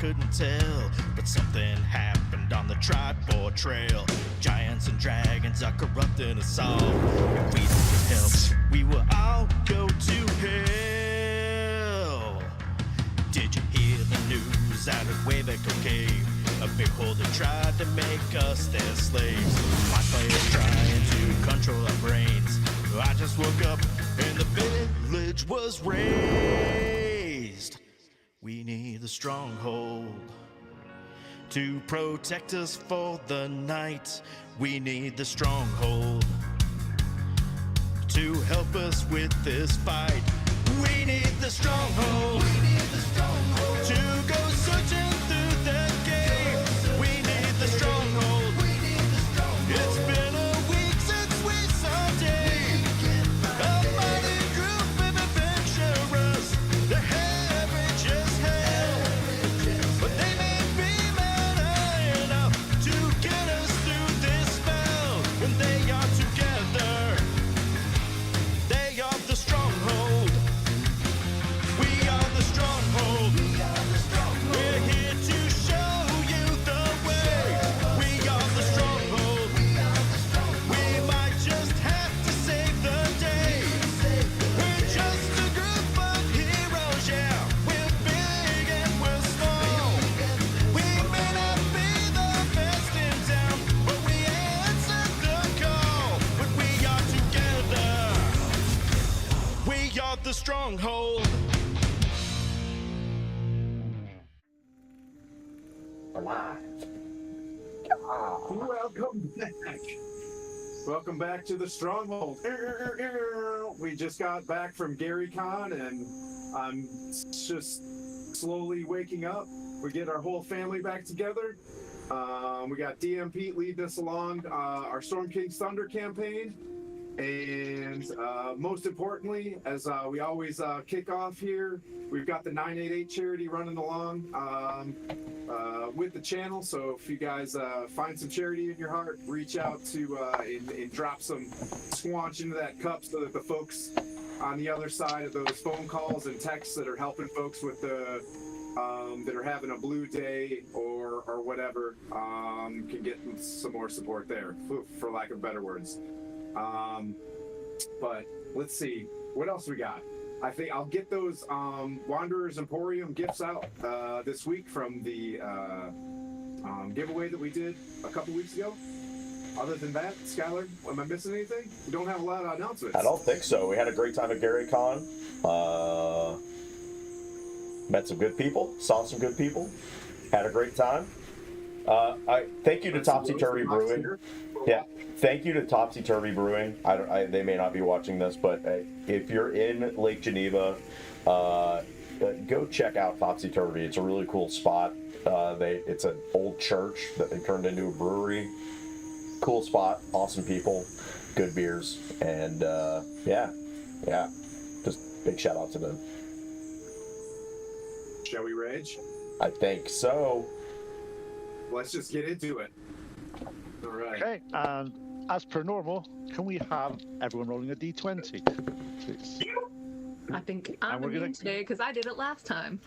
couldn't tell, but something happened on the Tribord Trail. Giants and dragons are corrupting us all. If we don't get help, we will all go to hell. Did you hear the news out of Waveco Cave? A big holder tried to make us their slaves. My player's trying to control our brains. I just woke up and the village was razed. We need the Stronghold to protect us for the night. We need the Stronghold to help us with this fight. We need the Stronghold. We need the Stronghold to go searching through the game. We need the Stronghold. We need the Stronghold. It's been a week since we saw Dave. A mighty group of adventurers. They're savage as hell, but they may be mad enough to get us through this spell. When they are together, they are the Stronghold. We are the Stronghold. We're here to show you the way. We are the Stronghold. We might just have to save the day. We're just a group of heroes, yeah. We're big and we're small. We may not be the best in town, but we answer the call. When we are together, we are the Stronghold. Welcome back. Welcome back to the Stronghold. We just got back from Gary Con, and I'm just slowly waking up. We get our whole family back together. We got DM Pete leading us along our Storm King's Thunder campaign. And most importantly, as we always kick off here, we've got the 988 charity running along with the channel. So if you guys find some charity in your heart, reach out to and drop some squanch into that cup so that the folks on the other side of those phone calls and texts that are helping folks with the that are having a blue day or whatever can get some more support there, for lack of better words. But let's see what else we got. I think I'll get those Wanderers Emporium gifts out this week from the giveaway that we did a couple weeks ago. Other than that, Skylar, am I missing anything? We don't have a lot of announcements. I don't think so. We had a great time at Gary Con. Met some good people, saw some good people, had a great time. I thank you to Topsy Turvy Brewing. Yeah, thank you to Topsy Turvy Brewing. They may not be watching this, but if you're in Lake Geneva, go check out Topsy Turvy. It's a really cool spot. It's an old church that they turned into a brewery. Cool spot, awesome people, good beers, and yeah, just big shout out to them. Shall we rage? I think so. Let's just get into it. All right. Okay, and as per normal, can we have everyone rolling a d20, please? I think I'm immune today because I did it last time.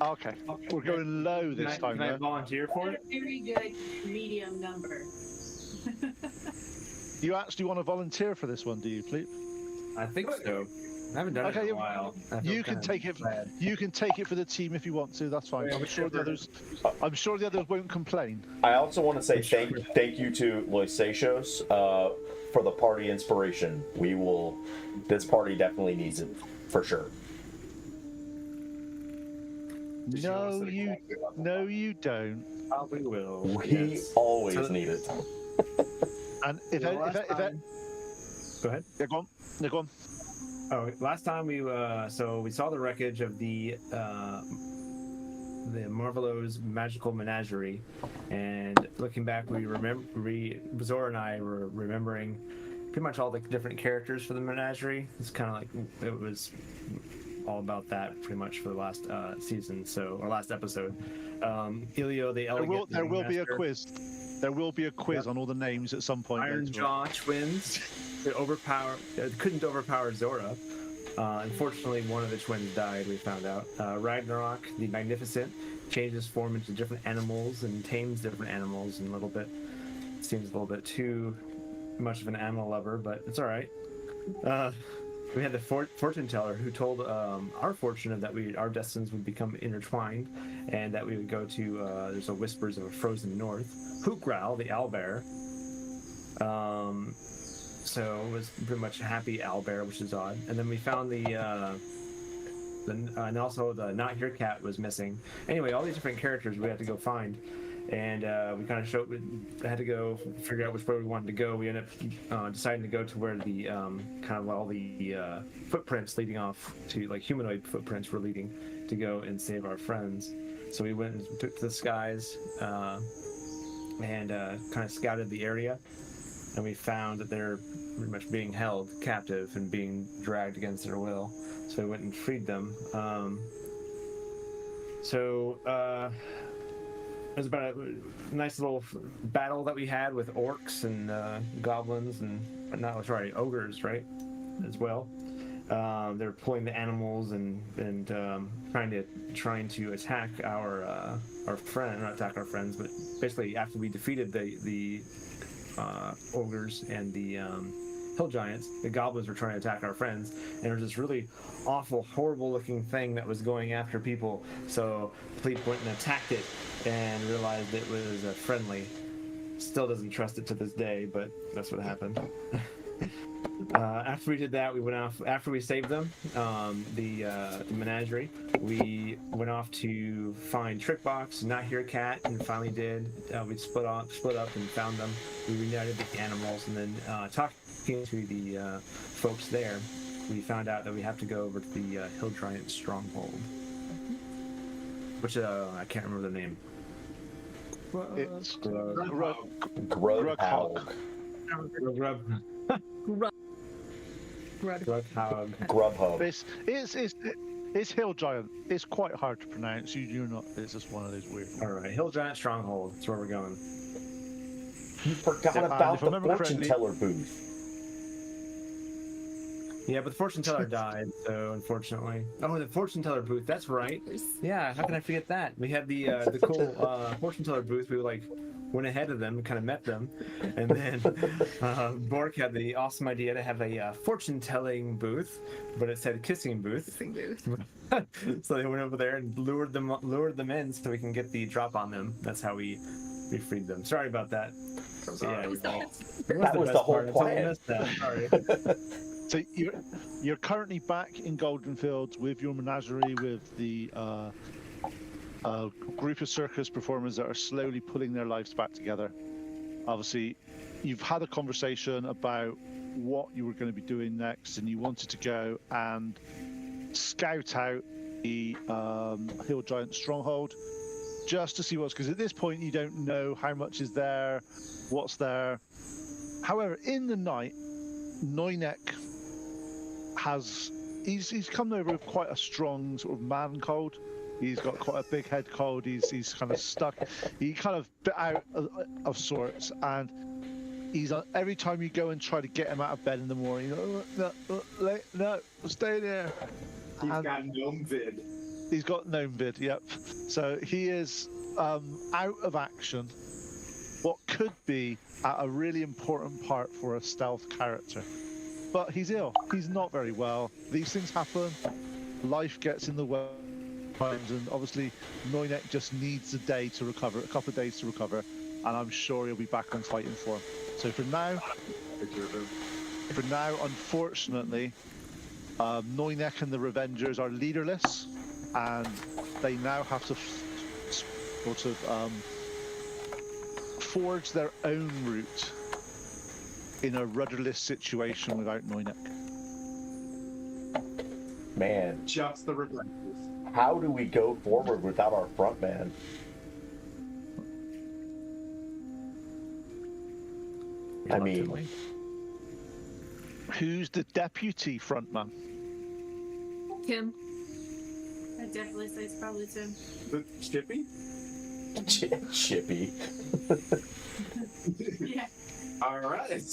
Okay, we're going low this time. Can I volunteer for it? Very good medium number. You actually want to volunteer for this one, do you, Fleet? I think so. I haven't done it in a while. You can take it. You can take it for the team if you want to. That's fine. I'm sure the others won't complain. I also want to say thank you to Loisatios for the party inspiration. This party definitely needs it for sure. No, you don't. Probably will. We always need it. And if Go ahead. Yeah, go on. Oh, last time we saw the wreckage of the Marvelo's magical menagerie, and looking back, Zora and I were remembering pretty much all the different characters for the menagerie. It's kind of like it was all about that pretty much for the last season, or last episode. Ilio the Elegant. There will be a quiz. There will be a quiz on all the names at some point. Iron Jaw twins. Couldn't overpower Zora. Unfortunately, one of the twins died, we found out. Ragnarok, the Magnificent, changes form into different animals and tames different animals, and a little bit seems a little bit too much of an animal lover, but it's all right. We had the fortune teller who told our fortune that our destinies would become intertwined, and that we would go to there's a whispers of a frozen north. Hookgrowl, the owlbear. So it was pretty much a happy owlbear, which is odd. And then we found and also the not here cat was missing. Anyway, all these different characters we had to go find, and we kind of had to go figure out which way we wanted to go. We ended up deciding to go to where the kind of all the footprints leading off to, like, humanoid footprints were leading to go and save our friends. So we went and took to the skies and kind of scouted the area, and we found that they're pretty much being held captive and being dragged against their will. So we went and freed them. It was about a nice little battle that we had with orcs and goblins and ogres, right, as well. They're pulling the animals and trying to attack our friend, not attack our friends, but basically after we defeated the ogres and the hill giants, the goblins were trying to attack our friends, and there was this really awful, horrible looking thing that was going after people. So Pleat went and attacked it and realized it was friendly. Still doesn't trust it to this day, but that's what happened. After we did that, we went off. After we saved them, the menagerie, we went off to find Trickbox, Not Here Cat, and finally did. We split up and found them. We reunited with the animals, and then talking to the folks there, we found out that we have to go over to the hill giant Stronghold, which I can't remember the name. It's Grudd Haug. Grudd Haug. Grudd Haug. It's hill giant. It's quite hard to pronounce. You're not. It's just one of those weird. All right, hill giant Stronghold. That's where we're going. You forgot about the fortune teller booth. Yeah, but the fortune teller died, so unfortunately. Oh, the fortune teller booth. That's right. Yeah, how can I forget that? We had the cool fortune teller booth. We went ahead of them and kind of met them, and then Bork had the awesome idea to have a fortune telling booth, but it said kissing booth. Kissing booth. So they went over there and lured them in so we can get the drop on them. That's how we freed them. Sorry about that. That was the whole plan. Sorry. So you're currently back in Goldenfields with your menagerie, with the group of circus performers that are slowly pulling their lives back together. Obviously, you've had a conversation about what you were going to be doing next, and you wanted to go and scout out the hill giant Stronghold just to see what's, because at this point you don't know how much is there, what's there. However, in the night, Noynek he's come over with quite a strong sort of man cold. He's got quite a big head cold. He's kind of stuck. He kind of bit out of sorts, and he's every time you go and try to get him out of bed in the morning, no, stay there. He's got gnome vid. He's got gnome vid. Yep. So he is out of action. What could be at a really important part for a stealth character. But he's ill. He's not very well. These things happen. Life gets in the way. And obviously, Noynek just needs a day to recover, a couple of days to recover. And I'm sure he'll be back on fighting form. So for now, unfortunately, Noynek and the Revengers are leaderless. And they now have to sort of forge their own route in a rudderless situation without Noynek. Man, Just the Revengers. how do we go forward without our front man? I mean, Who's the deputy frontman? Kim. I'd definitely say it's probably Tim. The Chippy? Chippy. Yeah. All right.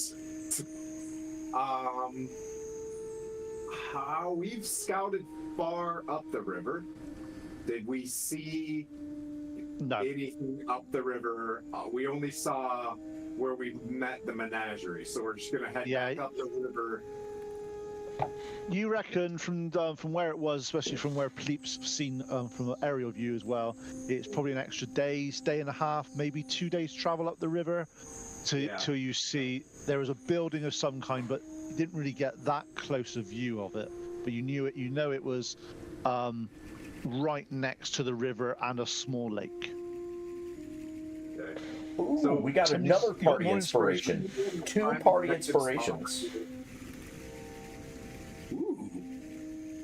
How we've scouted far up the river. Did we see No. anything up the river. We only saw where we met the menagerie, so we're just gonna head back up the river. You reckon from where it was, especially from where Pleep's seen from an aerial view as well, it's probably an extra day and a half, maybe 2 days travel up the river till you see there was a building of some kind, but you didn't really get that close a view of it. But you knew it. You know it was right next to the river and a small lake. Okay. Ooh, So we got another party inspiration. 2 party inspirations. Ooh.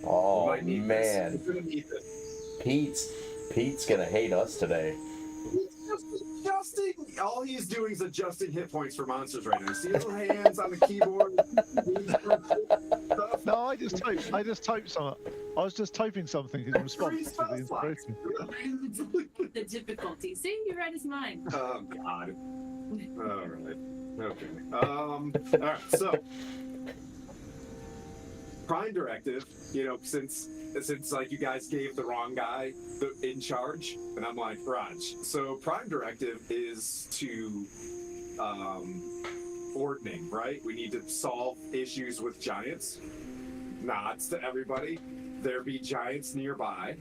Oh Might need man, this. We're gonna need this. Pete's gonna hate us today. Adjusting. All he's doing is adjusting hit points for monsters right now. See little hands on the keyboard. No, I just typed something. I was just typing something in response to the inspiration. The difficulty. See, you read his mind. Oh God. All right. Okay. All right. So, Prime Directive. You know, since like you guys gave the wrong guy in charge, and I'm like, Raj. So Prime Directive is to ordning, right? We need to solve issues with giants. Nods to everybody. There be giants nearby.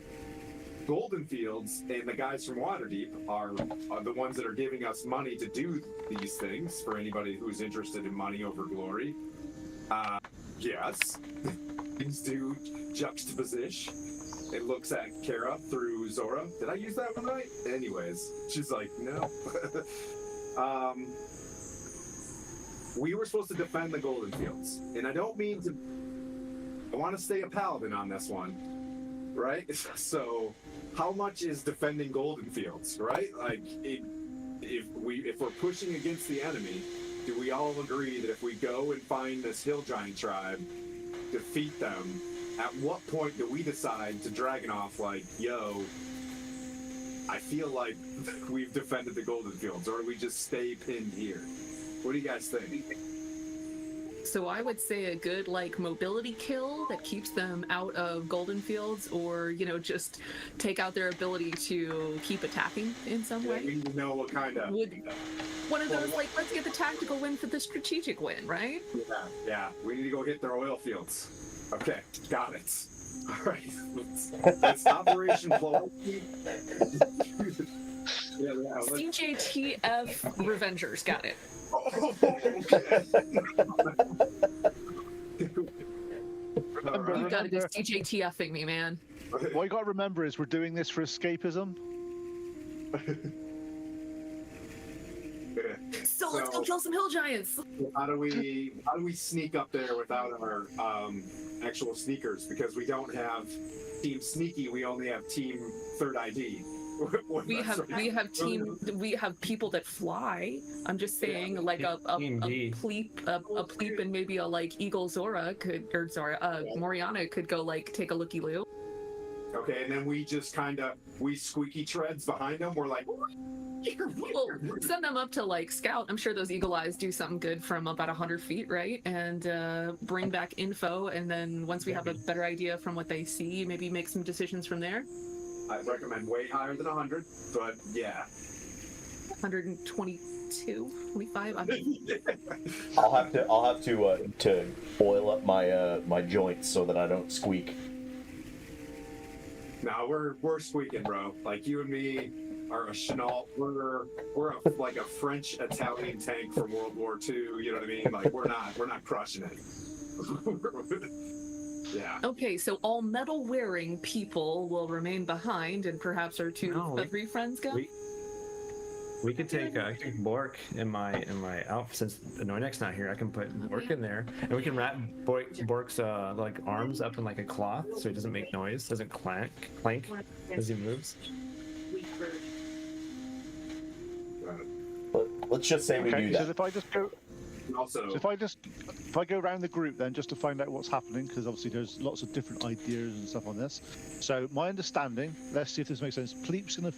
Goldenfields and the guys from Waterdeep are the ones that are giving us money to do these things for anybody who's interested in money over glory. Yes. Things do juxtaposition. It looks at Kara through Zora. Did I use that one right? Anyways, she's like, no. We were supposed to defend the Goldenfields, and I don't mean to. I want to stay a paladin on this one, right? So, how much is defending Goldenfields, right? Like, if we're pushing against the enemy, do we all agree that if we go and find this hill giant tribe, defeat them, at what point do we decide to Dragon off like, yo, I feel like we've defended the Goldenfields, or do we just stay pinned here? What do you guys think? So I would say a good mobility kill that keeps them out of Goldenfields, or just take out their ability to keep attacking in some way. We need to know what kind of. One of those let's get the tactical win for the strategic win, right? Yeah. We need to go hit their oil fields. Okay, got it. All right. Let's Operation Blow. CJTF Revengers, got it. Oh, okay. Remember, You gotta be CJTFing me, man. what you got to remember is we're doing this for escapism. So let's go kill some hill giants. How do we sneak up there without our actual sneakers? Because we don't have Team Sneaky. We only have Team Third ID. We have people that fly. I'm just saying, a Pleep and maybe a Eagle Zora Moriana could go take a looky loo. Okay, and then we just we squeaky treads behind them. We're like, well, send them up to scout. I'm sure those eagle eyes do something good from about 100 feet, right? And bring back info, and then once we have a better idea from what they see, maybe make some decisions from there. I recommend way higher than 100, but yeah. 122, 25. I mean, I'll have to oil up my joints so that I don't squeak. No, we're squeaking, bro. Like you and me are a Chenault. We're like a French Italian tank from World War II. You know what I mean? Like we're not crushing it. Yeah. Okay, so all metal wearing people will remain behind, and perhaps our three friends go. We could take I think Bork in my outfit. Since Noinek's not here, I can put Bork in there, and we can wrap Bork's arms up in a cloth so he doesn't make noise, doesn't clank as he moves. Let's just say we do that. So if I just go. Also, So if I go around the group then just to find out what's happening, because obviously there's lots of different ideas and stuff on this. So my understanding, let's see if this makes sense. Pleep's gonna.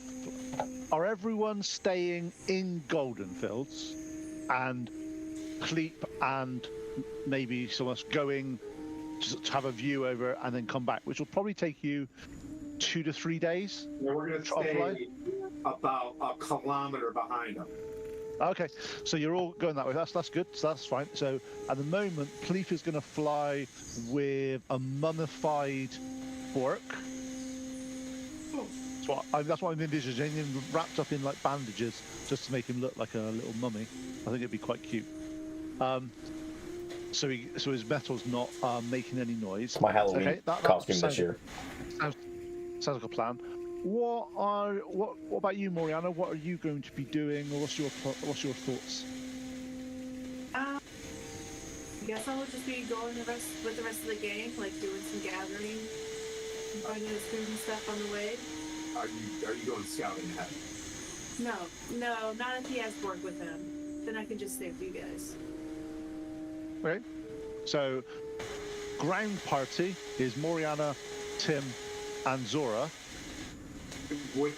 Are everyone staying in Goldenfields, and Pleep and maybe some of us going to have a view over and then come back, which will probably take you 2 to 3 days. we're gonna stay. about a kilometer behind him. Okay, so you're all going that way. That's good. So that's fine. So at the moment, Pleef is going to fly with a mummified orc. That's what I'm envisaging, him wrapped up in like bandages, just to make him look like a little mummy. I think it'd be quite cute. So his metal's not making any noise. It's my Halloween costume this year. Sounds like a plan. What about you, Moriana? What are you going to be doing, or what's your thoughts? I guess I'll just be going with the rest of the gang, like doing some gathering, finding us food and stuff on the way. Are you going scouting ahead? No, not if he has work with him. Then I can just stay with you guys. Okay. So, ground party is Moriana, Tim, and Zora. Would,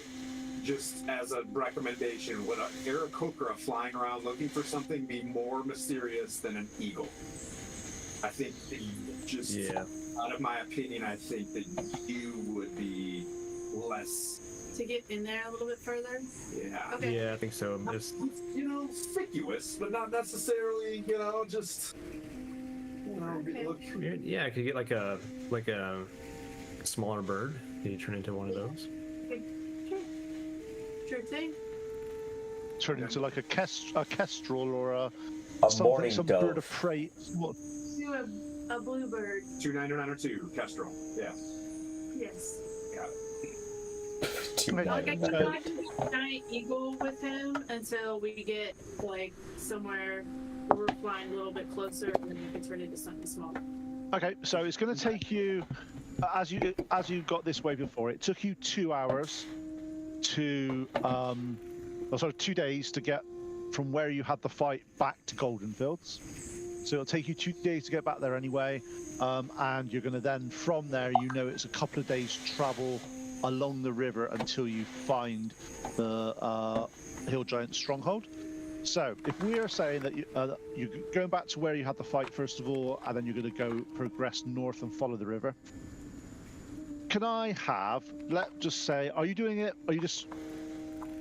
just as a recommendation, would an Aarakocra flying around looking for something be more mysterious than an eagle? I think out of my opinion, I think that you would be less. To get in there a little bit further? Yeah. Okay. Yeah, I think so. Just Conspicuous, but not necessarily, just. Look. yeah, I could get like a smaller bird. Can you turn into one of those? Sure thing. Turn into like a kestrel or a morning some dove. bird of prey. What? Do a bluebird. 2992, Kestrel. Yeah. Yes. Got it. Like I can get a giant eagle with him until we get like somewhere where we're flying a little bit closer, and then we can turn into something small. Okay, so it's going to take you, as you got this way before, it took you 2 hours to, 2 days to get from where you had the fight back to Goldenfields. So it'll take you 2 days to get back there anyway, and you're going to then, from there, it's a couple of days travel along the river until you find the Hill Giant Stronghold. So if we are saying that you're going back to where you had the fight first of all, and then you're going to progress north and follow the river, can I have, let's just say, are you doing it,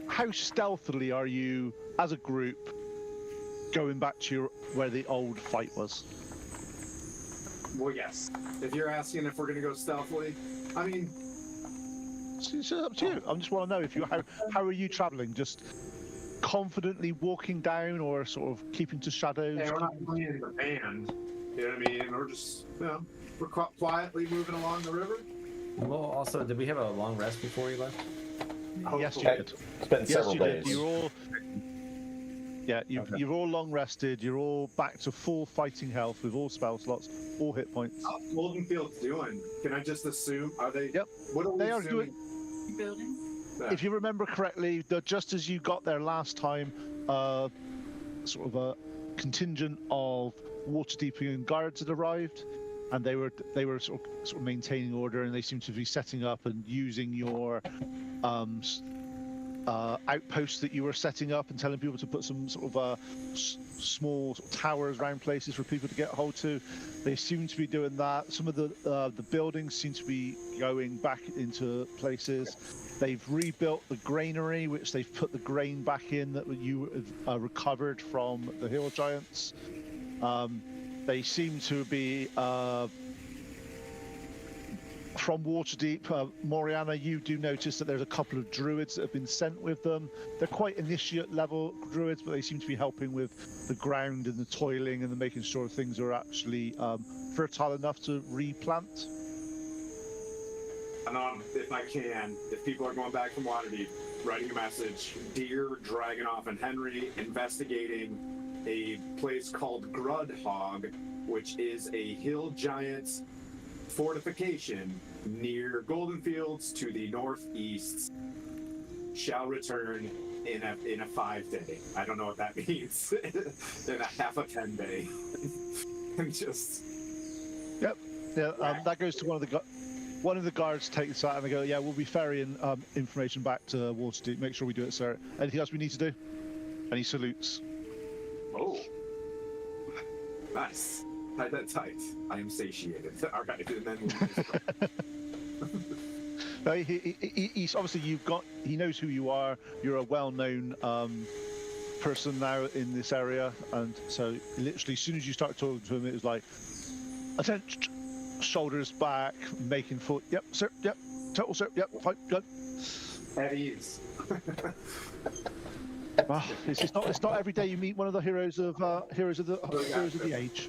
how stealthily are you as a group going back to where the old fight was? Well, yes. If you're asking if we're going to go stealthily, I mean, it's up to you. I just want to know how are you traveling? Just confidently walking down, or sort of keeping to shadows? we're not playing the band. You know what I mean? We're just, we're quietly moving along the river. Well, also, did we have a long rest before we left? Yes, you Okay. did. It's been several days. Did. You're all long rested. You're all back to full fighting health with all spell slots, all hit points. How's Goldenfields doing? Can I just assume? Are they? Yep. What are They we are assuming? Building. If you remember correctly, just as you got there last time, sort of a contingent of Waterdeep guards had arrived, and they were sort of maintaining order, and they seem to be setting up and using your outposts that you were setting up and telling people to put some sort of small towers around places for people to get hold to. They seem to be doing that. Some of the buildings seem to be going back into places. They've rebuilt the granary, which they've put the grain back in that you recovered from the hill giants. They seem to be from Waterdeep. Moriana, you do notice that there's a couple of druids that have been sent with them. They're quite initiate level druids, but they seem to be helping with the ground and the toiling and the making sure things are actually fertile enough to replant. And if I can, if people are going back from Waterdeep, writing a message, Deer, Dragonoff, and Henry investigating a place called Grudd Haug, which is a hill giant's fortification near Goldenfields to the northeast, shall return in a 5-day. I don't know what that means. In a half a 10-day. And just. Yep. Yeah. That goes to one of the guards takes that and they go, yeah, we'll be ferrying information back to Waterdeep. Make sure we do it, sir. Anything else we need to do? And he salutes. Oh. Nice. Tight that tight. I am satiated. All right, and then He's obviously he knows who you are. You're a well-known person now in this area, and so literally as soon as you start talking to him, it was like, attention, shoulders back, making full. Yep, sir. Yep, total, sir. Yep, fine, good. At ease. Well, it's not every day you meet one of the heroes of the age.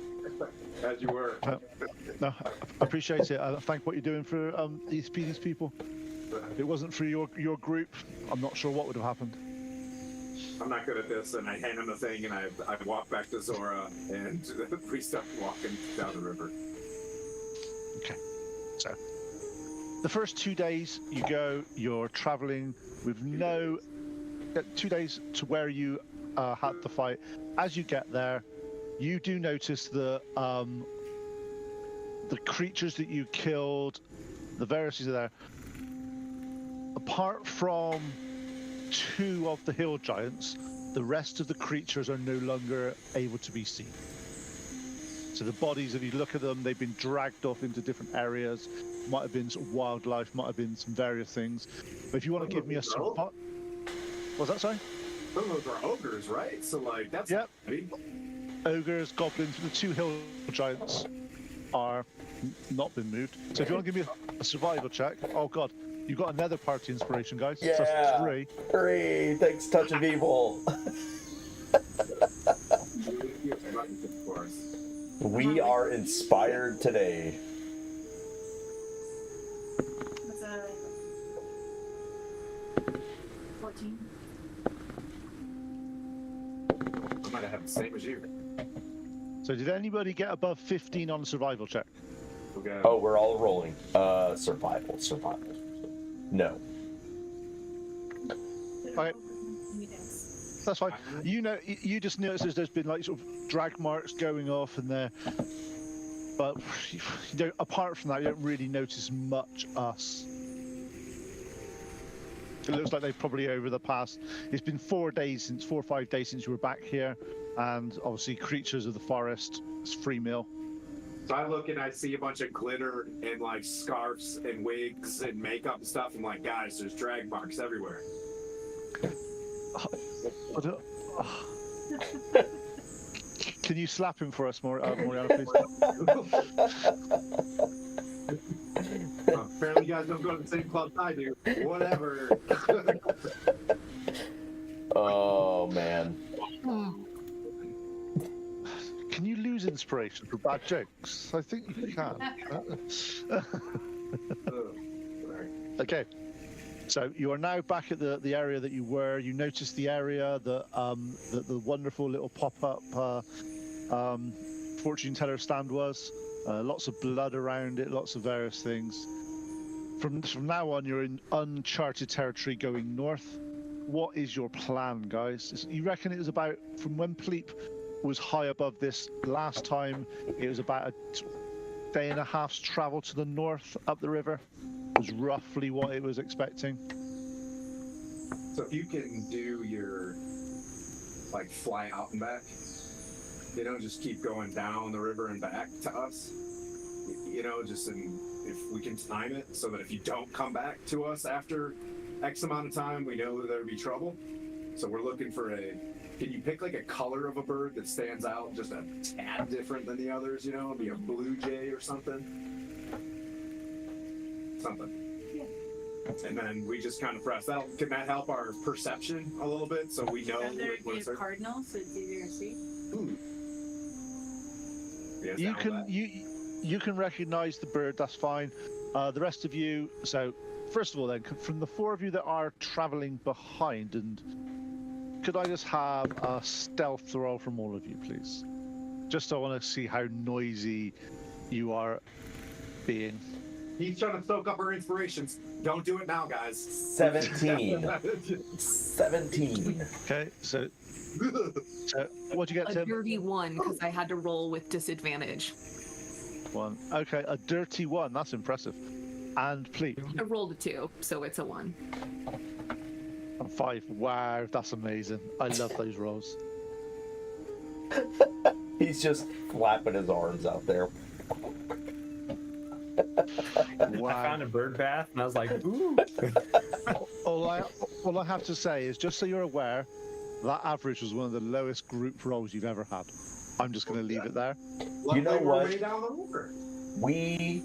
As you were. No, I appreciate it. I thank what you're doing for these people. If it wasn't for your group, I'm not sure what would have happened. I'm not good at this, and I hand him the thing, and I walk back to Zora, and we start walking down the river. Okay, so the first 2 days you're traveling with 2 days to where you had the fight. As you get there, you do notice the creatures that you killed, the varieties are there. Apart from 2 of the hill giants, the rest of the creatures are no longer able to be seen. So the bodies, if you look at them, they've been dragged off into different areas. Might have been sort of wildlife, might have been some various things. But if you want to give me a spot, what's that, sorry? Some of those are ogres, right? So like that's heavy. Ogres, goblins, the 2 hill giants are not been moved. So if you want to give me a survival check, oh god, you've got another party inspiration, guys. Yeah. So that's 3. 3. Thanks, Touch of Evil. We are inspired today. What's that? 14. I might have the same as you. So did anybody get above 15 on a survival check? Okay. Oh, we're all rolling. Survival. No. Okay. That's fine. You just notice there's been like sort of drag marks going off in there, but you don't, apart from that, you don't really notice much It looks like they've probably over the past. It's been 4 or 5 days since you were back here, and obviously creatures of the forest. It's free meal. So I look and I see a bunch of glitter and like scarves and wigs and makeup and stuff. I'm like, guys, there's drag marks everywhere. Can you slap him for us, Moriana, please? Apparently, you guys don't go to the same club I do. Whatever. Oh man. Can you lose inspiration for bad jokes? I think you can. Okay. So you are now back at the area that you were. You notice the area, the wonderful little pop-up fortune teller stand was. Lots of blood around it, lots of various things. From now on, you're in uncharted territory going north. What is your plan, guys? You reckon it was about, from when Pleep was high above this last time, it was about a day and a half's travel to the north up the river? Was roughly what it was expecting. So if you can do your like fly out and back, just keep going down the river and back to us, if we can time it so that if you don't come back to us after X amount of time, we know that there'd be trouble. So we're looking for can you pick like a color of a bird that stands out just a tad different than the others, be a blue jay or something? Yeah. And then we just kind of press that. Can that help our perception a little bit so we know? There be a cardinal, so it's easier to see. Ooh. Yes, you can recognize the bird. That's fine. The rest of you. So first of all, then, from the 4 of you that are traveling behind, and could I just have a stealth roll from all of you, please? Just I want to see how noisy you are being. He's trying to soak up our inspirations. Don't do it now, guys. 17. 17. Okay, so what'd you get, A Tim? dirty 1 because I had to roll with disadvantage. 1. Okay, a dirty 1. That's impressive. And Pleep? I rolled a 2, so it's a 1. And 5. Wow, that's amazing. I love those rolls. He's just flapping his arms out there. I found a bird bath, and I was like, ooh. All I have to say is, just so you're aware, that average was one of the lowest group rolls you've ever had. I'm just going to leave it there. You know Luckily, we're what? way down the river. We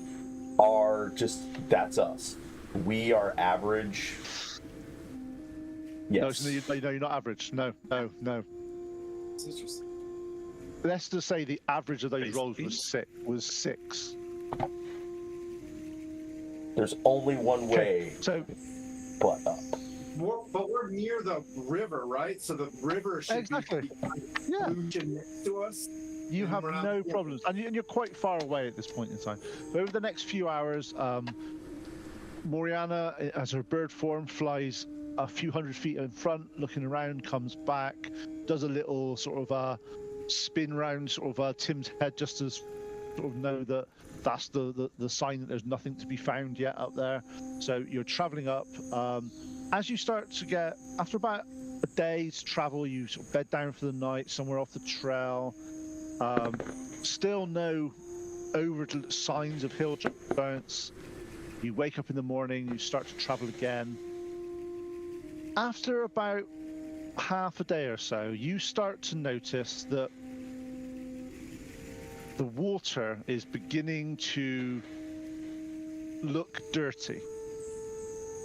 are just, that's us. We are average. Yes. No, you're not average. No. It's interesting. Let's just say the average of those rolls was six. There's only one way So but up. But we're near the river, right? So the river should Exactly. be Yeah. next to us. you have We're not- no problems, and you're quite far away at this point in time. But over the next few hours, Moriana, as her bird form, flies a few hundred feet in front, looking around, comes back, does a little sort of spin round sort of Tim's head, just to sort of know that that's the sign that there's nothing to be found yet up there. So you're traveling up. As you start to get, after about a day's travel, you sort of bed down for the night somewhere off the trail. Still no overt signs of hill giants. You wake up in the morning, you start to travel again. After about half a day or so, you start to notice that the water is beginning to look dirty,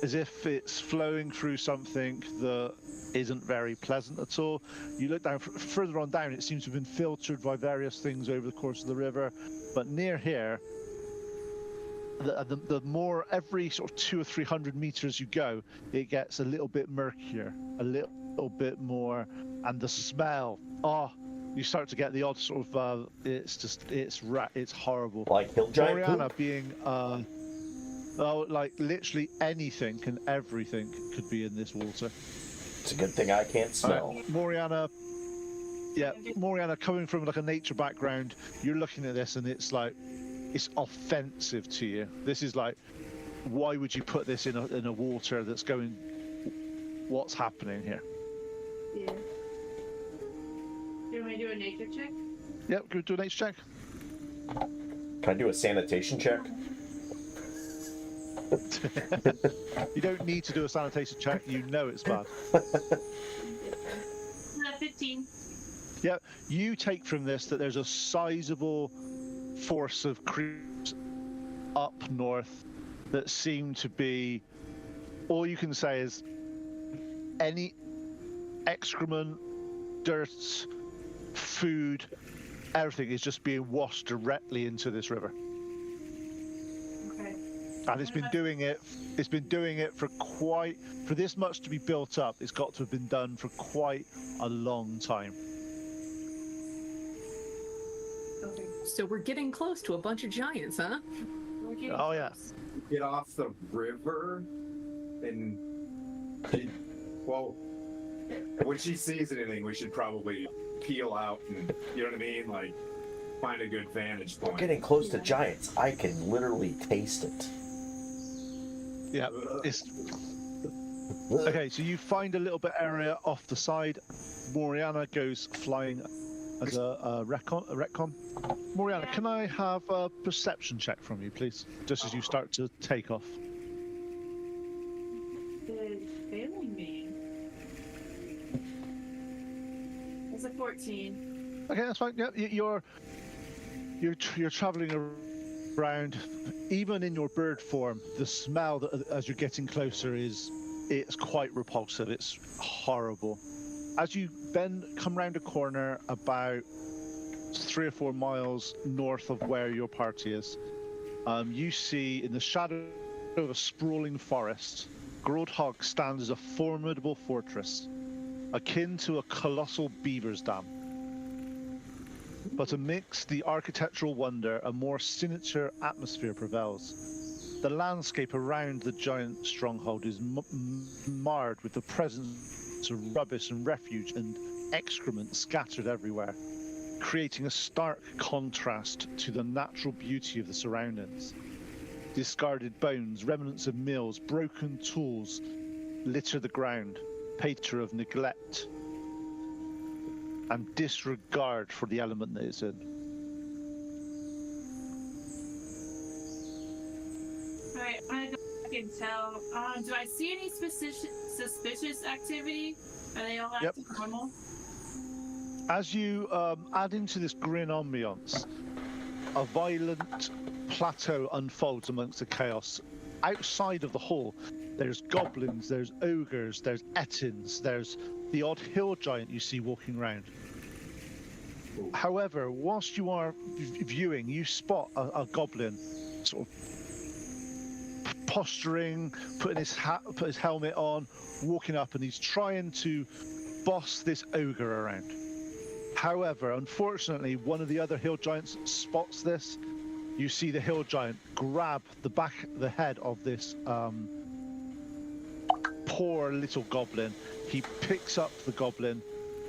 as if it's flowing through something that isn't very pleasant at all. You look down, further on down, it seems to have been filtered by various things over the course of the river, but near here, the more every sort of 200 or 300 meters you go, it gets a little bit murkier, a little bit more, and the smell, you start to get the odd sort of it's horrible. Like hill giant Moriana poop? being like literally anything and everything could be in this water. It's a good thing I can't smell. Moriana coming from like a nature background, you're looking at this and it's like, it's offensive to you. This is like, why would you put this in a water that's going, what's happening here? Yeah. You want me to do a nature check? Yep, go do a nature check. Can I do a sanitation check? You don't need to do a sanitation check, you know it's bad. 15. Yep, you take from this that there's a sizable force of creatures up north that seem to be, all you can say is any excrement, dirt, food, everything is just being washed directly into this river. Okay. And it's been doing it for this much to be built up, it's got to have been done for quite a long time. Okay. So we're getting close to a bunch of giants, huh? We're getting Oh, yeah. close. Get off the river, and well, when she sees anything, we should probably peel out, and you know what I mean, like find a good vantage point. Getting close to giants, I can literally taste it. Yeah, it's okay. So you find a little bit area off the side. Moriana goes flying as a retcon. Moriana, Yeah. can I have a perception check from you, please? Just as you start to take off. It's failing me. It's a 14. Okay, that's fine. Yeah, you're traveling around. Even in your bird form, the smell that as you're getting closer it's quite repulsive. It's horrible. As you come round a corner about 3 or 4 miles north of where your party is, you see in the shadow of a sprawling forest, Grudd Haug stands as a formidable fortress, akin to a colossal beaver's dam. But amidst the architectural wonder, a more sinister atmosphere prevails. The landscape around the giant stronghold is marred with the presence of rubbish and refuge and excrement scattered everywhere, creating a stark contrast to the natural beauty of the surroundings. Discarded bones, remnants of mills, broken tools litter the ground, picture of neglect and disregard for the element that it's in. can tell. Do I see any suspicious activity? Are they all Yep. acting normal? As you add into this grin ambiance, a violent plateau unfolds amongst the chaos. Outside of the hall, there's goblins, there's ogres, there's ettins, there's the odd hill giant you see walking around. However, whilst you are viewing, you spot a goblin sort of posturing, putting his helmet on, walking up, and he's trying to boss this ogre around. However, unfortunately, one of the other hill giants spots this. You see the hill giant grab the head of this poor little goblin. He picks up the goblin,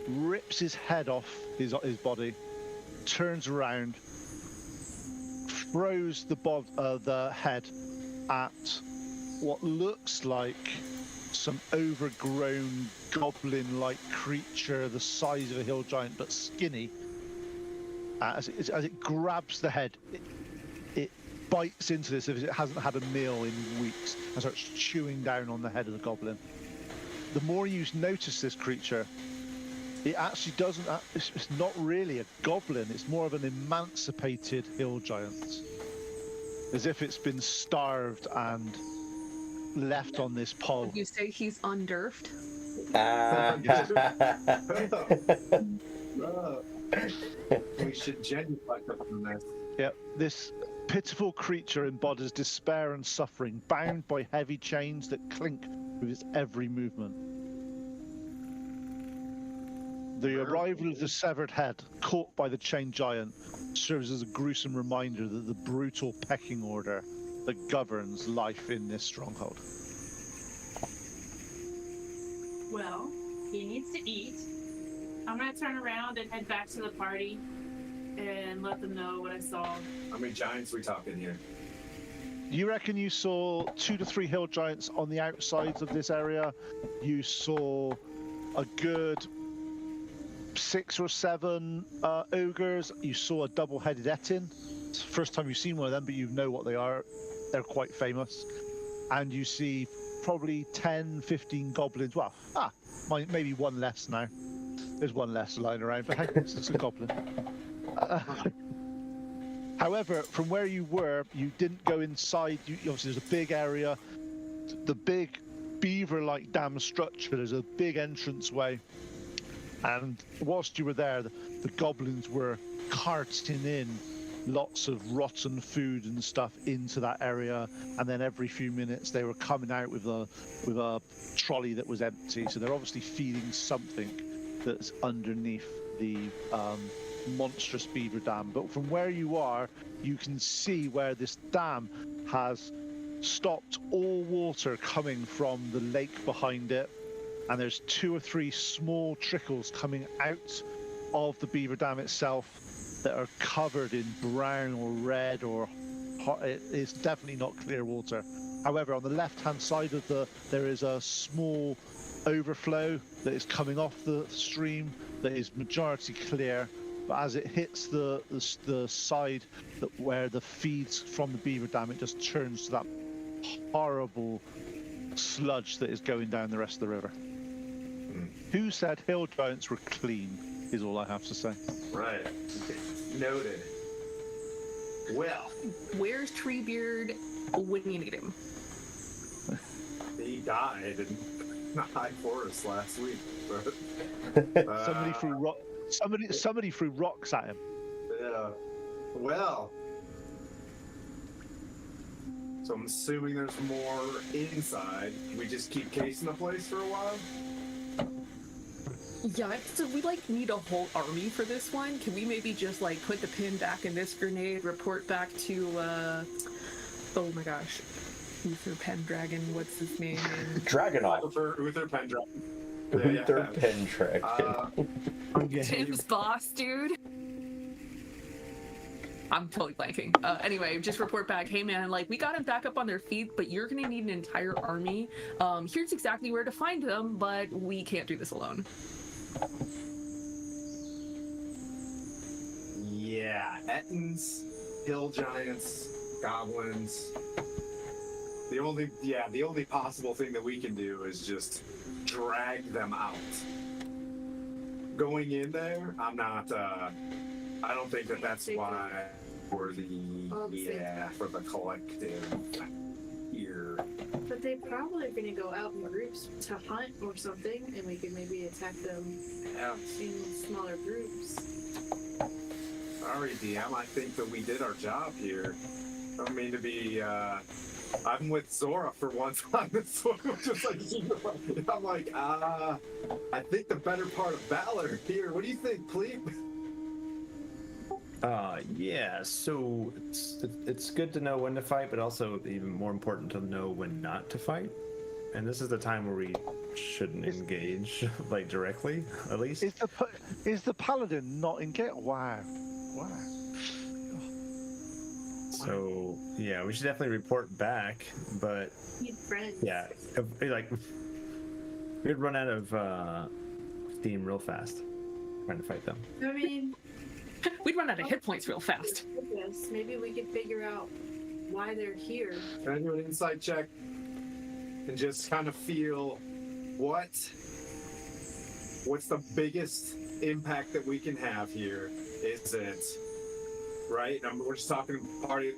rips his head off his body, turns around, throws the head at what looks like some overgrown goblin-like creature the size of a hill giant but skinny. As it grabs the head, it bites into this as if it hasn't had a meal in weeks and starts chewing down on the head of the goblin. The more you notice this creature, it actually doesn't. It's not really a goblin. It's more of an emancipated hill giant, as if it's been starved and left on this pole. Would you say he's unnerved? We should genuflect on this. Yep, this pitiful creature embodies despair and suffering, bound by heavy chains that clink with its every movement. The arrival of the severed head, caught by the chained giant, serves as a gruesome reminder that the brutal pecking order that governs life in this stronghold. Well, he needs to eat. I'm gonna turn around and head back to the party and let them know what I saw. How many giants we talking here? You reckon you saw 2 to 3 hill giants on the outsides of this area? You saw a good 6 or 7 ogres. You saw a double-headed ettin. It's the first time you've seen one of them, but you know what they are. They're quite famous. And you see probably 10, 15 goblins. Well, maybe one less now. There's one less lying around, but hey, it's a goblin. However, from where you were, you didn't go inside. Obviously, there's a big area. The big beaver-like dam structure, there's a big entranceway. And whilst you were there, the goblins were carting in lots of rotten food and stuff into that area, and then every few minutes they were coming out with a trolley that was empty. So they're obviously feeding something that's underneath the monstrous beaver dam. But from where you are, you can see where this dam has stopped all water coming from the lake behind it. And there's 2 or 3 small trickles coming out of the beaver dam itself that are covered in brown or red or hot. It's definitely not clear water. However, on the left-hand side of there is a small overflow that is coming off the stream that is majority clear. But as it hits the side where the feeds from the beaver dam, it just turns to that horrible sludge that is going down the rest of the river. Who said hill giants were clean, is all I have to say. Right. Noted. Well, Where's Treebeard when you need him? he died in the high forest last week. Somebody threw rocks at him. Yeah. Well. So I'm assuming there's more inside. We just keep casing the place for a while? Yeah, so we need a whole army for this one. Can we maybe just put the pin back in this grenade, report back to oh my gosh, Uther Pendragon, what's his name? Dragonite. Uther Pendragon. Uther Pendragon. Tim's boss, dude. I'm totally blanking. Anyway, just report back. Hey man, we got him back up on their feet, but you're gonna need an entire army. Here's exactly where to find them, but we can't do this alone. Yeah, Ettins, hill giants, goblins. The only possible thing that we can do is just drag them out. Going in there, I'm not. I don't think that's why for the collective here. But they probably are gonna go out in groups to hunt or something, and we could maybe attack them in smaller groups. Sorry, DM. I think that we did our job here. I don't mean to be. I'm with Zora for once on this one. Just like I'm like, I think the better part of Valor here. What do you think, Pleep? Yeah, so it's good to know when to fight, but also even more important to know when not to fight. And this is the time where we shouldn't engage, like directly, at least. Is the paladin not engaged? Wow. So yeah, we should definitely report back, but Need friends. yeah, like we'd run out of steam real fast trying to fight them. I mean, We'd run out of hit points real fast. yes, maybe we could figure out why they're here. Can I do an insight check and just kind of feel what's the biggest impact that we can have here? Is it right? We're just talking party,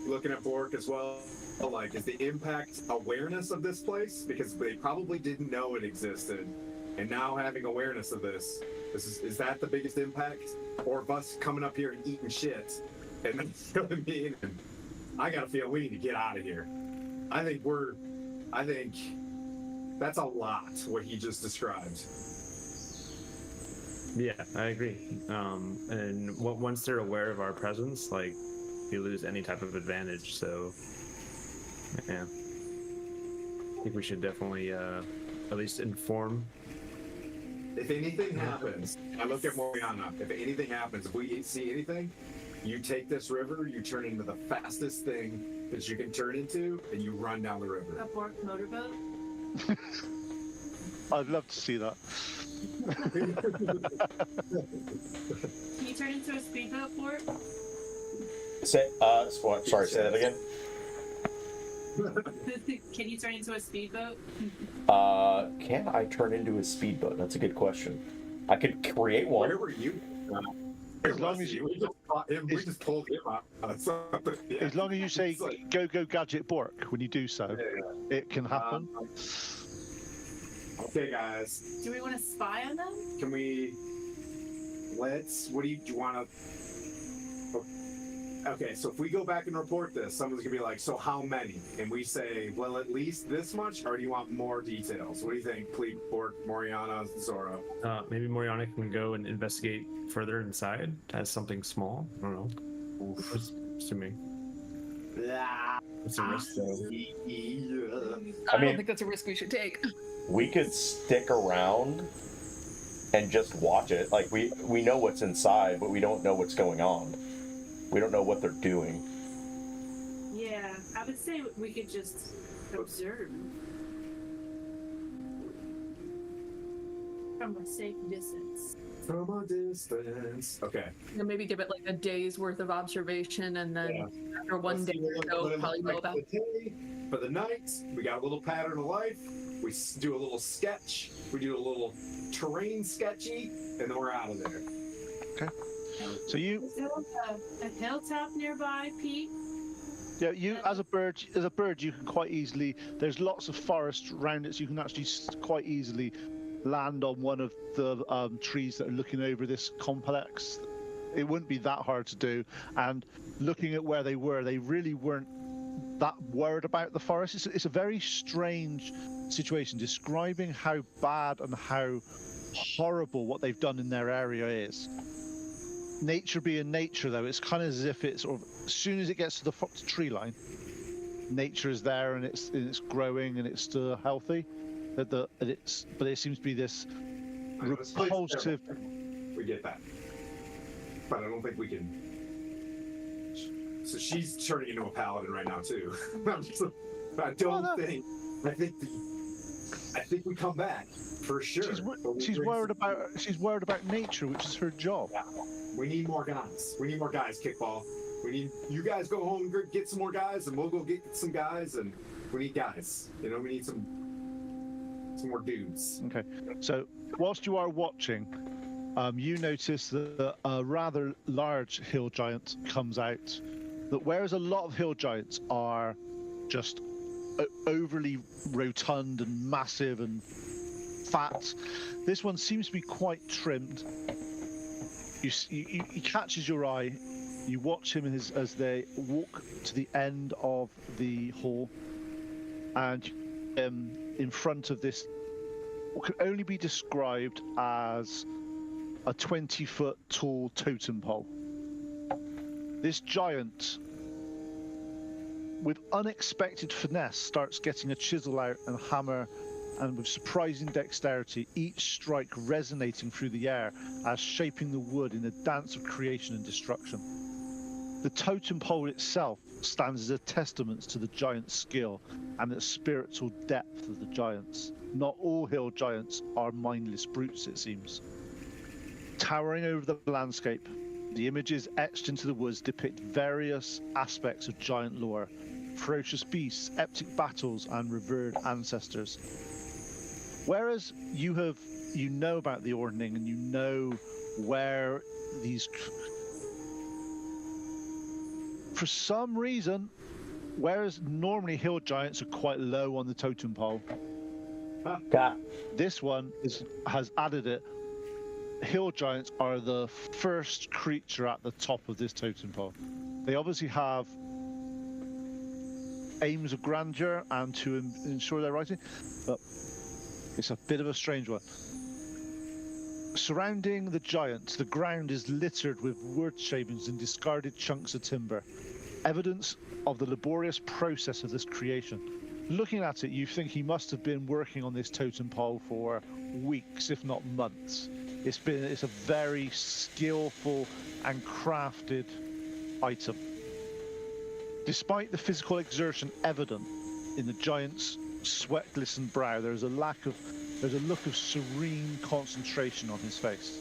looking at Bork as well. Like, is the impact awareness of this place? Because they probably didn't know it existed, and now having awareness of this is that the biggest impact? Or us coming up here and eating shit? And that's what I mean. And I got a feeling we need to get out of here. I think that's a lot what he just described. Yeah, I agree. And once they're aware of our presence, like, we lose any type of advantage. So, yeah, I think we should definitely at least inform. If anything happens, I look at Moriana. If anything happens, if we see anything, you take this river, you turn into the fastest thing that you can turn into, and you run down the river. A Bork motorboat? I'd love to see that. Can you turn into a speedboat, Bork? Sorry, say that again. Can you turn into a speedboat? Can I turn into a speedboat? That's a good question. I could create one. Where were you? As long as you, we just pulled him out. Yeah. as long as you say It's like- "go gadget Bork" when you do so, it can happen. Okay, guys. Do we want to spy on them? Can we? What do you want to? Okay, so if we go back and report this, someone's gonna be like, "So how many?" And we say, "Well, at least this much." Or do you want more details? What do you think, Pleep, Bork, Moriana, Zora? Maybe Moriana can go and investigate further inside as something small. I don't know. Just assuming. It's a risk, though. I mean- don't think that's a risk we should take. We could stick around and just watch it. Like, we know what's inside, but we don't know what's going on. We don't know what they're doing. Yeah, I would say we could just observe from a safe distance. From a distance. Okay. And maybe give it like a day's worth of observation, and then Yeah. after one day or so, probably know about. For the night, we got a little pattern of life. We do a little sketch. We do a little terrain sketchy, and then we're out of there. So you, Is there a hilltop nearby, Pete? yeah, you as a bird, you can quite easily. There's lots of forest around it, so you can actually quite easily land on one of the trees that are looking over this complex. It wouldn't be that hard to do. And looking at where they were, they really weren't that worried about the forest. It's a very strange situation. Describing how bad and how horrible what they've done in their area is. Nature being nature, though, it's kind of as if it's sort of, as soon as it gets to the tree line, nature is there and it's growing and it's still healthy. But it seems to be this repulsive. We get that, but I don't think we can. So she's turning into a paladin right now too. I think we come back for sure. She's worried about nature, which is her job. Yeah. We need more guys. We need more guys, Kickball. We need you guys go home and get some more guys, and we'll go get some guys, and We need guys. You know, we need some more dudes. Okay. So whilst you are watching, you notice that a rather large hill giant comes out. That whereas a lot of hill giants are just overly rotund and massive and fat, this one seems to be quite trimmed. He catches your eye. You watch him as they walk to the end of the hall, and in front of this, what can only be described as a 20-foot tall totem pole. This giant, with unexpected finesse, starts getting a chisel out and hammer, and with surprising dexterity, each strike resonating through the air as shaping the wood in a dance of creation and destruction. The totem pole itself stands as a testament to the giant's skill and the spiritual depth of the giants. Not all hill giants are mindless brutes, it seems. Towering over the landscape, the images etched into the woods depict various aspects of giant lore: ferocious beasts, epic battles, and revered ancestors. Whereas you know about the Ordning, and you know where these... For some reason, whereas normally hill giants are quite low on the totem pole, this one has added it. Hill giants are the first creature at the top of this totem pole. They obviously have aims of grandeur and to ensure their writing, but it's a bit of a strange one. Surrounding the giants, the ground is littered with wood shavings and discarded chunks of timber, evidence of the laborious process of this creation. Looking at it, you think he must have been working on this totem pole for weeks, if not months. It's a very skillful and crafted item. Despite the physical exertion evident in the giant's sweat-glistened brow, there's a look of serene concentration on his face.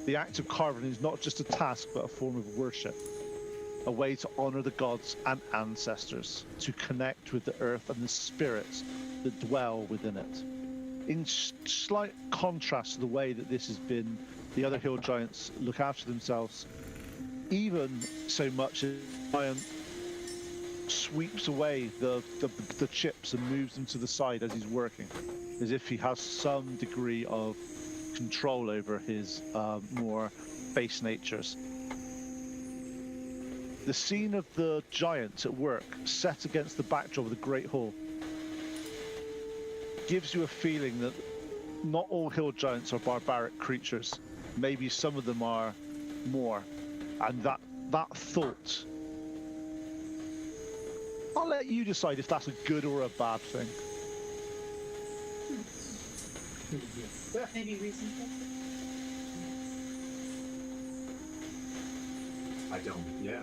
The act of carving is not just a task, but a form of worship, a way to honor the gods and ancestors, to connect with the earth and the spirits that dwell within it. In slight contrast to the way that this has been, the other hill giants look after themselves, even so much as the giant sweeps away the chips and moves them to the side as he's working, as if he has some degree of control over his more base natures. The scene of the giants at work, set against the backdrop of the Great Hall, gives you a feeling that not all hill giants are barbaric creatures. Maybe some of them are more. And that thought, I'll let you decide if that's a good or a bad thing. Maybe reasonable. I don't. Yeah.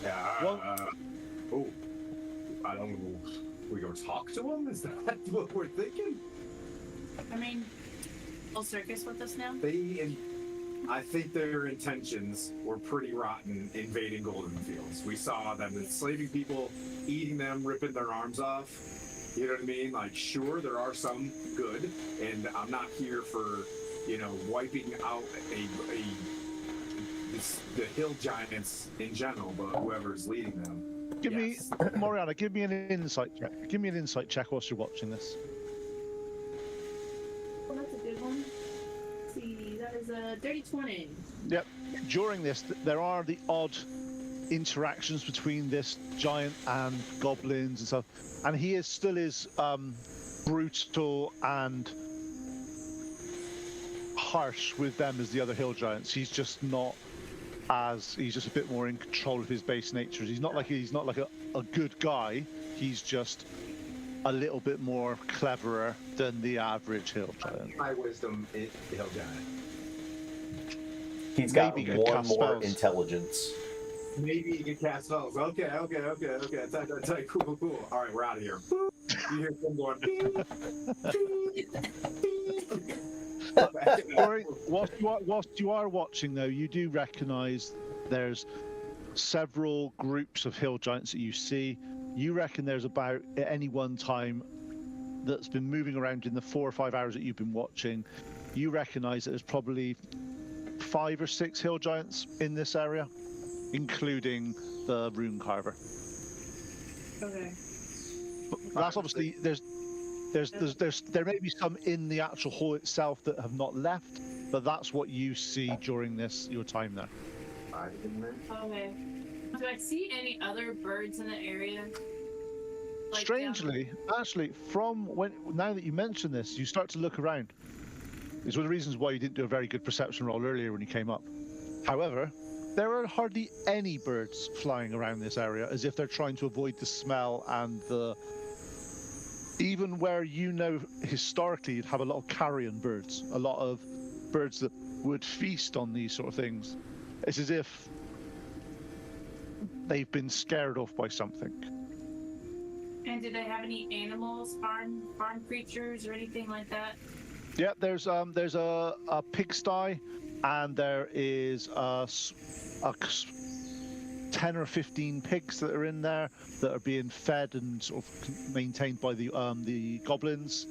Yeah. Well- Oh. I don't know. We go talk to him? Is that what we're thinking? I mean, full circus with us now. I think their intentions were pretty rotten invading Goldenfields. We saw them enslaving people, eating them, ripping their arms off. You know what I mean? Like, sure, there are some good, and I'm not here for, wiping out the hill giants in general, but whoever's leading them. Give me, Moriana, give me an insight check. Give me an insight check whilst you're watching this. Well, that's a good one. Let's see, that is a dirty 20. Yep. During this, there are the odd interactions between this giant and goblins and stuff, and he still is brutal and harsh with them as the other hill giants. He's just not he's just a bit more in control of his base nature. He's not like a good guy. He's just a little bit more cleverer than the average hill giant. High wisdom hill giant. He's got Maybe could one cast more spells. intelligence. Maybe you can cast spells. Okay. That's like, cool. All right, we're out of here. You hear them going. Sorry, whilst you are watching, though, you do recognise there's several groups of hill giants that you see. you reckon there's about, at any one time, that's been moving around in the 4 or 5 hours that you've been watching, you recognize that there's probably 5 or 6 hill giants in this area, including the rune carver. Okay. But that's obviously, there may be some in the actual hall itself that have not left, but that's what you see during your time there. Okay. Do I see any other birds in the area? Like Strangely, actually, now that you mention this, you start to look around. It's one of the reasons why you didn't do a very good perception roll earlier when you came up. However, there are hardly any birds flying around this area, as if they're trying to avoid the smell and even where historically you'd have a lot of carrion birds, a lot of birds that would feast on these sort of things. It's as if they've been scared off by something. And do they have any animals, farm creatures, or anything like that? Yeah, there's a pigsty, and there is a 10 or 15 pigs that are in there that are being fed and sort of maintained by the goblins.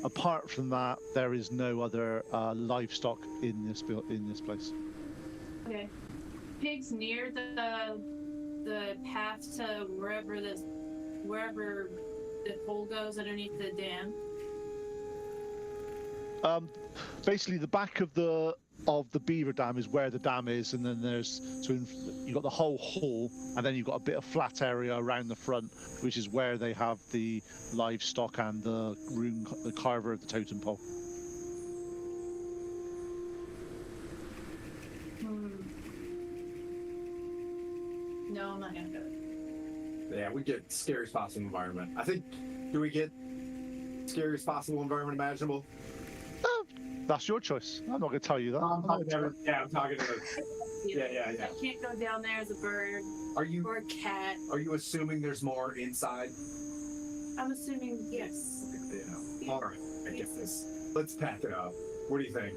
Apart from that, there is no other livestock in this place. Okay. Pigs near the path to wherever the hole goes underneath the dam. Basically, the back of the beaver dam is where the dam is, and then you've got the whole hall, and then you've got a bit of flat area around the front, which is where they have the livestock and the carver of the totem pole. No, I'm not gonna go. Yeah, we get scariest possible environment. I think, do we get scariest possible environment imaginable? That's your choice. I'm not going to tell you that. I'm talking to Yeah. I can't go down there as a bird Are you or a cat. assuming there's more inside? I'm assuming yes. Yeah. All right. I get this. Let's pack it up. What do you think?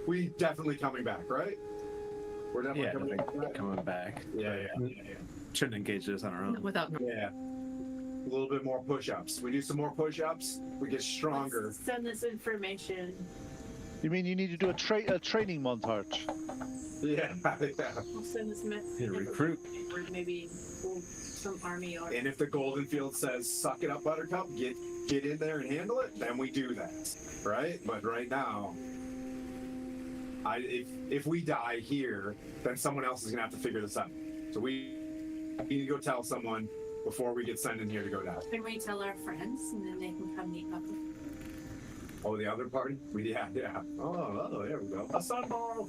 We definitely coming back, right? We're definitely coming back. Right? Coming back. Yeah. Shouldn't engage this on our own. Without Yeah. A little bit more push-ups. We do some more push-ups. We get stronger. Let's send this information. You mean you need to do a training montage? Yeah. We'll send this message. Yeah, recruit. Or maybe some army or. And if the Goldenfield says, "Suck it up, Buttercup, get in there and handle it," then we do that, right? But right now, if we die here, then someone else is gonna have to figure this out. So we need to go tell someone before we get sent in here to go die. Can we tell our friends and then they can come meet up? Oh, the other party? Yeah. Oh, there we go. A sunball.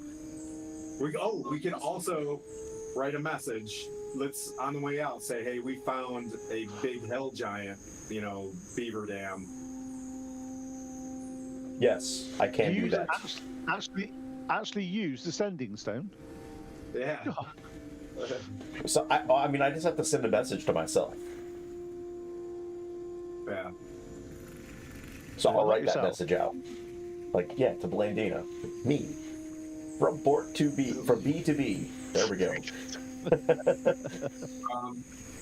We can also write a message. Let's, on the way out, say, hey, we found a big hell giant, beaver dam. Yes, I can do that. Actually use the sending stone. Yeah. So I just have to send a message to myself. Yeah. So I'll write that yourself. message out. To Blandina. Me. From B to B. There we go.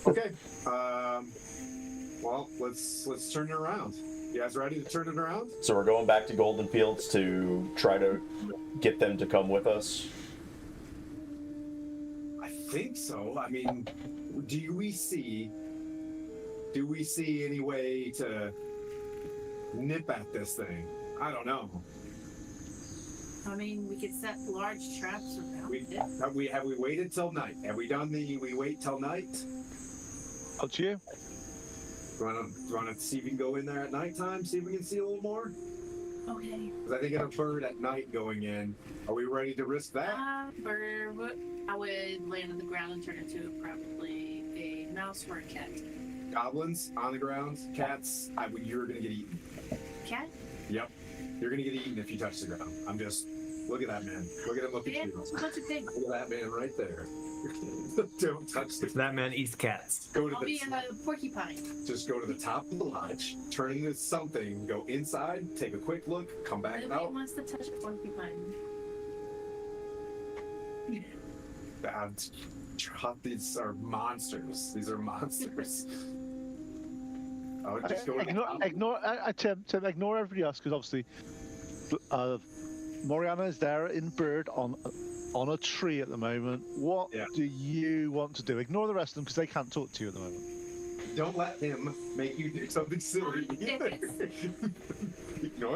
Okay. Well, let's turn it around. You guys ready to turn it around? So we're going back to Goldenfields to try to get them to come with us. I think so. I mean, do we see any way to nip at this thing? I don't know. I mean, we could set large traps around it. Have we waited till night? Have we done we wait till night? Up to you. You wanna see if we can go in there at nighttime, see if we can see a little more? Okay. Because I think a bird at night going in, are we ready to risk that? I would land on the ground and turn into probably a mouse or a cat. Goblins on the ground, cats, you're gonna get eaten. Cat? Yep. You're gonna get eaten if you touch the ground. Look at that man. Look at him look at Yeah, you. it's a bunch of things. Look at that man right there. Don't touch the That man eats cats. Go to I'll be a porcupine. Just go to the top of the lodge, turn into something, go inside, take a quick look, come back Nobody out. wants to touch a porcupine. These are monsters. These are monsters. would just go Tim, ignore everybody else because obviously, Moriana is there in bird on a tree at the moment. What do you want to do? Ignore the rest of them because they can't talk to you at the moment. Don't let him make you do something silly. Ignore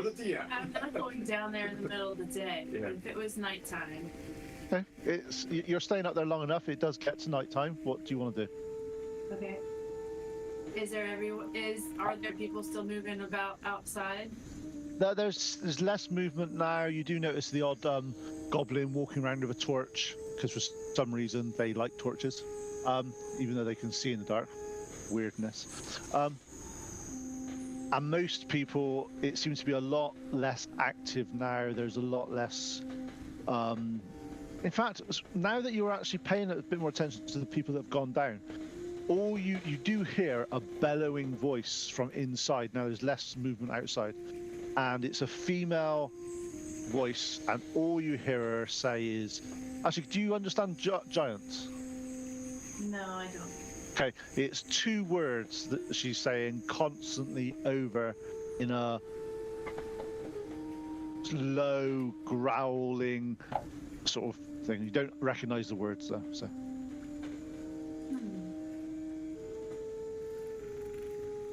the DM. I'm not going down there in the middle of the day. Yeah. If it was nighttime. Okay, you're staying up there long enough. It does get to night time. What do you want to do? Okay. Are there people still moving about outside? There's less movement now. You do notice the odd goblin walking around with a torch because for some reason they like torches, even though they can see in the dark. Weirdness. And most people, it seems to be a lot less active now. There's a lot less. In fact, now that you're actually paying a bit more attention to the people that have gone down, all you do hear a bellowing voice from inside. Now there's less movement outside, and it's a female voice, and all you hear her say is, actually, do you understand giants? No, I don't. Okay, it's two words that she's saying constantly over in a low, growling sort of thing. You don't recognize the words though, so.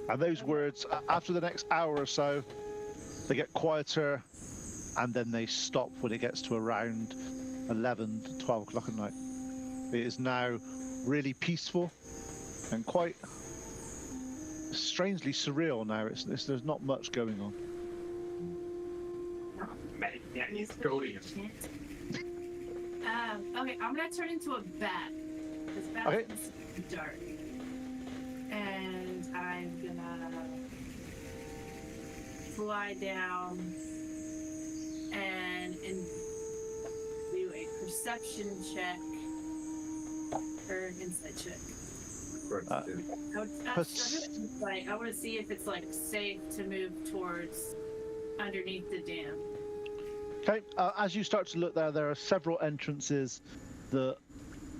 And those words, after the next hour or so, they get quieter, and then they stop when it gets to around 11 to 12 o'clock at night. It is now really peaceful and quite strangely surreal now. There's not much going on. Yeah, he's goading him. Okay, I'm gonna turn into a bat. Because bats Okay. in the dark. And I'm gonna fly down and do a perception check or an insight check. I want to see if it's like safe to move towards underneath the dam. Okay, as you start to look there are several entrances that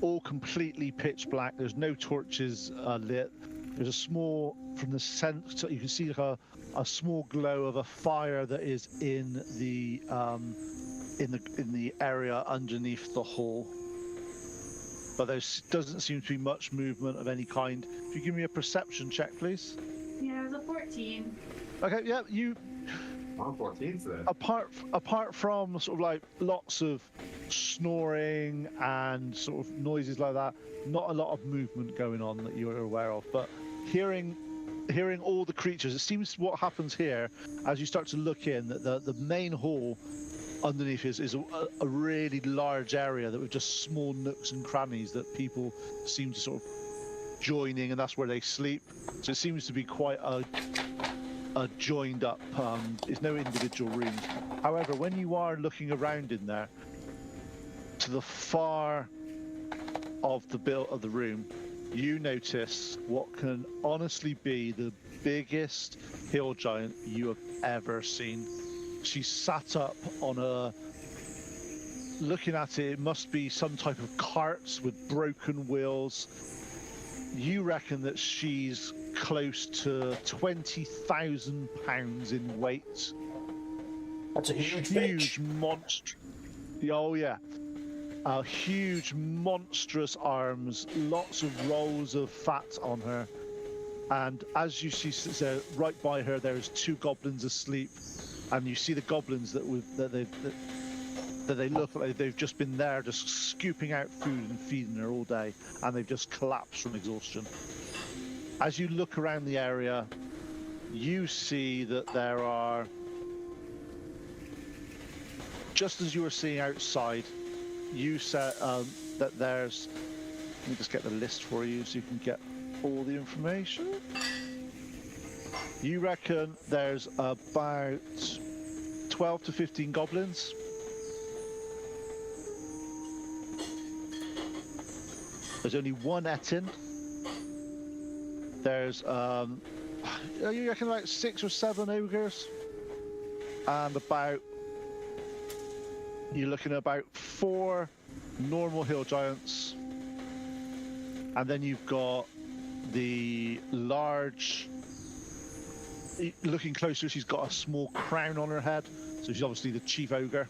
all completely pitch black. There's no torches lit. There's a small, from the center, you can see like a small glow of a fire that is in the area underneath the hall. But there doesn't seem to be much movement of any kind. If you give me a perception check, please. Yeah, it was a 14. Okay, yeah, you. I'm 14 today. Apart from sort of like lots of snoring and sort of noises like that, not a lot of movement going on that you're aware of. But hearing all the creatures, it seems what happens here as you start to look in that the main hall underneath is a really large area that with just small nooks and crannies that people seem to sort of joining, and that's where they sleep. So it seems to be quite a joined up. There's no individual rooms. However, when you are looking around in there, to the far of the room, you notice what can honestly be the biggest hill giant you have ever seen. She's sat up on looking at it, it must be some type of cart with broken wheels. You reckon that she's close to 20,000 pounds in weight. That's a huge monster. Oh yeah. Huge monstrous arms, lots of rolls of fat on her. And as you see right by her, there's two goblins asleep. And you see the goblins that they look like they've just been there, just scooping out food and feeding her all day, and they've just collapsed from exhaustion. As you look around the area, you see that there are, just as you were seeing outside, you said that there's. Let me just get the list for you so you can get all the information. You reckon there's about 12 to 15 goblins. There's only one Etin. There's you reckon like 6 or 7 ogres, and you're looking at about 4 normal hill giants, and then you've got the large looking closer, she's got a small crown on her head, so she's obviously the chief ogre.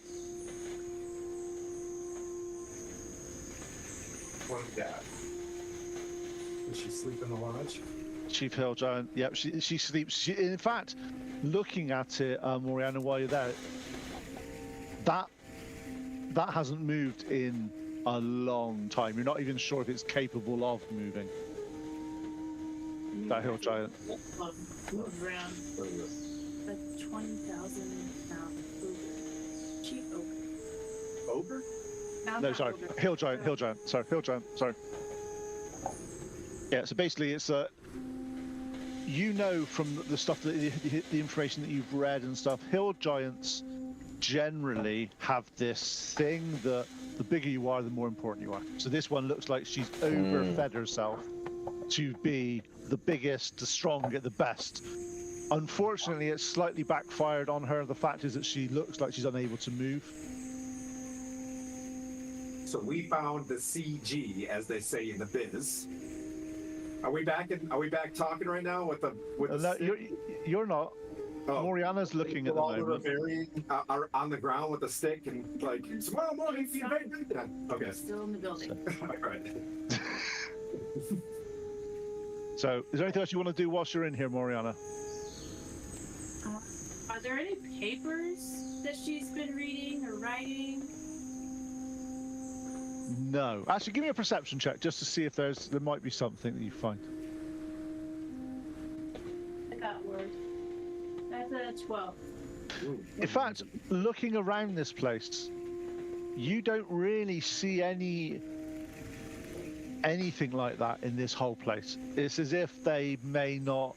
What is that? Does she sleep in the lodge? Chief Hill Giant. Yep, she sleeps. In fact, looking at it, Moriana, while you're there, that hasn't moved in a long time. You're not even sure if it's capable of moving. That Hill Giant. Move around. A 20,000 pound ogre. Chief ogre. Ogre? No, sorry, Hill Giant. Sorry, Hill Giant. Sorry. Yeah, so basically, it's you know from the stuff that the information that you've read and stuff, Hill Giants generally have this thing that the bigger you are, the more important you are. So this one looks like she's overfed herself to be the biggest, the strongest, the best. Unfortunately, it's slightly backfired on her. The fact is that she looks like she's unable to move. So we found the CG, as they say in the biz. Are we back talking right now with the? No, you're not. Oh. Moriana's looking at the moment. Are on the ground with a stick and like tomorrow morning. Okay. Still in the building. All right. So, is there anything else you want to do whilst you're in here, Moriana? Are there any papers that she's been reading or writing? No. Actually, give me a perception check just to see if there might be something that you find. That word. That's a 12. In fact, looking around this place, you don't really see anything like that in this whole place. It's as if they may not.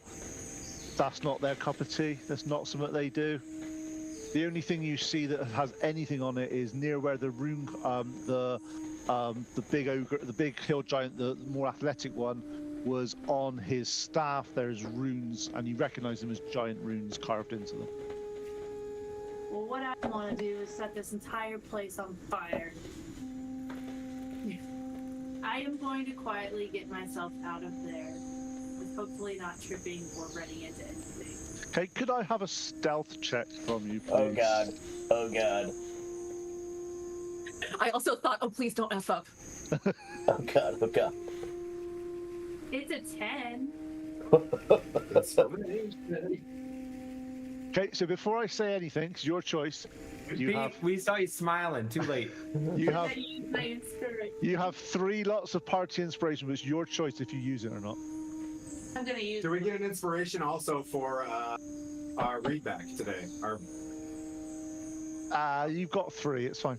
That's not their cup of tea. That's not something they do. The only thing you see that has anything on it is near where the rune, the big ogre, the big hill giant, the more athletic one, was on his staff. There's runes, and you recognize them as giant runes carved into them. Well, what I want to do is set this entire place on fire. I am going to quietly get myself out of there, with hopefully not tripping or running into anything. Okay, could I have a stealth check from you, please? Oh god. Oh god. I also thought, oh, please don't F up. Oh god. Oh god. It's a 10. Okay, so before I say anything, it's your choice. We saw you smiling. Too late. You have 3 lots of party inspiration, but it's your choice if you use it or not. I'm gonna use. Do we get an inspiration also for our readback today? You've got 3. It's fine.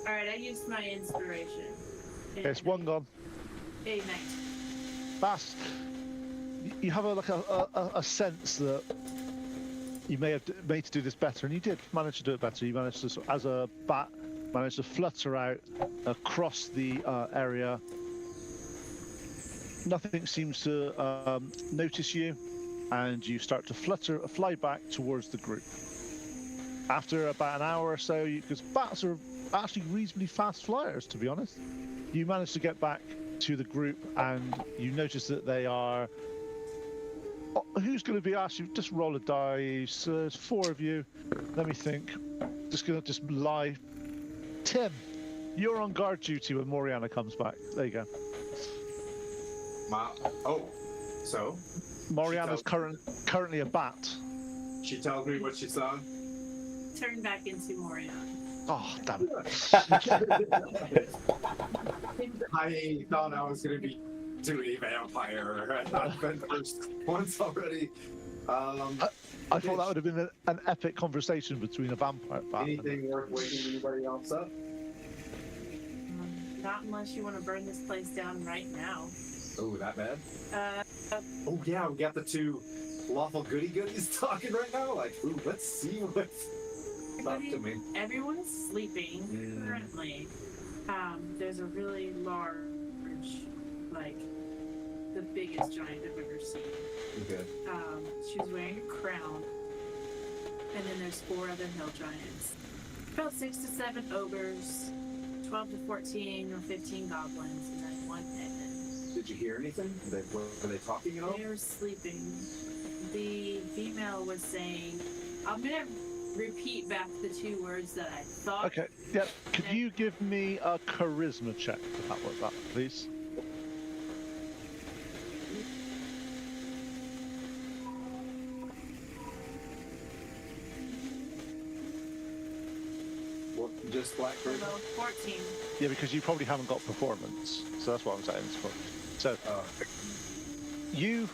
All right, I used my inspiration. It's 1 gone. A night. That's. You have a sense that you may have made to do this better, and you did manage to do it better. You managed to, as a bat, managed to flutter out across the area. Nothing seems to notice you, and you start to fly back towards the group. After about an hour or so, because bats are actually reasonably fast flyers, to be honest, you manage to get back to the group, and you notice that they are. Who's going to be asked? You just roll a dice. There's 4 of you. Let me think. Just going to lie. Tim, you're on guard duty when Moriana comes back. There you go. So? Moriana's currently a bat. She tells me what she saw. Turn back into Moriana. Oh, damn it. I thought I was going to be doing a vampire. I've been first once already. I thought that would have been an epic conversation between a vampire bat. Anything worth waking anybody else up? Not unless you want to burn this place down right now. Oh, that bad? Oh yeah, we got the 2 lawful goodies talking right now. Like, ooh, let's see what's up to me. Everyone is sleeping currently. There's a really large, like, the biggest giant I've ever seen. Okay. She's wearing a crown, and then there's 4 other hill giants. About 6 to 7 ogres, 12 to 14 or 15 goblins, and then 1 head. Did you hear anything? Were they talking at all? They were sleeping. the female was saying, I'm gonna repeat back the 2 words that I thought. Okay, yeah. Could you give me a charisma check for that one, please? Just black So 14. Yeah, because you probably haven't got performance, so that's what I'm saying. So, you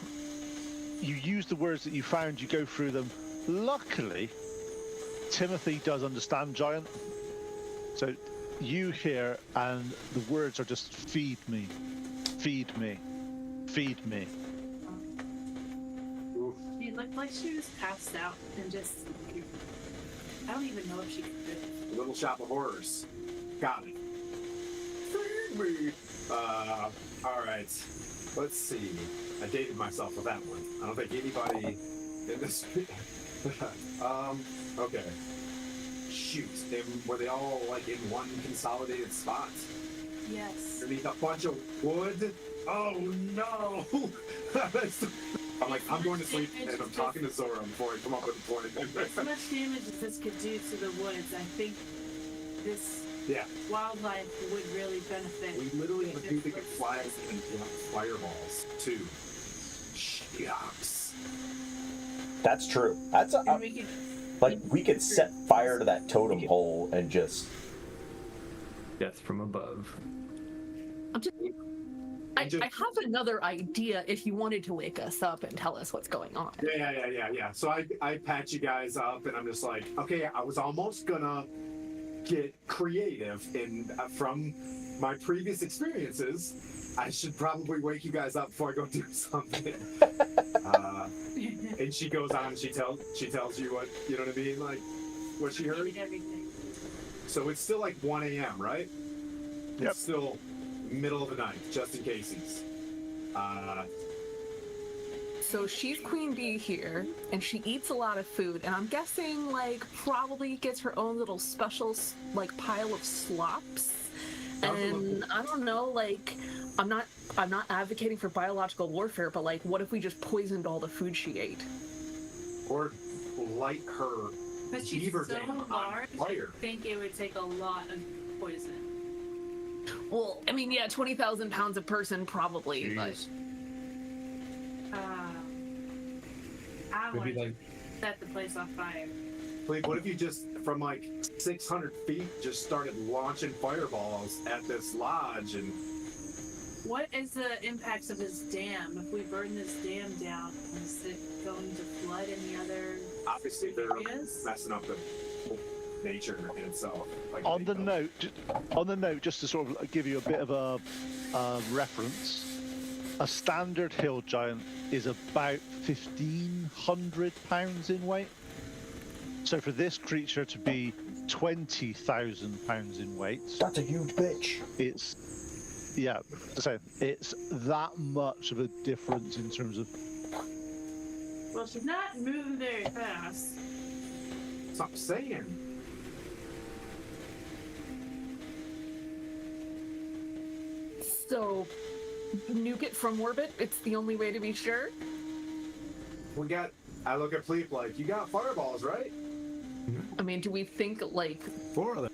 use the words that you found. You go through them. Luckily, Timothy does understand Giant, so you hear, and the words are just "feed me, feed me, feed me." She looked like she was passed out and just. I don't even know if she could. Little Shop of Horrors. Got it. Feed me. All right. Let's see. I dated myself with that one. I don't think anybody in this. Okay. Shoot. Were they all like in one consolidated spot? Yes. Underneath a bunch of wood? Oh no! I'm like, I'm going to sleep and I'm talking to Zora before I come up with a plan. As much damage as this could do to the woods, I think this wildlife would really benefit. We literally have a dude that could fly and fireballs too. Shucks. That's true. That's a, And we could, like we could set fire to that totem pole and just. Death from above. I have another idea if you wanted to wake us up and tell us what's going on. Yeah. So I patch you guys up and I'm just like, okay, I was almost gonna get creative and from my previous experiences, I should probably wake you guys up before I go do something. And she goes on and she tells you what, you know what I mean? Like what she heard. everything. So it's still like 1 a.m., right? Yep. It's still middle of the night, just in cases. So she's queen bee here, and she eats a lot of food, and I'm guessing like probably gets her own little special like pile of slops. And I don't know, like I'm not advocating for biological warfare, but like what if we just poisoned all the food she ate? Or light her But she's beaver so dam on large, fire. I think it would take a lot of poison. Well, I mean, yeah, 20,000 pounds a person probably, but I Maybe want to like set the place on fire. Like, what if you just, from like 600 feet, just started launching fireballs at this lodge and... What is the impacts of this dam? If we burn this dam down, is it going to flood any other Obviously, they're areas? messing up the nature in itself. Like On the note, just to sort of give you a bit of a reference, a standard hill giant is about 1,500 pounds in weight. So for this creature to be 20,000 pounds in weight, That's a huge bitch. it's that much of a difference in terms of. Well, she's not moving very fast. Stop saying. so nuke it from orbit. It's the only way to be sure. I look at Pleep like, you got fireballs, right? I mean, do we think like 4 of them.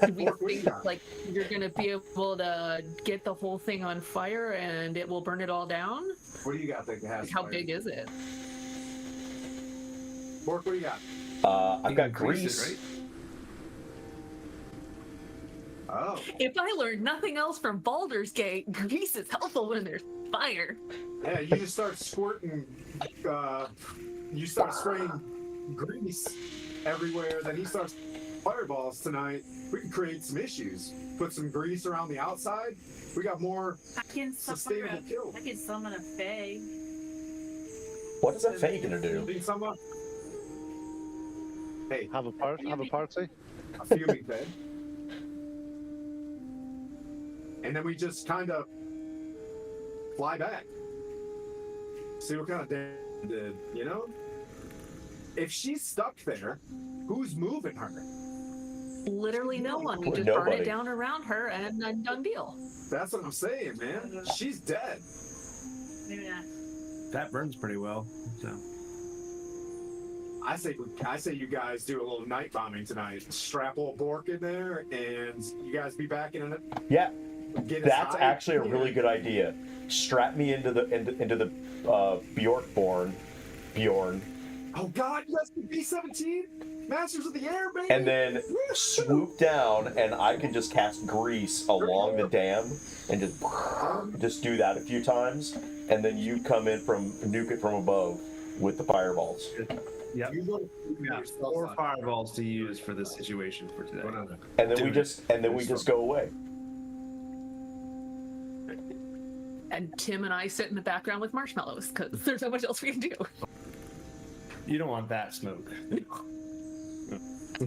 do we What do you think got? like you're gonna be able to get the whole thing on fire and it will burn it all down? What do you got that has Like, how fire? big is it? Bork, what do you got? I've got grease. It, right? Oh. If I learned nothing else from Baldur's Gate, grease is helpful when there's fire. Yeah, you just start squirting, you start spraying grease everywhere, then he starts fireballs tonight. We can create some issues. Put some grease around the outside. We got more I can sustainable kills. summon a fae. What is that Faye gonna do? Need someone? Hey, Have a party. a fuming bed. And then we just kind of fly back. See what kind of damage it did, you know? If she's stuck there, who's moving her? Literally no one. We Or just burn nobody. it down around her and done deal. That's what I'm saying, man. She's dead. Maybe not. That burns pretty well. So I say you guys do a little night bombing tonight. Strap old Bork in there, and you guys be back in it. Yeah, Get that's as high actually a as you really can. good idea. Strap me into the Bjorn, Oh God, you guys can B-17, Masters of the Air, baby. and then swoop down, and I can just cast grease along the dam, and just do that a few times, and then you come in from nuke it from above with the fireballs. Yep. You go Yeah, yourself 4 out. fireballs to use for this situation for today. And then Do we it. just go away. And Tim and I sit in the background with marshmallows because there's not much else we can do. You don't want that smoke.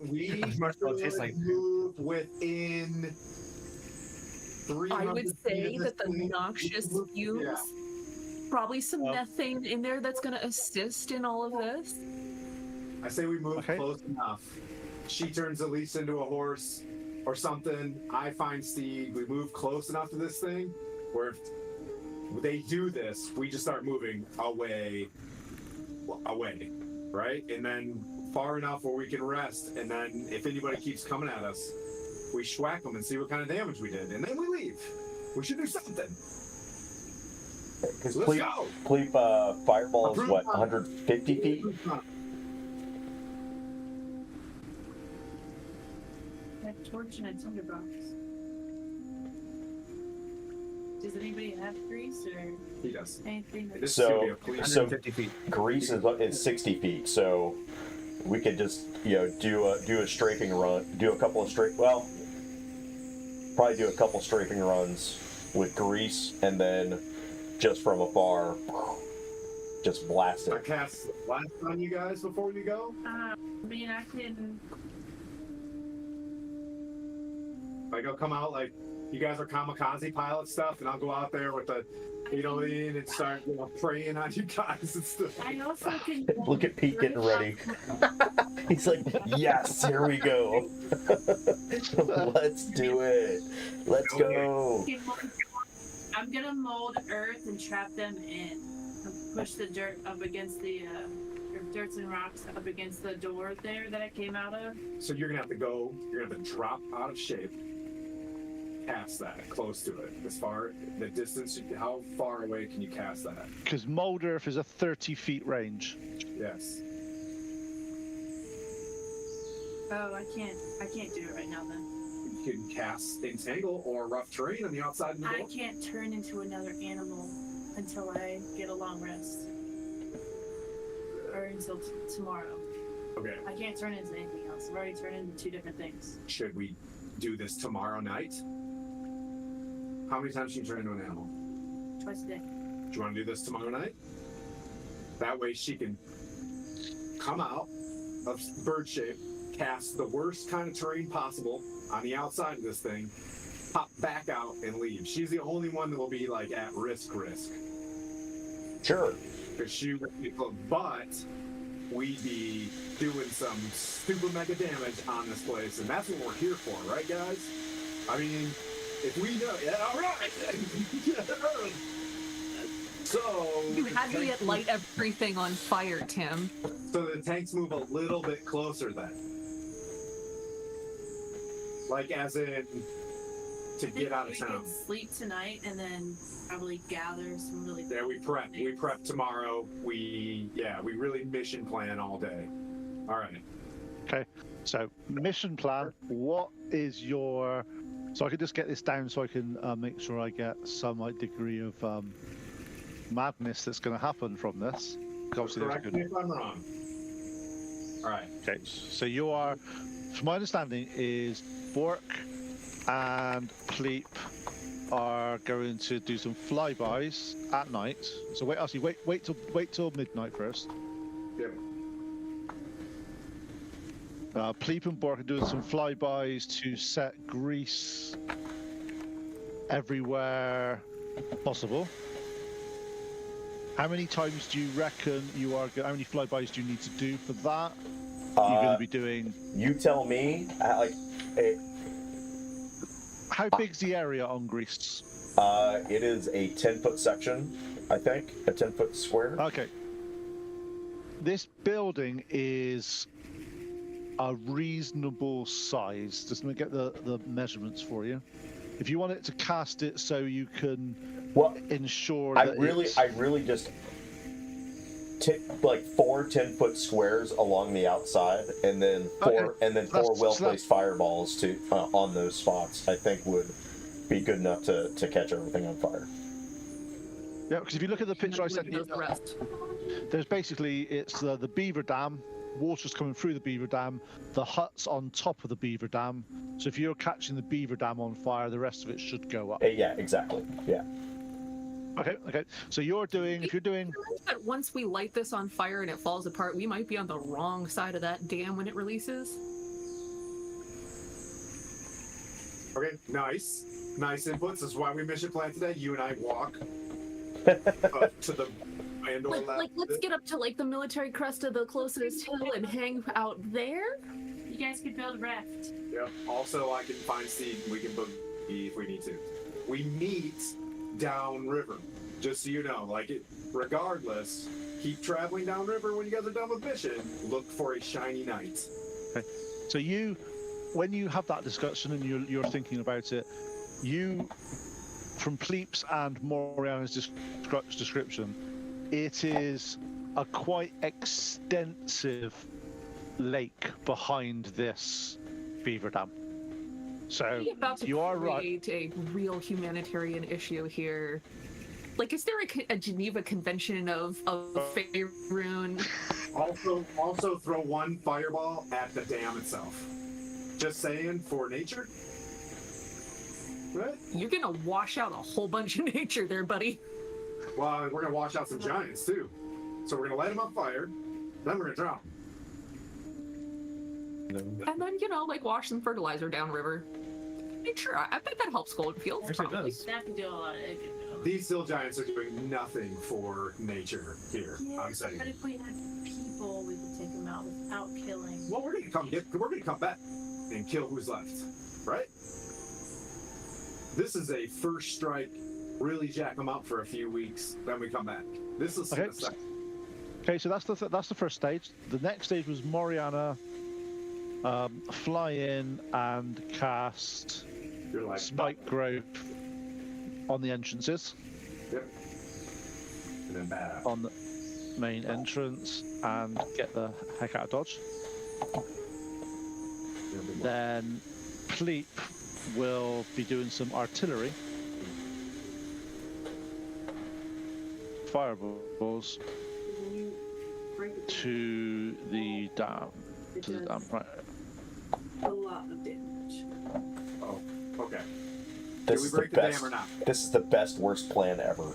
We Marshmallow tastes should like- move within 300 I would feet say of this that the thing. noxious fumes, Yeah. probably some methane in there that's going to assist in all of this. I say we move Okay. close enough. She turns Elise into a horse or something. I find Steve. We move close enough to this thing where if they do this, we just start moving away, right? And then far enough where we can rest. And then if anybody keeps coming at us, we schwack them and see what kind of damage we did. And then we leave. We should do something. Because Let's go. Pleep fireball is Approved. what, 150 feet? That torch and a tinderbox. Does anybody have grease or He does. anything? That... This So- should be a police. so- 150 feet. Grease is 60 feet, so we could just do a strafing run, do a couple of probably do a couple strafing runs with grease, and then just from afar, just blast I it. cast last on you guys before we go. I mean, I can. Like I'll come out like you guys are kamikaze pilot stuff, and I'll go out there with the lean and start praying on you guys and stuff. I also can. Look at Pete getting ready. He's like, yes, here we go. Let's do it. Let's go. I'm gonna mold earth and trap them in. Push the dirt up against the dirts and rocks up against the door there that I came out of. So you're gonna have to go. You're gonna have to drop out of shape. Cast that close to it. As far the distance, how far away can you cast that? Because mold earth is a 30 feet range. Yes. Oh, I can't do it right now then. You can cast entangle or rough terrain on the outside of the I door. can't turn into another animal until I get a long rest. Or until tomorrow. Okay. I can't turn into anything else. I've already turned into 2 different things. Should we do this tomorrow night? How many times can you turn into an animal? Twice a day. Do you want to do this tomorrow night? That way she can come out of bird shape, cast the worst kind of terrain possible on the outside of this thing, pop back out and leave. She's the only one that will be like at risk. Sure. Because she would be, but we'd be doing some stupid mega damage on this place, and that's what we're here for, right, guys? I mean, if we know, yeah, all right. So You had me at light everything on fire, Tim. So the tanks move a little bit closer then. Like as in to get out of We town. can sleep tonight and then probably gather some really. Yeah, we prep. We prep tomorrow. We really mission plan all day. All right. Okay, so mission plan. What is your? So I can just get this down so I can make sure I get some degree of madness that's going to happen from this. 'Cause obviously there's a Correct me good- if I'm wrong. All right. Okay, so you are, from my understanding, is Bork and Pleep are going to do some flybys at night. So wait till midnight first. Yep. Pleep and Bork are doing some flybys to set grease everywhere possible. How many times do you reckon you are? How many flybys do you need to do for that? You're going to be doing. You tell me. How big's the area on grease? It is a 10-foot section, I think, a 10-foot square. Okay. this building is a reasonable size. Just let me get the measurements for you. If you want it to cast it so you can ensure that I really just like 4 10-foot squares along the outside, and then four well-placed fireballs to on those spots. I think would be good enough to catch everything on fire. Yeah, because if you look at the picture I sent you, the rest. there's basically it's the beaver dam. Water's coming through the beaver dam. The hut's on top of the beaver dam. So if you're catching the beaver dam on fire, the rest of it should go up. Yeah, exactly. Yeah. Okay. So if you're doing. But once we light this on fire and it falls apart, we might be on the wrong side of that dam when it releases. Okay, nice inputs. This is why we mission plan today. You and I walk up to the Let's get up to like the military crest of the closest hill and hang out there. You guys could build a raft. Yeah. Also, I can find Steve. We can book if we need to. We meet downriver. Just so you know, regardless, keep traveling downriver when you guys are done with mission. Look for a shiny knight. Okay. So when you have that discussion and you're thinking about it, from Pleep's and Moriana's description, it is a quite extensive lake behind this beaver dam. So you are right. A real humanitarian issue here. Like, is there a Geneva Convention of Faerun? Also throw one fireball at the dam itself. Just saying, for nature. Right? You're gonna wash out a whole bunch of nature there, buddy. Well, we're gonna wash out some giants too. So we're gonna light them on fire, then we're gonna drown. And then, wash some fertilizer downriver. Nature, I bet that helps Goldenfields. Yes, it does. That can do a lot. It can do a lot. These hill giants are doing nothing for nature here. I'm saying. But if we had people, we could take them out without killing. Well, we're gonna come back and kill who's left, right? This is a first strike. Really jack them up for a few weeks, then we come back. This is Okay. Okay, so that's the first stage. The next stage was Moriana fly in and cast You're like spike growth on the entrances, Yep. And then bad. on the main entrance, and get the heck out of Dodge. Then Pleep will be doing some artillery. Fireballs to the dam. Right. A lot of damage. Oh, okay. This Can we is the break the best. dam or not? This is the best worst plan ever.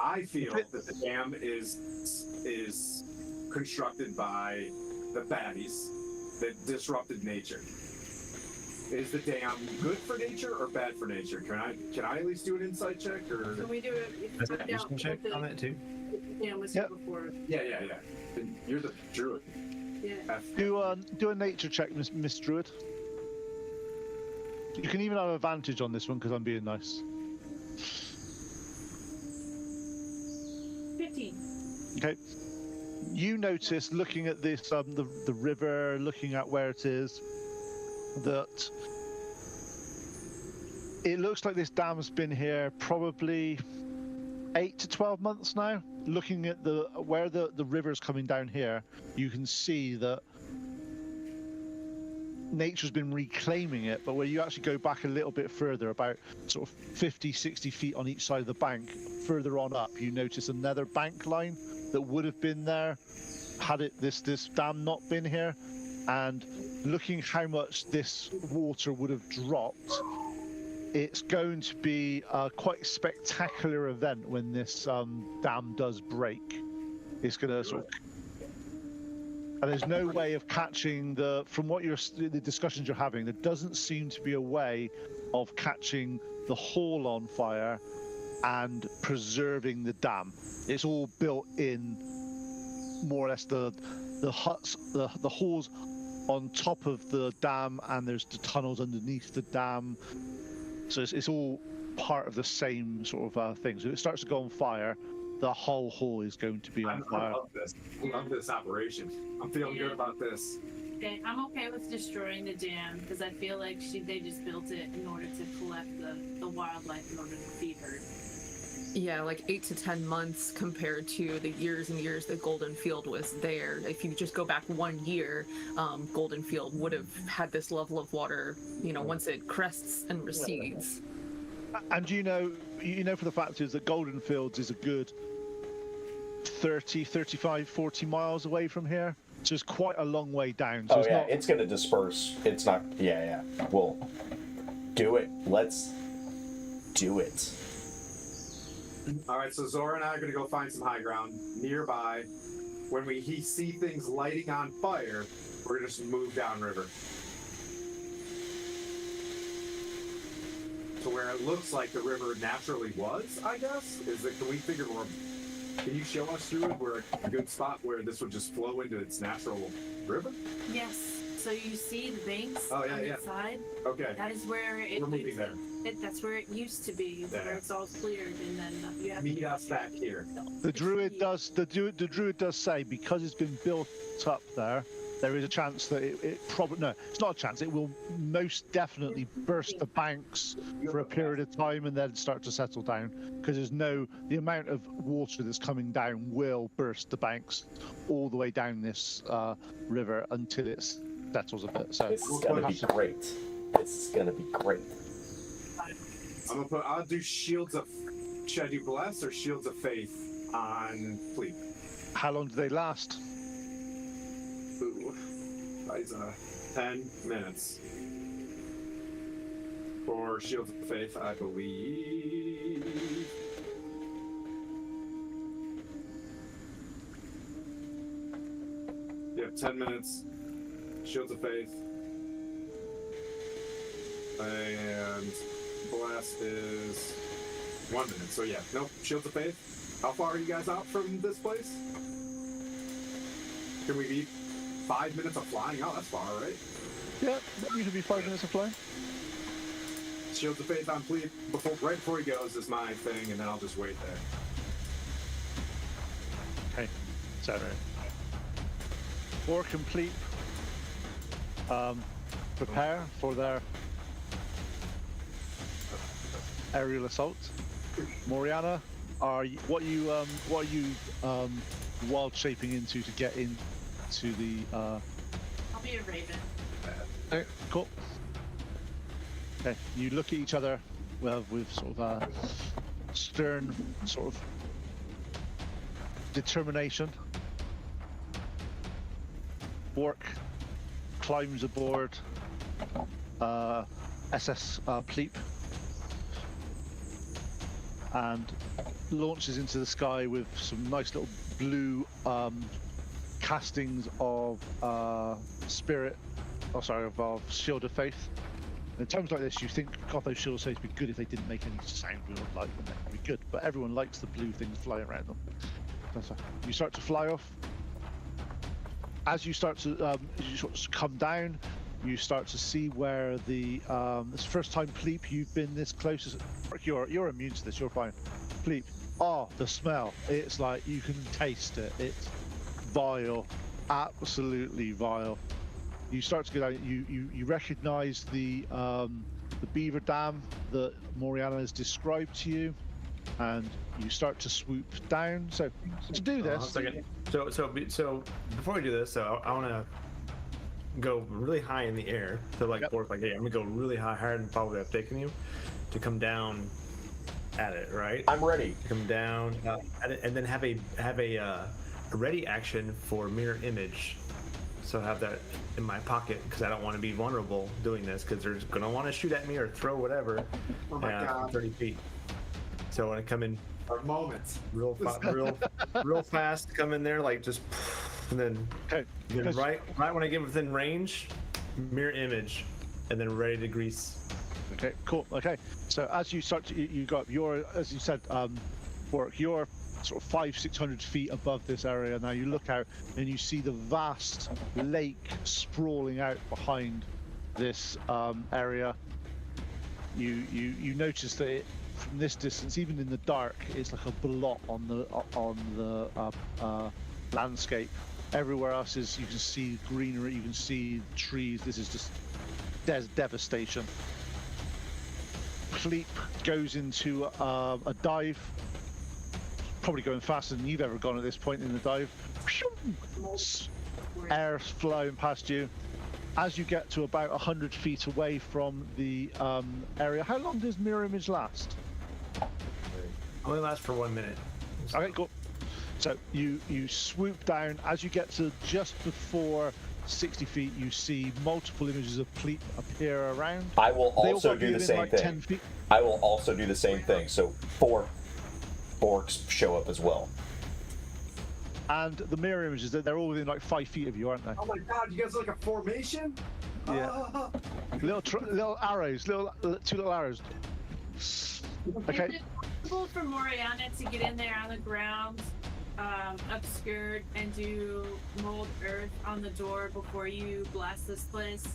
I feel that the dam is constructed by the baddies that disrupted nature. Is the dam good for nature or bad for nature? Can I at least do an insight check or? Can we do it? Does that mission check on it too? Yeah, was Yep. before. Yeah. And you're the druid. Yeah. Do a nature check, Miss Druid. You can even have advantage on this one because I'm being nice. 15. Okay. You notice, looking at this, the river, looking at where it is, that it looks like this dam's been here probably 8 to 12 months now. Looking at where the river's coming down here, you can see that nature's been reclaiming it, but where you actually go back a little bit further, about sort of 50, 60 feet on each side of the bank, further on up, you notice another bank line that would have been there had this dam not been here. And looking how much this water would have dropped, it's going to be a quite spectacular event when this dam does break. It's going to sort of, and there's no way of catching from what the discussions you're having, there doesn't seem to be a way of catching the hall on fire and preserving the dam. It's all built in, more or less, the huts, the halls on top of the dam, and there's the tunnels underneath the dam. So it's all part of the same sort of thing. So it starts to go on fire, the whole hall is going to be on I fire. love this. I love this operation. I'm feeling good about this. Okay, I'm okay with destroying the dam because I feel like they just built it in order to collect the wildlife in order to feed her. Yeah, like 8 to 10 months compared to the years and years that Goldenfield was there. If you just go back 1 year, Goldenfield would have had this level of water, you know, once it crests and recedes. And you know for the fact is that Goldenfields is a good 30, 35, 40 miles away from here. So it's quite a long way down. So Oh it's yeah, not... it's gonna disperse. It's not. Yeah. We'll do it. Let's do it. All right, so Zora and I are gonna go find some high ground nearby. When we see things lighting on fire, we're gonna just move downriver to where it looks like the river naturally was. I guess is that can we figure more? Can you show us through it where a good spot where this would just flow into its natural river? Yes. So you see the banks Oh, yeah, on yeah. the side? Okay. That is where it. We're moving there. That's where it used to be. It's Yeah. where it's all cleared, and then you have Meet to us back here. The druid does say because it's been built up there is a chance that it probably no, it's not a chance. It will most definitely burst the banks for a period of time and then start to settle down because the amount of water that's coming down will burst the banks all the way down this river until it settles a bit. So This is gonna be great. This is gonna be great. I'll do shields of. Should I do bless or shields of faith on Fleet? how long do they last? Ooh, guys, 10 minutes for shields of faith, I believe. Yeah, 10 minutes. Shields of faith. And blast is 1 minute. So yeah, nope. Shields of faith. How far are you guys out from this place? Can we be 5 minutes of flying? Oh, that's far, right? Yeah, usually 5 minutes of flying. Shields of faith on Fleet right before he goes is my thing, and then I'll just wait there. Okay, so for complete, prepare for their aerial assault. Moriana, what are you wild shaping into to get into the? I'll be a raven. Okay, cool. Okay, you look at each other with sort of a stern sort of determination. Bork climbs aboard SS Pleep and launches into the sky with some nice little blue castings of spirit. Oh, sorry, of Shield of Faith. In times like this, you think, God, those Shield of Faith would be good if they didn't make any sound. We would like them. They'd be good, but everyone likes the blue things flying around them. So you start to fly off. As you start to come down, you start to see where the this first time Pleep you've been this close. You're immune to this. You're fine. Pleep. Oh, the smell. It's like you can taste it. It's vile, absolutely vile. You start to go down. You recognise the beaver dam that Moriana has described to you, and you start to swoop down. So to do this, 1 second. So before we do this, I want to go really high in the air to work like, hey, I'm gonna go really high, higher than probably I've taken you, to come down at it, right? I'm ready. Come down at it, and then have a ready action for mirror image. So have that in my pocket because I don't want to be vulnerable doing this because they're gonna want to shoot at me or throw whatever. Oh my God. 30 feet. So when I come in Our moments. real fast, come in there just, and then, okay, then right when I get within range, mirror image, and then ready to grease. Okay, cool. Okay, so as you start to, you got your, as you said, Bork, you're sort of 500-600 feet above this area. Now you look out and you see the vast lake sprawling out behind this area. You notice that from this distance, even in the dark, it's like a blot on the landscape. Everywhere else is, you can see greenery, you can see trees. This is just devastation. Fleep goes into a dive, probably going faster than you've ever gone at this point in the dive. Air flying past you. As you get to about 100 feet away from the area, how long does mirror image last? Only lasts for 1 minute. Okay, cool. So you swoop down. As you get to just before 60 feet, you see multiple images of Pleep appear around. I will They all also got do you the within, same like, thing. 10 feet. I will also do the same thing. So 4 orcs show up as well. And the mirror images, they're all within like 5 feet of you, aren't they? Oh my god, you guys are like a formation? Yeah. Ah. Little arrows, two little arrows. Okay. Is it possible for Moriana to get in there on the ground, obscured, and do mold earth on the door before you blast this place?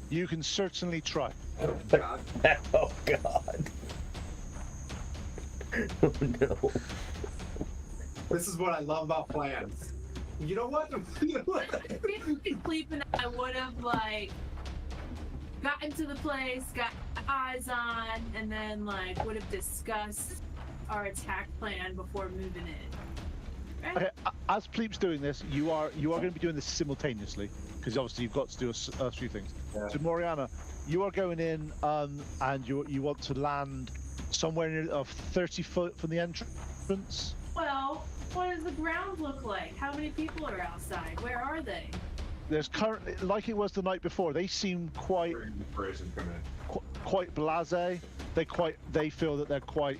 You can certainly try. Oh god. Oh god. Oh no. This is what I love about plans. You know what? You know what? Sleep and I would have like gotten to the place, got eyes on, and then like would have discussed our attack plan before moving in. Right? Okay, as Pleep's doing this, you are going to be doing this simultaneously, because obviously you've got to do a few things. Yeah. So Moriana, you are going in, and you want to land somewhere near 30 foot from the entrance. Well, what does the ground look like? How many people are outside? Where are they? There's currently, like it was the night before, they seem quite blasé. They feel that they're quite.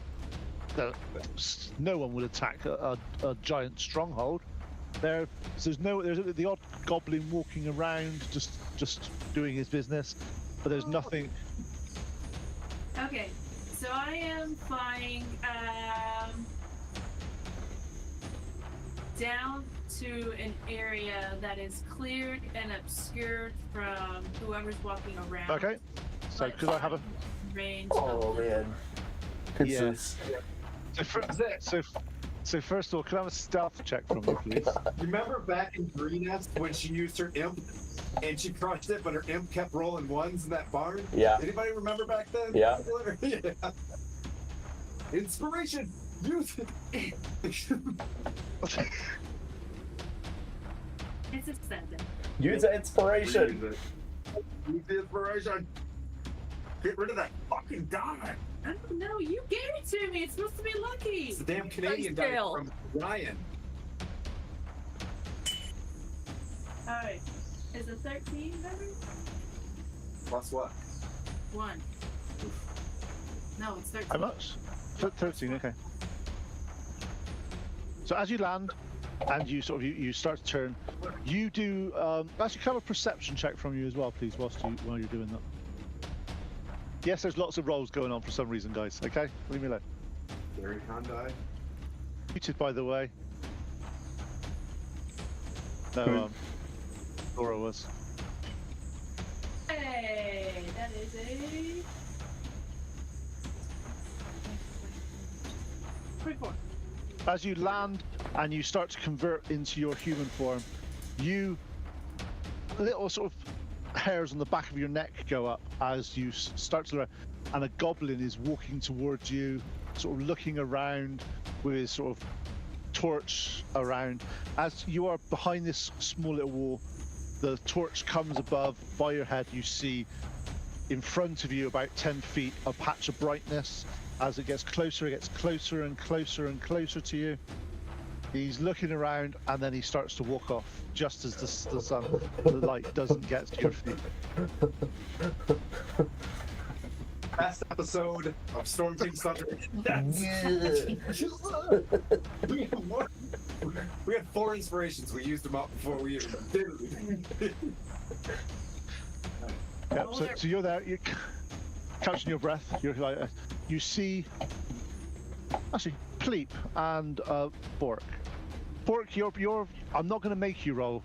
No one would attack a giant stronghold. There's the odd goblin walking around, just doing his business, but there's nothing. Okay, so I am flying down to an area that is cleared and obscured from whoever's walking around. Okay. So But could I have a? range? Oh of the- man. Yes. So first of all, can I have a stealth check from you, please? Remember back in Greenest when she used her imp and she crushed it, but her imp kept rolling ones in that barn? Yeah. Anybody remember back then? Yeah. Yeah. Inspiration! Use it! It's extended. Use the inspiration. Use the inspiration! Get rid of that fucking die! I don't know. You gave it to me. It's supposed to be lucky. It's the damn Canadian Nice die tail. from Ryan. Alright. Is it 13 better? Plus what? 1. No, it's 13. How much? 13. Okay. So as you land, and you sort of you start to turn, you do actually kind of a perception check from you as well, please, while you're doing that. Yes, there's lots of rolls going on for some reason, guys. Okay, leave me alone. Gary Con died. Muted, by the way. No, Laura was. Hey, that is a 24. As you land and you start to convert into your human form, little sort of hairs on the back of your neck go up as you start to learn, and a goblin is walking towards you, sort of looking around with his sort of torch around. As you are behind this small little wall, the torch comes above by your head. You see in front of you about 10 feet a patch of brightness. As it gets closer and closer and closer to you. He's looking around, and then he starts to walk off just as the light doesn't get to your feet. Last episode of Storm King's Thunder. We had 4 inspirations. We used them up before we even did. Yep, so you're there, you're catching your breath. You're like, you see, actually, Pleep and Bork. Bork, you're. I'm not going to make you roll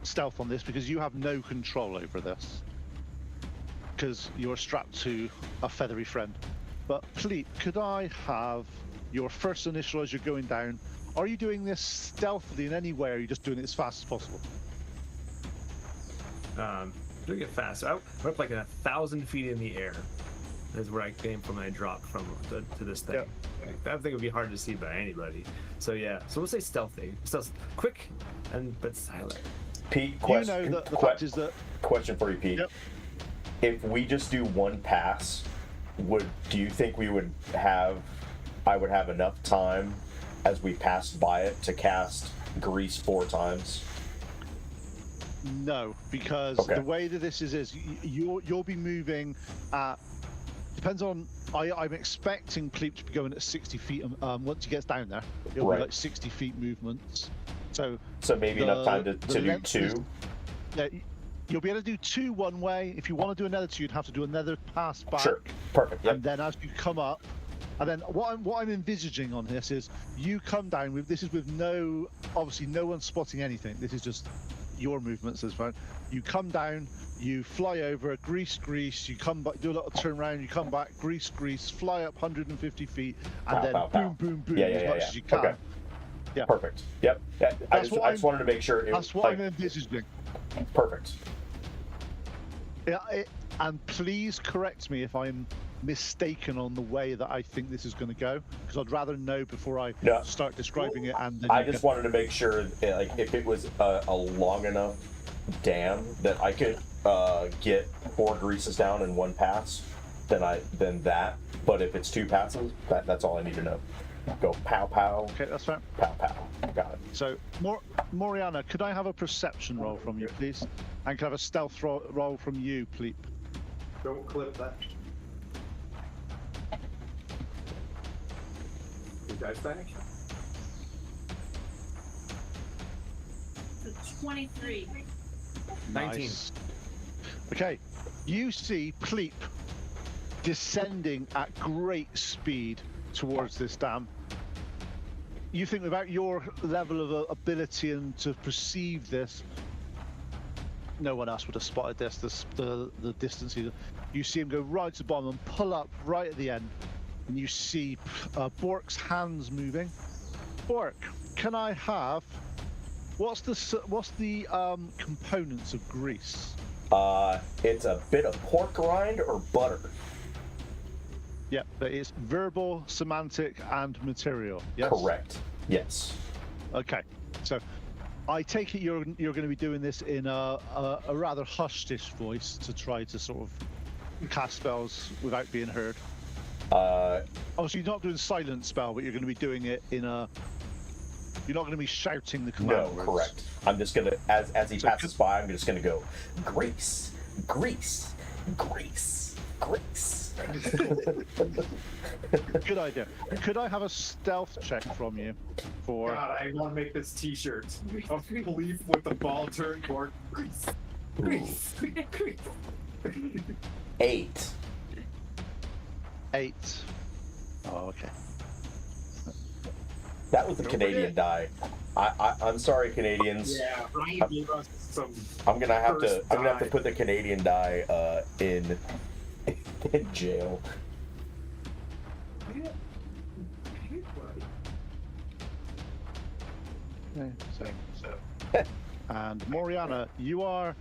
stealth on this because you have no control over this. because you're strapped to a feathery friend. But Pleep, could I have your first initial as you're going down? Are you doing this stealthily in any way, or are you just doing it as fast as possible? Doing it fast. So I'm up like 1,000 feet in the air. Is where I came from when I dropped from to this thing. Yeah. I think it would be hard to see by anybody. So yeah. So we'll say stealthy. Stealth, quick, but silent. Pete, question, you know that the fact is that... question for you, Pete. Yep. If we just do one pass, do you think I would have enough time as we passed by it to cast Grease 4 times? No, because the way that this is you'll be moving at, depends on, I'm expecting Pleep to be going at 60 feet once he gets down there. It'll be like 60 feet movements. So maybe enough time to do 2? Yeah, you'll be able to do 2 one way. If you want to do another 2, you'd have to do another pass back. Sure, perfect. Yep. And then as you come up, and then what I'm envisaging on this is you come down with, this is with obviously no one spotting anything. This is just your movements as well. You come down, you fly over, grease, you come back, do a little turn around, you come back, grease, fly up 150 feet, and then boom, as much as you can. Okay. Yeah. Perfect. Yep. Yeah, I just wanted to make sure. That's what I'm envisaging. Perfect. Yeah, and please correct me if I'm mistaken on the way that I think this is going to go, because I'd rather know before I start describing it. And then I just wanted to make sure, like, if it was a long enough dam that I could get 4 greases down in 1 pass, then that. But if it's 2 passes, that's all I need to know. Go pow pow. Okay, that's fine. Pow pow. Got it. So, Moriana, could I have a perception roll from you, please? And could I have a stealth roll from you, Pleep? Don't clip that. You guys back? So 23. 19. Nice. Okay, you see Pleep descending at great speed towards this dam. You think about your level of ability and to perceive this, no one else would have spotted this. The distance. You see him go right to the bottom and pull up right at the end, and you see Bork's hands moving. Bork, can I have? What's the components of grease? It's a bit of pork rind or butter. Yeah, but it's verbal, semantic, and material. Yes. Correct. Yes. Okay. So, I take it you're going to be doing this in a rather hushed-ish voice to try to sort of cast spells without being heard. Obviously, you're not doing silent spell, but you're going to be doing it in a. You're not going to be shouting the command. No, correct. I'm just gonna, as he passes by, I'm just gonna go, grease, grease, grease, grease. Good idea. Could I have a stealth check from you? For God, I want to make this T-shirt. A Pleep with the ball turn board. Grease, grease, grease. 8. 8. Oh, okay. That was the Canadian die. I'm sorry, Canadians. Yeah, Ryan gave us some. I'm gonna have to die. put the Canadian die in jail. Okay, so. And Moriana, you are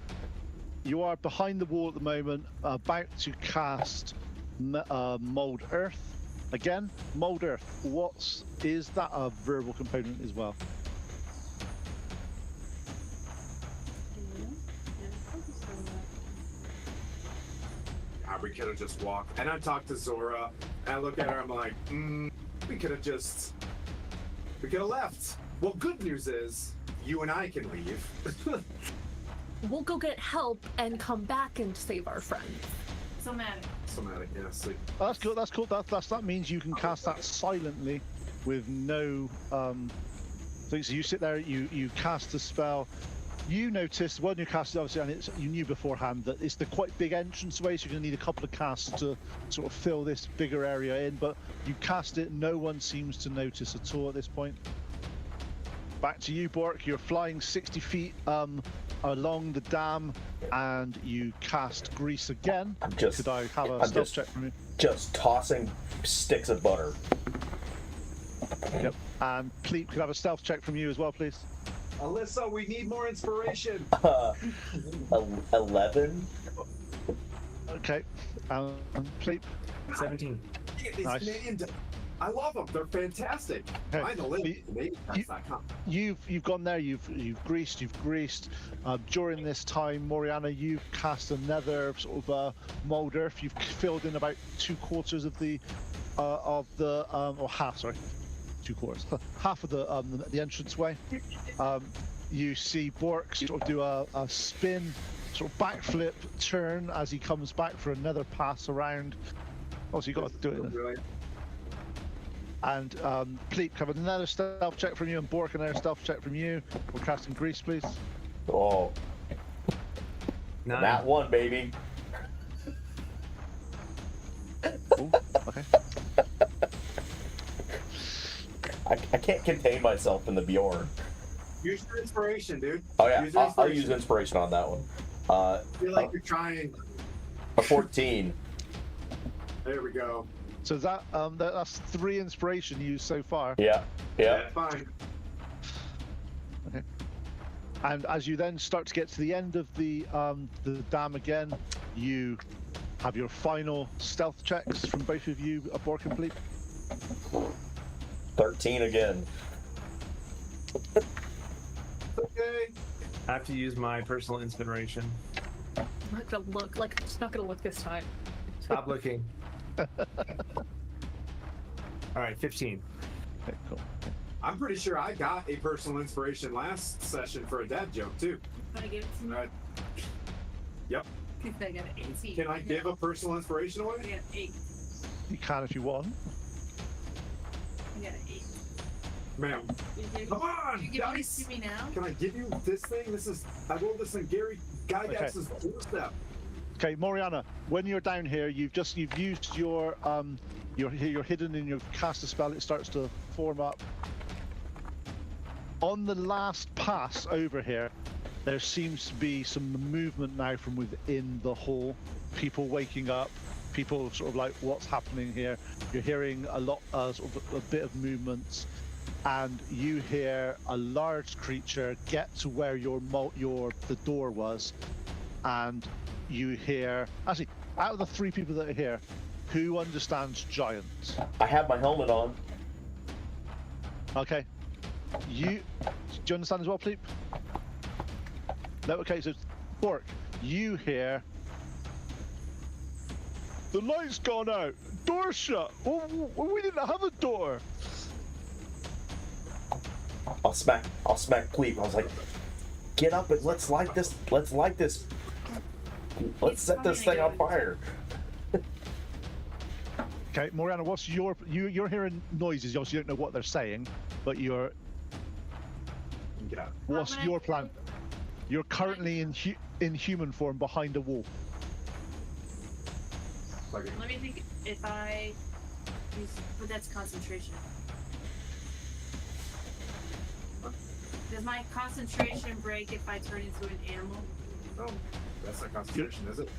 behind the wall at the moment, about to cast Mold Earth. Again, Mold Earth. Is that a verbal component as well? God, we could have just walked. And I talked to Zora, and I look at her, I'm like, we could have left. Well, good news is, you and I can leave. We'll go get help and come back and save our friend. Somatic. Somatic, yeah, sleep. That's cool. That's cool. That means you can cast that silently, with no thing. So you sit there, you cast the spell. You notice when you cast it, obviously, and you knew beforehand that it's the quite big entranceway, so you're going to need a couple of casts to sort of fill this bigger area in. But you cast it, no one seems to notice at all at this point. Back to you, Bork. You're flying 60 feet along the dam, and you cast grease again. Just- Could I have a I'm stealth just- check from you? Just tossing sticks of butter. Yep. And Pleep, could I have a stealth check from you as well, please? Alyssa, we need more inspiration. 11. Okay. Pleep. 17. These Nice. Canadian, I love them. They're fantastic. Okay. Find the link. You- Canadian.com. You've gone there. You've greased. During this time, Moriana, you've cast another sort of mold earth. You've filled in about 3/4 or half. Sorry, 2/4. Half of the entranceway. You see Bork sort of do a spin, sort of backflip turn as he comes back for another pass around. Oh, so you got to do it. Really? And Pleep, have another stealth check from you, and Bork another stealth check from you. We're casting grease, please. Oh, 9. that one, baby. Ooh, okay. I can't contain myself in the Bjorn. Use your inspiration, dude. Oh yeah, Use your I'll use inspiration on that one. I feel like you're trying. A 14. There we go. So that's 3 inspiration used so far. Yeah. Fine. And as you then start to get to the end of the dam again, you have your final stealth checks from both of you, Bork and Pleep. 13 again. Okay. I have to use my personal inspiration. I'm not gonna look. Like, I'm just not gonna look this time. Stop looking. Alright, 15. Okay, cool. I'm pretty sure I got a personal inspiration last session for a dad joke too. Can I give it to me? Yep. I got an 18. Can I give a personal inspiration I away? got an 8. You can if you want. I got an 8. Ma'am, come on, You give guys. this to me now? Can I give you this thing? I rolled this in Gary Gygax's doorstep. Okay, Moriana, when you're down here, you've used your you're hidden and you've cast a spell. It starts to form up. On the last pass over here, there seems to be some movement now from within the hall. People waking up. People sort of like, what's happening here? You're hearing a lot, sort of a bit of movements, and you hear a large creature get to where the door was, and you hear, actually, out of the 3 people that are here, who understands giant? I have my helmet on. Okay. Do you understand as well, Pleep? No, okay, so Bork, you hear, the light's gone out, door shut, oh, we didn't have a door. I'll smack Pleep. I was like, get up and let's light this. Let's set this thing on fire. Okay, Moriana, what's you're hearing noises, obviously you don't know what they're saying, but Yeah. what's your plan? You're currently in human form behind a wall. Okay. Let me think if I use, but that's concentration. Does my concentration break if I turn into an animal? Oh, that's not concentration, is it?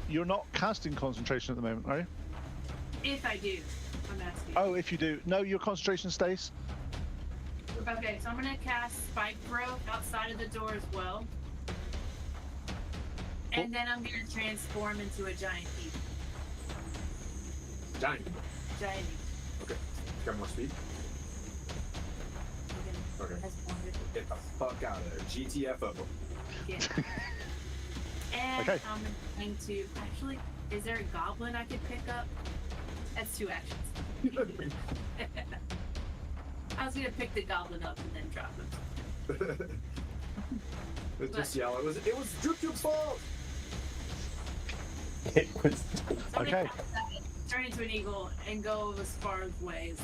You're not casting concentration at the moment, are you? If I do, I'm asking. Oh, if you do. No, your concentration stays. Okay, so I'm gonna cast Spike Growth outside of the door as well. And then I'm gonna transform into a giant heap. Giant. Giant heap. Okay. Got more speed? Okay. That's one good. Get the fuck out of there. GTFO. Yeah. And Okay. I'm going to actually. Is there a goblin I could pick up? That's 2 actions. I was gonna pick the goblin up and then drop him. Let's just yell. It was Droop Droop's fault. It was. So I'm Okay. gonna cast that, turn into an eagle and go as far away as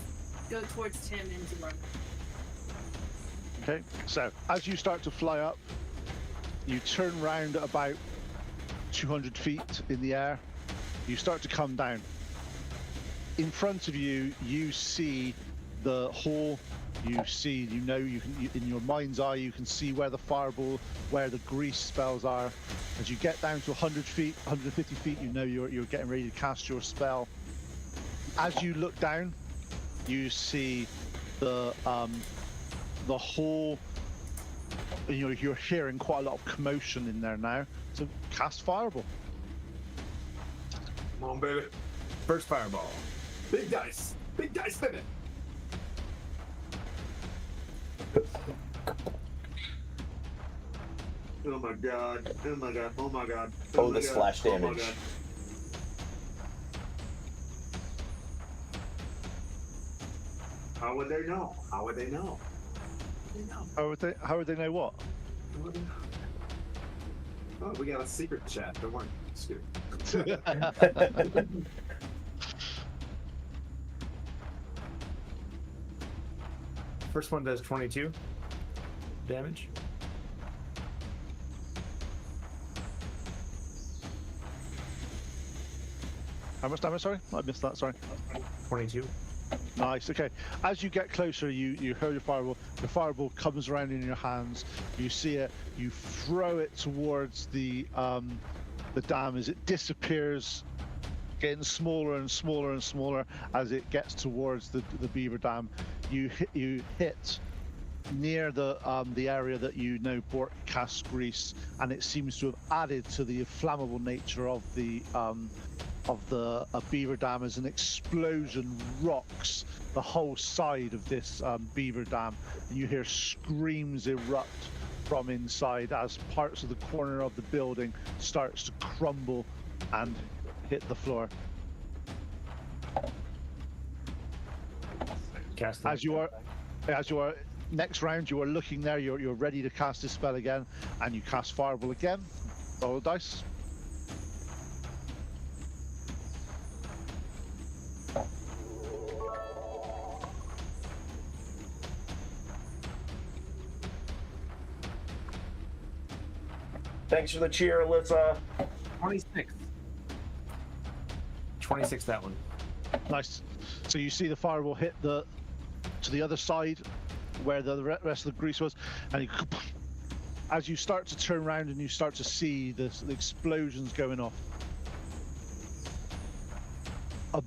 go towards Tim and Dwarf. Okay, so as you start to fly up, you turn round at about 200 feet in the air. You start to come down. In front of you, you see the hall You see, you know, in your mind's eye, you can see where the fireball, where the grease spells are. As you get down to 100 feet, 150 feet, you know you're getting ready to cast your spell. As you look down, you see the whole. You know, you're hearing quite a lot of commotion in there now. So cast fireball. Come on, baby. First fireball. Big dice spin it. Oh my god. Oh my god. Oh my god. Oh, my the god. splash Oh my damage. god. How would they know? How would they know? How would they know what? How would they know? Oh, we got a secret chat. Don't worry. It's good. First one does 22 damage. How much damage? Sorry, I missed that. Sorry. 22. Nice. Okay. As you get closer, you hear your fireball. The fireball comes around in your hands. You see it. You throw it towards the dam as it disappears, getting smaller and smaller and smaller as it gets towards the beaver dam. You hit near the area that you know Bork casts grease, and it seems to have added to the flammable nature of the beaver dam as an explosion rocks the whole side of this beaver dam, and you hear screams erupt from inside as parts of the corner of the building starts to crumble and hit the floor. As you are next round, you are looking there, you're ready to cast this spell again, and you cast fireball again. Roll the dice. Thanks for the cheer, Alyssa. 26. 26 that one. Nice. So you see the fireball hit to the other side where the rest of the grease was, and as you start to turn around and you start to see the explosions going off, a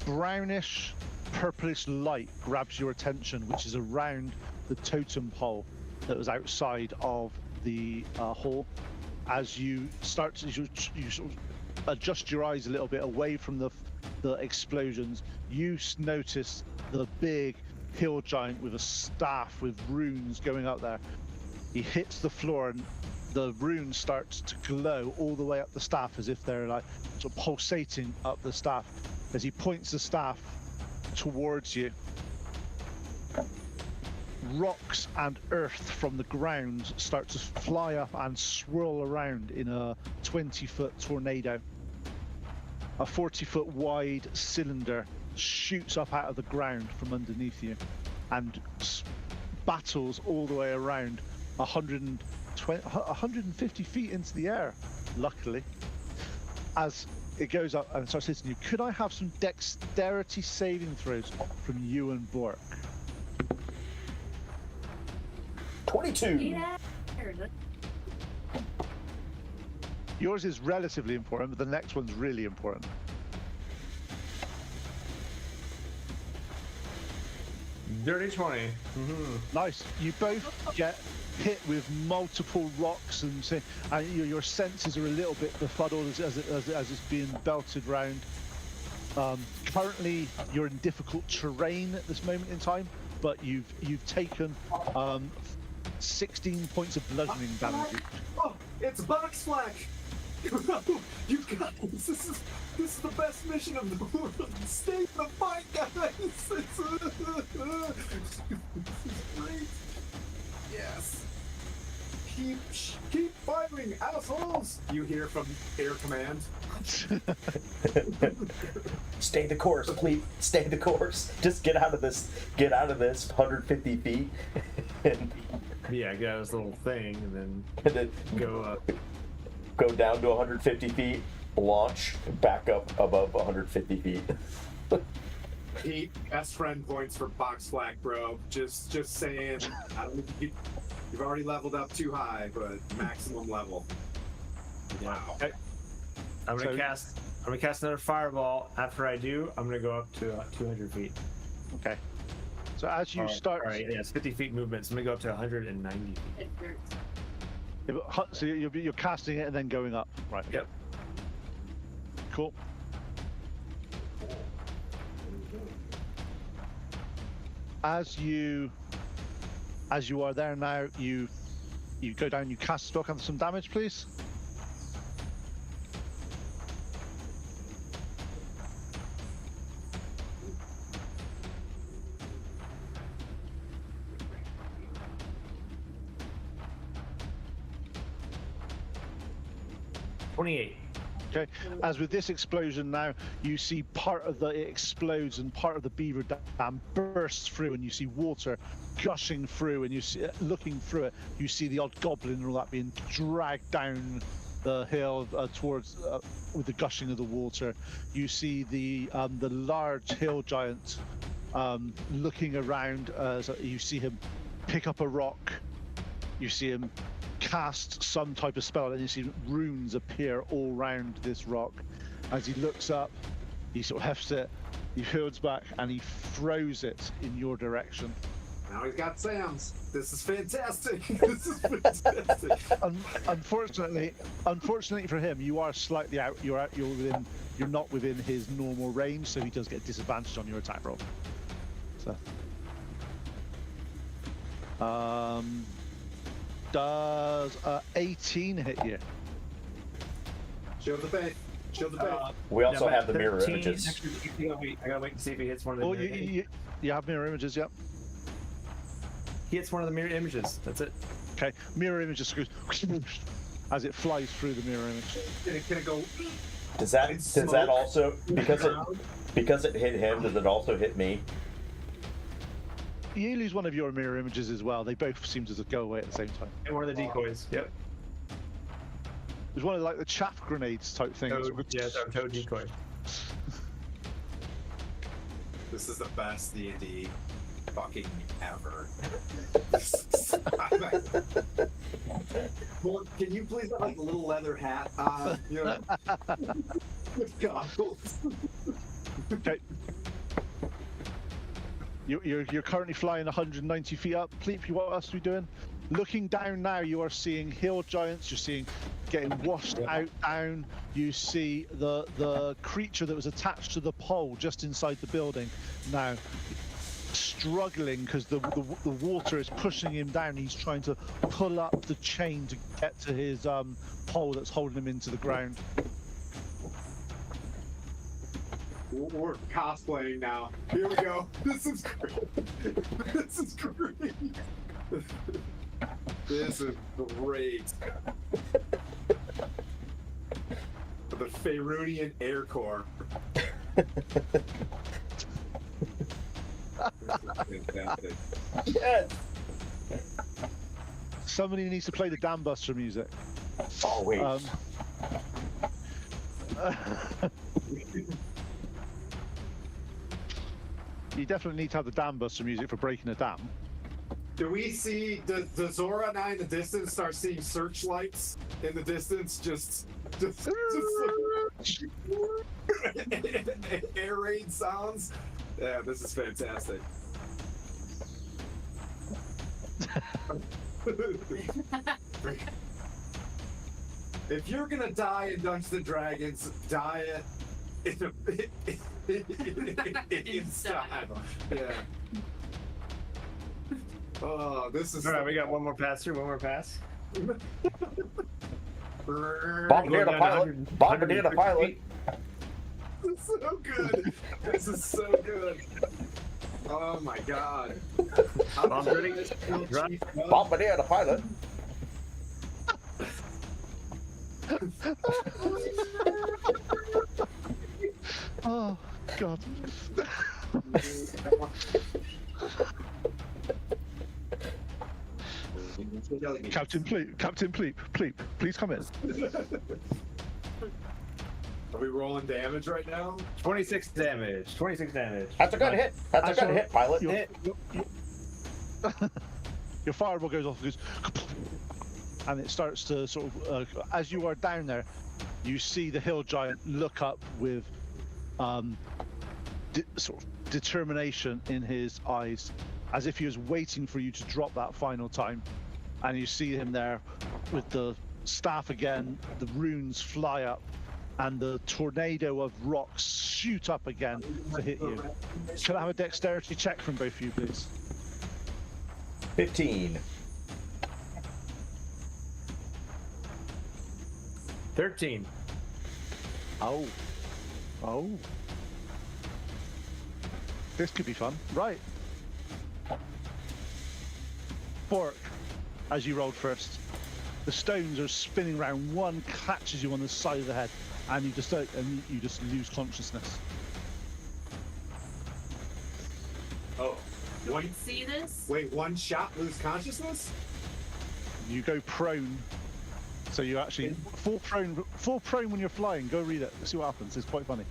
brownish purplish light grabs your attention, which is around the totem pole that was outside of the hall. As you start to you sort of adjust your eyes a little bit away from the explosions, you notice the big hill giant with a staff with runes going up there. He hits the floor and the runes starts to glow all the way up the staff as if they're like sort of pulsating up the staff. As he points the staff towards you, rocks and earth from the ground start to fly up and swirl around in a 20-foot tornado. A 40-foot wide cylinder shoots up out of the ground from underneath you and battles all the way around 150 feet into the air, luckily. As it goes up and starts hitting you, could I have some dexterity saving throws from you and Bork? 22. Yeah. Yours is relatively important, but the next one's really important. Dirty 20. Mm-hmm. Nice. You both get hit with multiple rocks, and your senses are a little bit befuddled as it's being belted round. Currently, you're in difficult terrain at this moment in time, but you've taken 16 points of bludgeoning damage. Oh, it's box flack. You guys, this is the best mission of the world. Stay in the fight, guys. This is great. Yes. Keep firing, assholes. You hear from air command. Stay the course, please. Stay the course. Just get out of this. Get out of this 150 feet. Yeah, get out of this little thing and then go up. Go down to 150 feet, launch, back up above 150 feet. Pete, best friend points for box flag, bro. Just saying. I don't think you've already leveled up too high, but maximum level. Wow. Okay. I'm gonna cast another fireball. After I do, I'm gonna go up to 200 feet. Okay. So as you start, All right, yeah, it's 50 feet movement. So I'm gonna go up to 190 feet. It hurts. Yeah, but so you're casting it and then going up, right? Yep. Cool. As you are there now, you go down. You cast a spell, and some damage, please. Okay. As with this explosion now, you see part of it explodes and part of the beaver dam bursts through, and you see water gushing through, and you see, looking through it, you see the odd goblin and all that being dragged down the hill towards with the gushing of the water. You see the large hill giant looking around. So you see him pick up a rock. You see him cast some type of spell, and you see runes appear all round this rock. As he looks up, he sort of hefts it, he hurls back, and he throws it in your direction. Now he's got Sam's. This is fantastic. This is fantastic. Unfortunately for him, you are slightly out. You're not within his normal range, so he does get disadvantaged on your attack roll. So, does 18 hit you? Shield the faith. Shield the faith. We also but have the mirror 13 images. Actually, I gotta wait and see if he hits one of the. Oh, mirror images. you have mirror images, yep. He hits one of the mirror images. That's it. Okay, mirror image just goes as it flies through the mirror image. Can it go? Does that also, because it hit him, does it also hit me? You lose one of your mirror images as well. They both seem to just go away at the same time. And one of the decoys. Yep. There's one of like the chaff grenades type thing. Toad decoy. This is the best D&D fucking ever. Well, can you please have like a little leather hat on? You know, with goggles. Okay. You're currently flying 190 feet up. Pleep, what else are we doing? Looking down now, you are seeing hill giants. You're seeing getting washed out down. You see the creature that was attached to the pole just inside the building now struggling because the water is pushing him down. He's trying to pull up the chain to get to his pole that's holding him into the ground. We're cosplaying now. Here we go. This is great. This is great. This is great. The Faerunian Air Corps. This is fantastic. Yes. Somebody needs to play the Dam Buster music. Oh wait. You definitely need to have the Dam Buster music for breaking a dam. Do we see the Zora and I in the distance start seeing searchlights in the distance? Just air raid sounds. Yeah, this is fantastic. If you're gonna die in Dungeons and Dragons, die it in style. Yeah. Oh, this is. All right, we got one more pass here. One more pass. Bombardier the pilot. Bombardier the pilot. This is so good. This is so good. Oh my god. Bombardier Bombardier the pilot. Oh god. Captain Pleep, please come in. Are we rolling damage right now? 26 damage. 26 damage. That's a good hit. That's a good hit, pilot. Your fireball goes off, goes, and it starts to sort of, as you are down there, you see the hill giant look up with sort of determination in his eyes, as if he was waiting for you to drop that final time. And you see him there with the staff again, the runes fly up, and the tornado of rocks shoot up again to hit you. Can I have a dexterity check from both of you, please? 15. 13. Oh. This could be fun. Right. Bork, as you rolled first, the stones are spinning around. One catches you on the side of the head, and you just lose consciousness. Oh, Do I see this? wait, one shot, lose consciousness? You go prone, so you actually fall prone when you're flying. Go read it. See what happens. It's quite funny.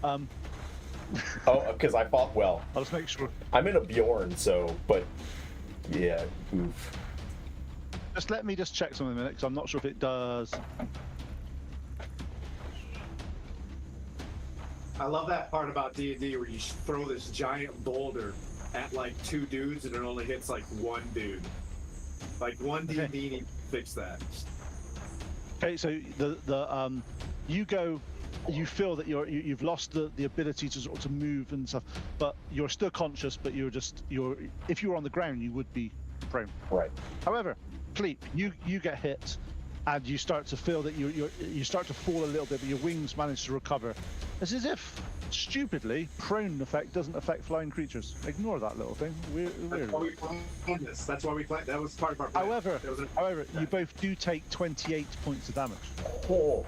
Oh, because I fought well. I'll just make sure. I'm in a Bjorn, so, but yeah, oof. Just let me just check something a minute, because I'm not sure if it does. I love that part about D&D where you throw this giant boulder at like two dudes and it only hits like one dude. Like one D&D needs to fix that. Okay, so you feel that you've lost the ability to sort of to move and stuff, but you're still conscious. But if you were on the ground, you would be prone. Right. However, Pleep, you get hit, and you start to feel that you start to fall a little bit, but your wings manage to recover. It's as if, stupidly, prone effect doesn't affect flying creatures. Ignore that little thing. Weird. That's why we planned this. That's why we planned. That was part of our plan. However, you both do take 28 points of damage. Oh.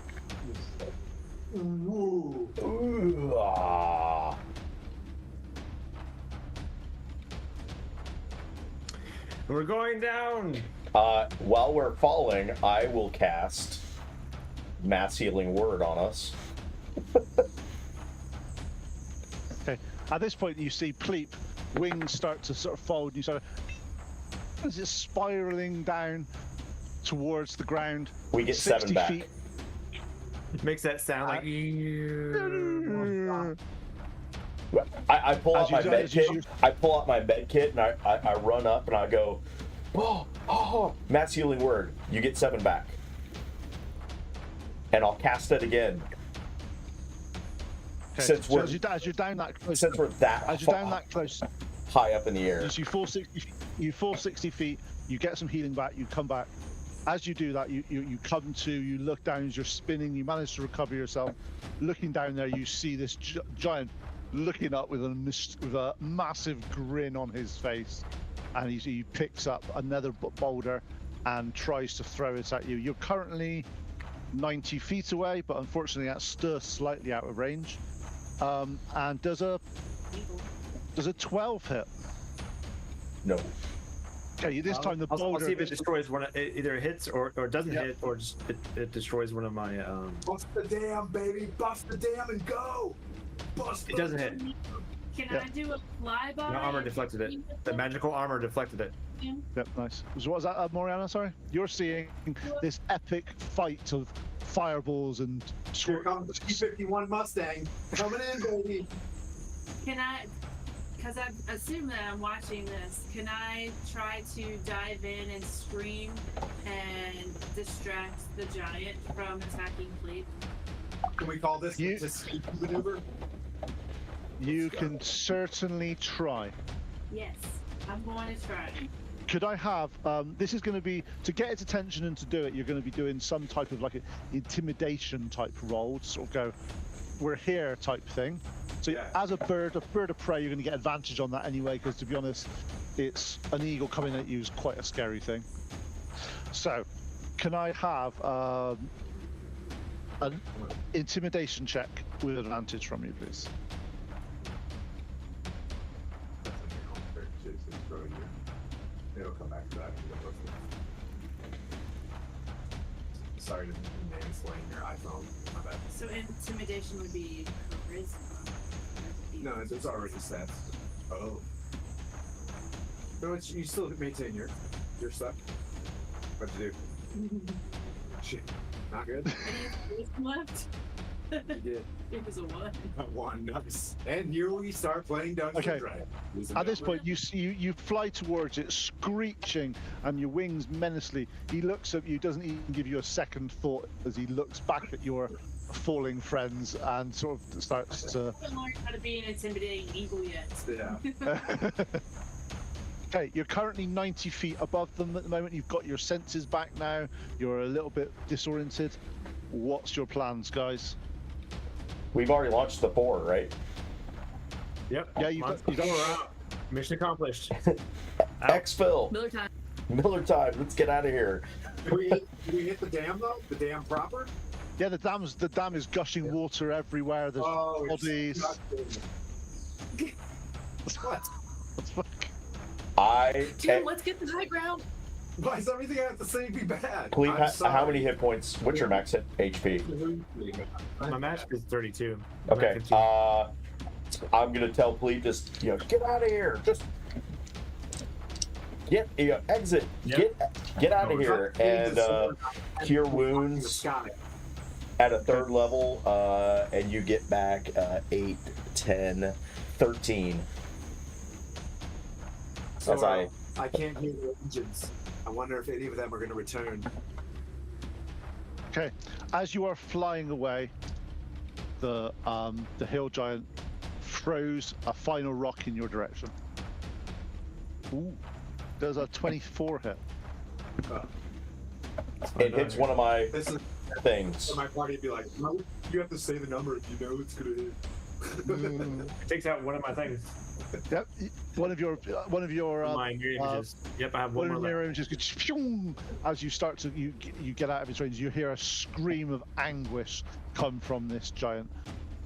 Ooh. Ooh, ah. We're going down. While we're falling, I will cast Mass Healing Word on us. Okay. At this point, you see Pleep wings start to sort of fold. And you start as it's spiraling down towards the ground. We get 7 back. Feet. It makes that sound like. I pull out my med kit. I pull out my med kit and I run up and I go, oh, Mass Healing Word. You get 7 back. And I'll cast it again. Okay. Since so as you're down that close. Since we're that as you're down that close, high up in the air. you fall 60 feet. You get some healing back. You come back. As you do that, you come to. You look down as you're spinning. You manage to recover yourself. Looking down there, you see this giant looking up with a massive grin on his face, and he picks up another boulder and tries to throw it at you. You're currently 90 feet away, but unfortunately that's still slightly out of range. And does a 12 hit? No. Okay, this time the boulder. I'll see if it destroys one. It either hits or doesn't hit, or just it destroys one of my. Bust the dam, baby! Bust the dam and go! Bust. It doesn't hit. Can I do a flyby? No, armor deflected it. The magical armor deflected it. Yep, nice. So what was that, Moriana? Sorry, you're seeing this epic fight of fireballs and. Here comes the T-51 Mustang coming in, baby. Can I? Because I assume that I'm watching this. Can I try to dive in and scream and distract the giant from attacking Fleet? Can we call this the sneak maneuver? You can certainly try. Yes, I'm going to try. Could I have, this is going to be, to get its attention and to do it, you're going to be doing some type of like an intimidation type role, to sort of go, we're here type thing. So as a bird of prey, you're going to get advantage on that anyway, because to be honest, it's an eagle coming at you is quite a scary thing. So, can I have an intimidation check with advantage from you, please? It'll come back to that. Sorry to mansplain your iPhone. My bad. So intimidation would be charisma. No, it's already set. Oh. No, it's, you still maintain your stuff. What'd you do? Shit. Not good. Any left? You did. It was a one. One, nice. And here we start playing Dungeons Okay. and Dragons. At this point, you see you fly towards it, screeching, and your wings menacingly. He looks at you, doesn't even give you a second thought as he looks back at your falling friends and sort of starts to. I haven't learned how to be an intimidating eagle yet. Yeah. Okay, you're currently 90 feet above them at the moment. You've got your senses back now. You're a little bit disoriented. What's your plans, guys? We've already launched the 4, right? Yep. Yeah, you've got- We're out. Mission accomplished. Exfil. Miller time. Miller time. Let's get out of here. Do we hit the dam though? The dam proper? Yeah, the dam is gushing water everywhere. There's bodies. What? Dude, let's get the high ground. Why is everything I have to say be bad? Please, I'm how sorry. many hit points? What's your max hit HP? My match is 32. Okay. 15. I'm gonna tell Pleat just get out of here. Just exit. Yep. Get out of here and cure wounds at a 3rd level, and you get back 8, 10, 13. So, As I I can't hear the engines. I wonder if any of them are going to return. Okay, as you are flying away, the hill giant throws a final rock in your direction. Ooh, does a 24 hit? it hits one of my This is things. my party would be like, no, you have to say the number if you know it's going to hit. It takes out one of my things. Yep, one of your My mirror images. Yep, I have one one of more your left. images goes phew, as you start to you get out of its range. You hear a scream of anguish come from this giant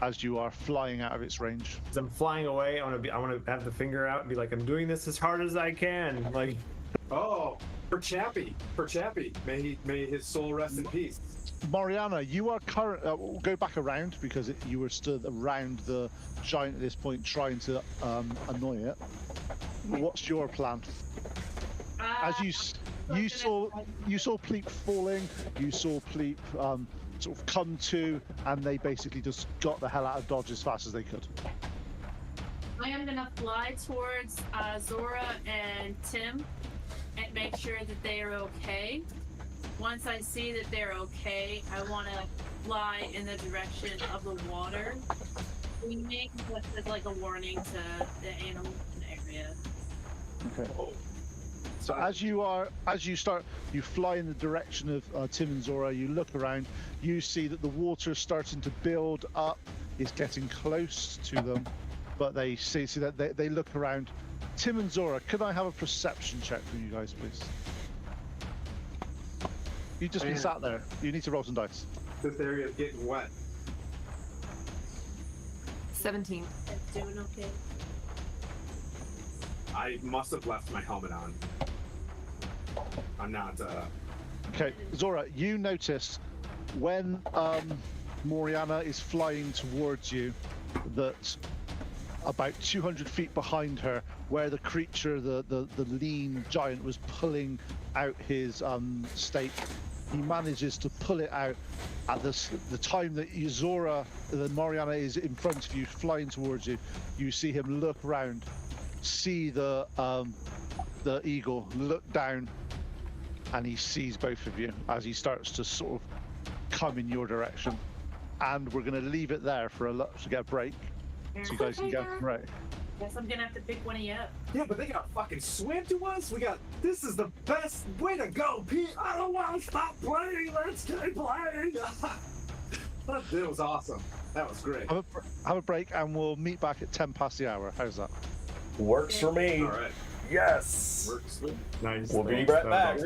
as you are flying out of its range. As I'm flying away, I want to have the finger out and be like, I'm doing this as hard as I can. Like, Oh, for Chappie. May his soul rest in peace. Mariana, you are we'll go back around because you were stood around the giant at this point trying to annoy it. What's your plan? As you saw Pleep falling, you saw Pleep sort of come to, and they basically just got the hell out of Dodge as fast as they could. I am gonna fly towards Zora and Tim and make sure that they are okay. Once I see that they're okay, I want to fly in the direction of the water. We make as like a warning to the animals in the area. Okay. So as you fly in the direction of Tim and Zora, you look around, you see that the water is starting to build up, it's getting close to them, but they see that they look around. Tim and Zora, could I have a perception check from you guys, please? You've just been sat there. You need to roll some dice. This area is getting wet. 17. It's doing okay. I must have left my helmet on. I'm not, Okay, Zora, you notice when Moriana is flying towards you that about 200 feet behind her, where the creature, the lean giant, was pulling out his stake, he manages to pull it out at the time that Zora, the Moriana, is in front of you, flying towards you. You see him look around, see the eagle, look down, and he sees both of you as he starts to sort of come in your direction. And we're going to leave it there to get a break, so you guys can get a break. Guess I'm gonna have to pick one of you up. yeah, but they got fucking swim to us. This is the best way to go, Pete. I don't want to stop playing. Let's keep playing. That was awesome. That was great. Have a break, and we'll meet back at 10 past the hour. How's that? Works for me. All right. Yes. Works. nice. We'll be right back.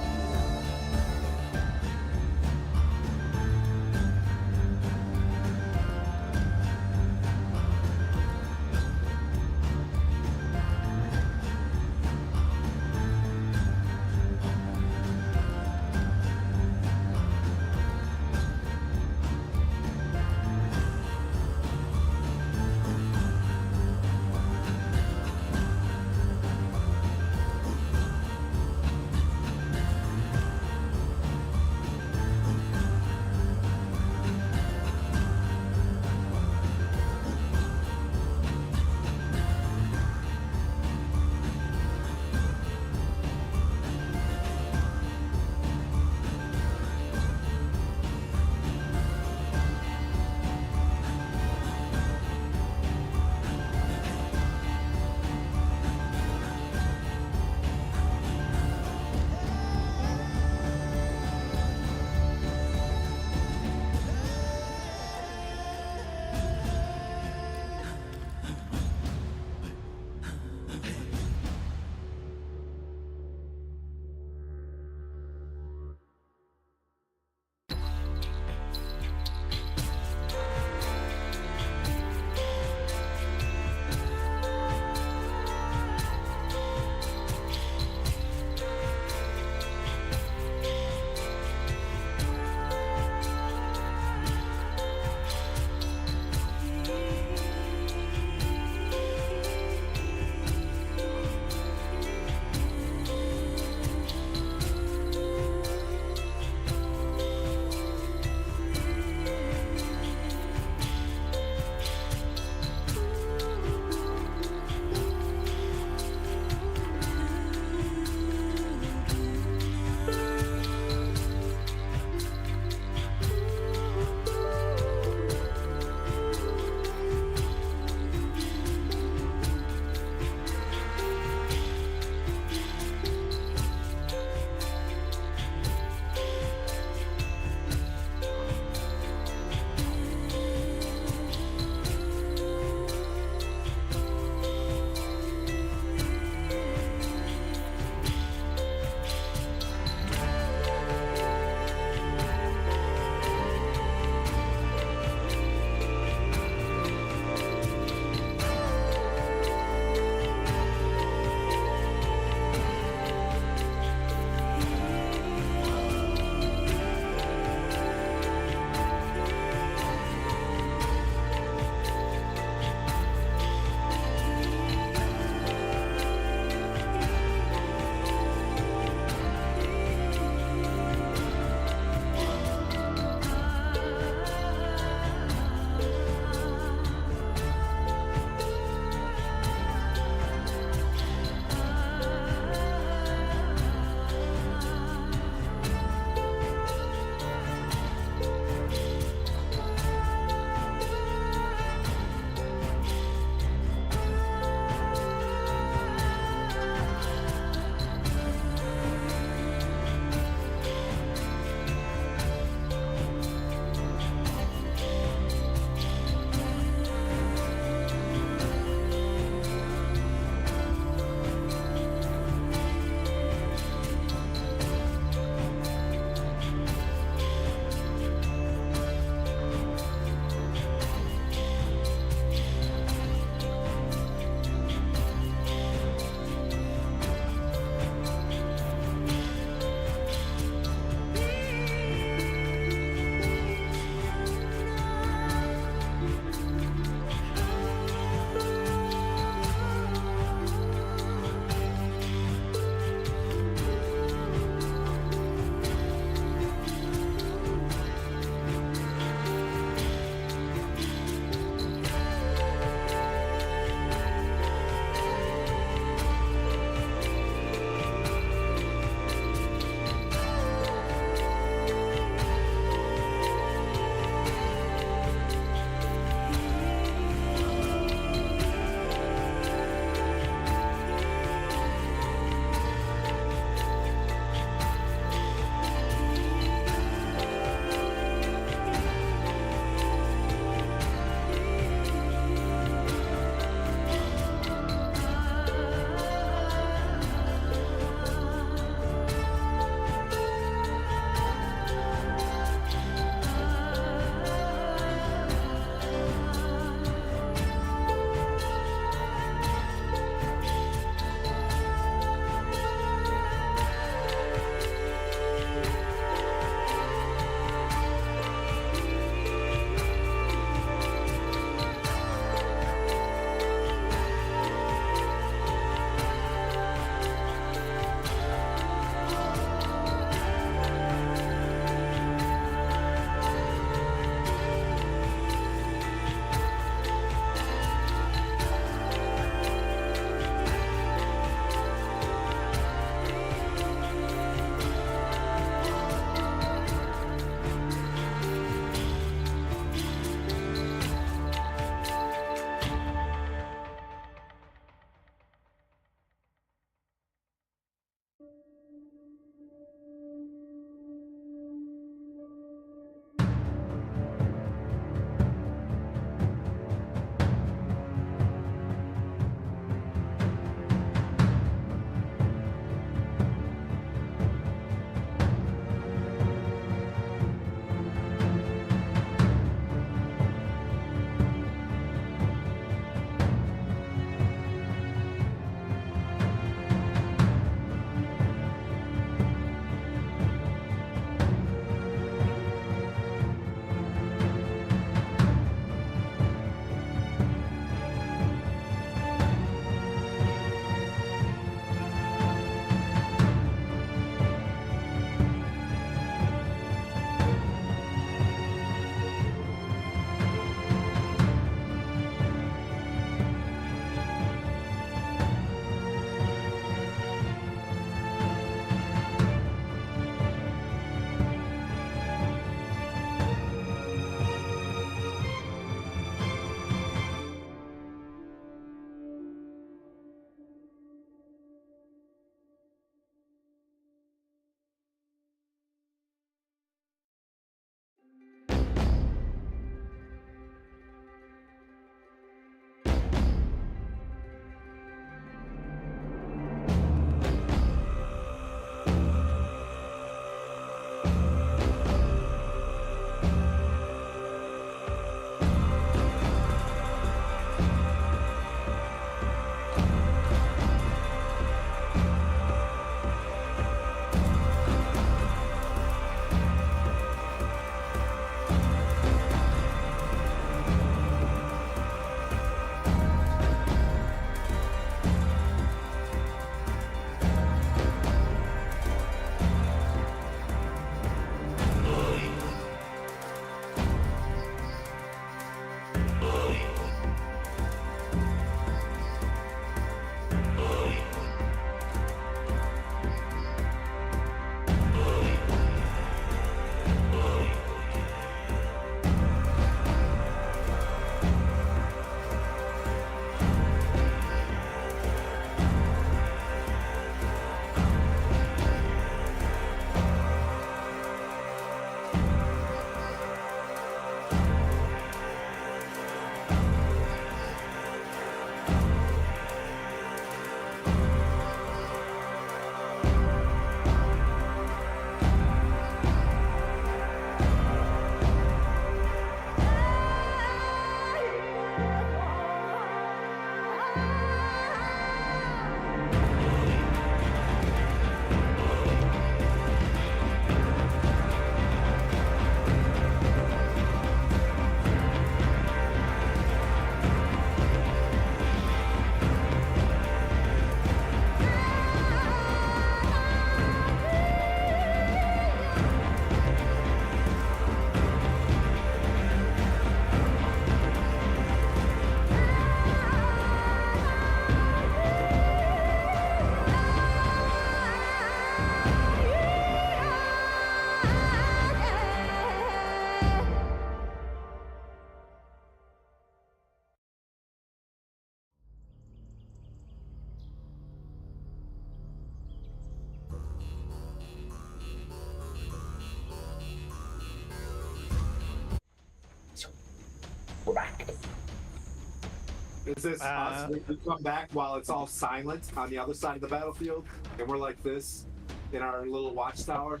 Is this us? We come back while it's all silent on the other side of the battlefield, and we're like this in our little watchtower,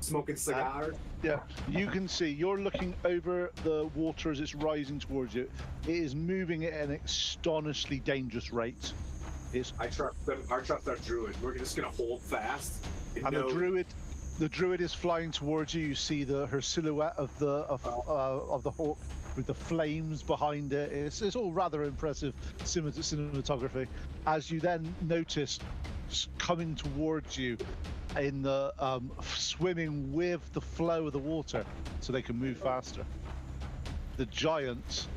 smoking cigars. Yeah, you can see, you're looking over the water as it's rising towards you. It is moving at an astonishingly dangerous rate. I trust them. I trust our druid. We're just gonna hold fast. And the druid is flying towards you. You see her silhouette of the hawk with the flames behind it. It's all rather impressive cinematography. As you then notice coming towards you in the swimming with the flow of the water so they can move faster, the giant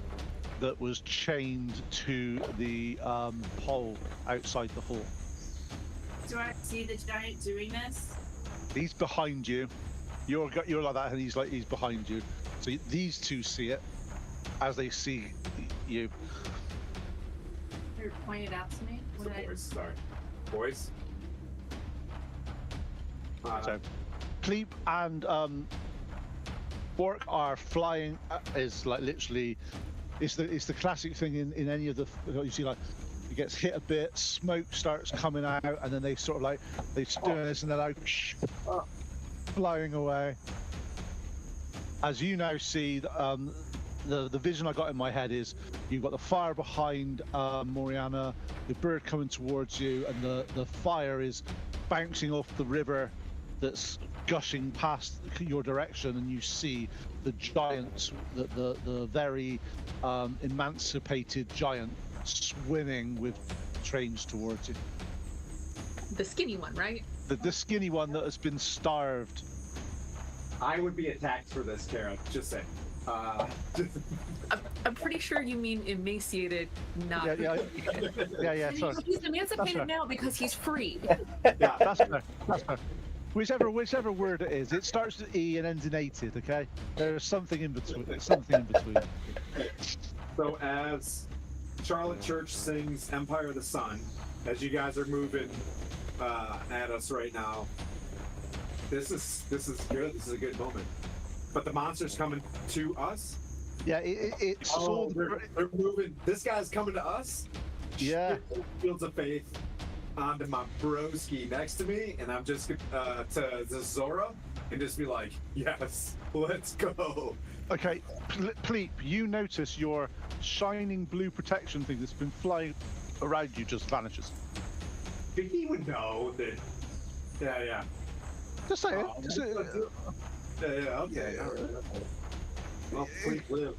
that was chained to the pole outside the hall. Do I see the giant doing this? He's behind you. You're like that, and he's behind you. So these two see it as they see you. You're pointed out to me. So boys, sorry, boys. So, Cleep and Bork are flying. Is like literally, it's the classic thing in any of the, you see, like it gets hit a bit, smoke starts coming out, and then they sort of like they do this and they're like flying away. As you now see, the vision I got in my head is you've got the fire behind Moriana, the bird coming towards you, and the fire is bouncing off the river that's gushing past your direction, and you see the giant, the very emancipated giant swimming with trains towards you. The skinny one, right? The skinny one that has been starved. I would be attacked for this, Kara. Just saying. I'm pretty sure you mean emaciated, not. Yeah. Sorry. He's emancipated now because he's free. Yeah, That's fair. That's fair. Whichever word it is, it starts with E and ends in ated. Okay, there's something in between. So as Charlotte Church sings "Empire of the Sun," as you guys are moving at us right now, this is good. This is a good moment. But the monster's coming to us. Yeah, it's all. They're moving. This guy's coming to us. Yeah. Fields of Faith onto my broski next to me, and I'm just to Zora and just be like, yes, let's go. Okay, Pleep, you notice your shining blue protection thing that's been flying around you just vanishes. He would know that. Yeah. Just say it. Yeah, okay. All right. Well, Pleep, live.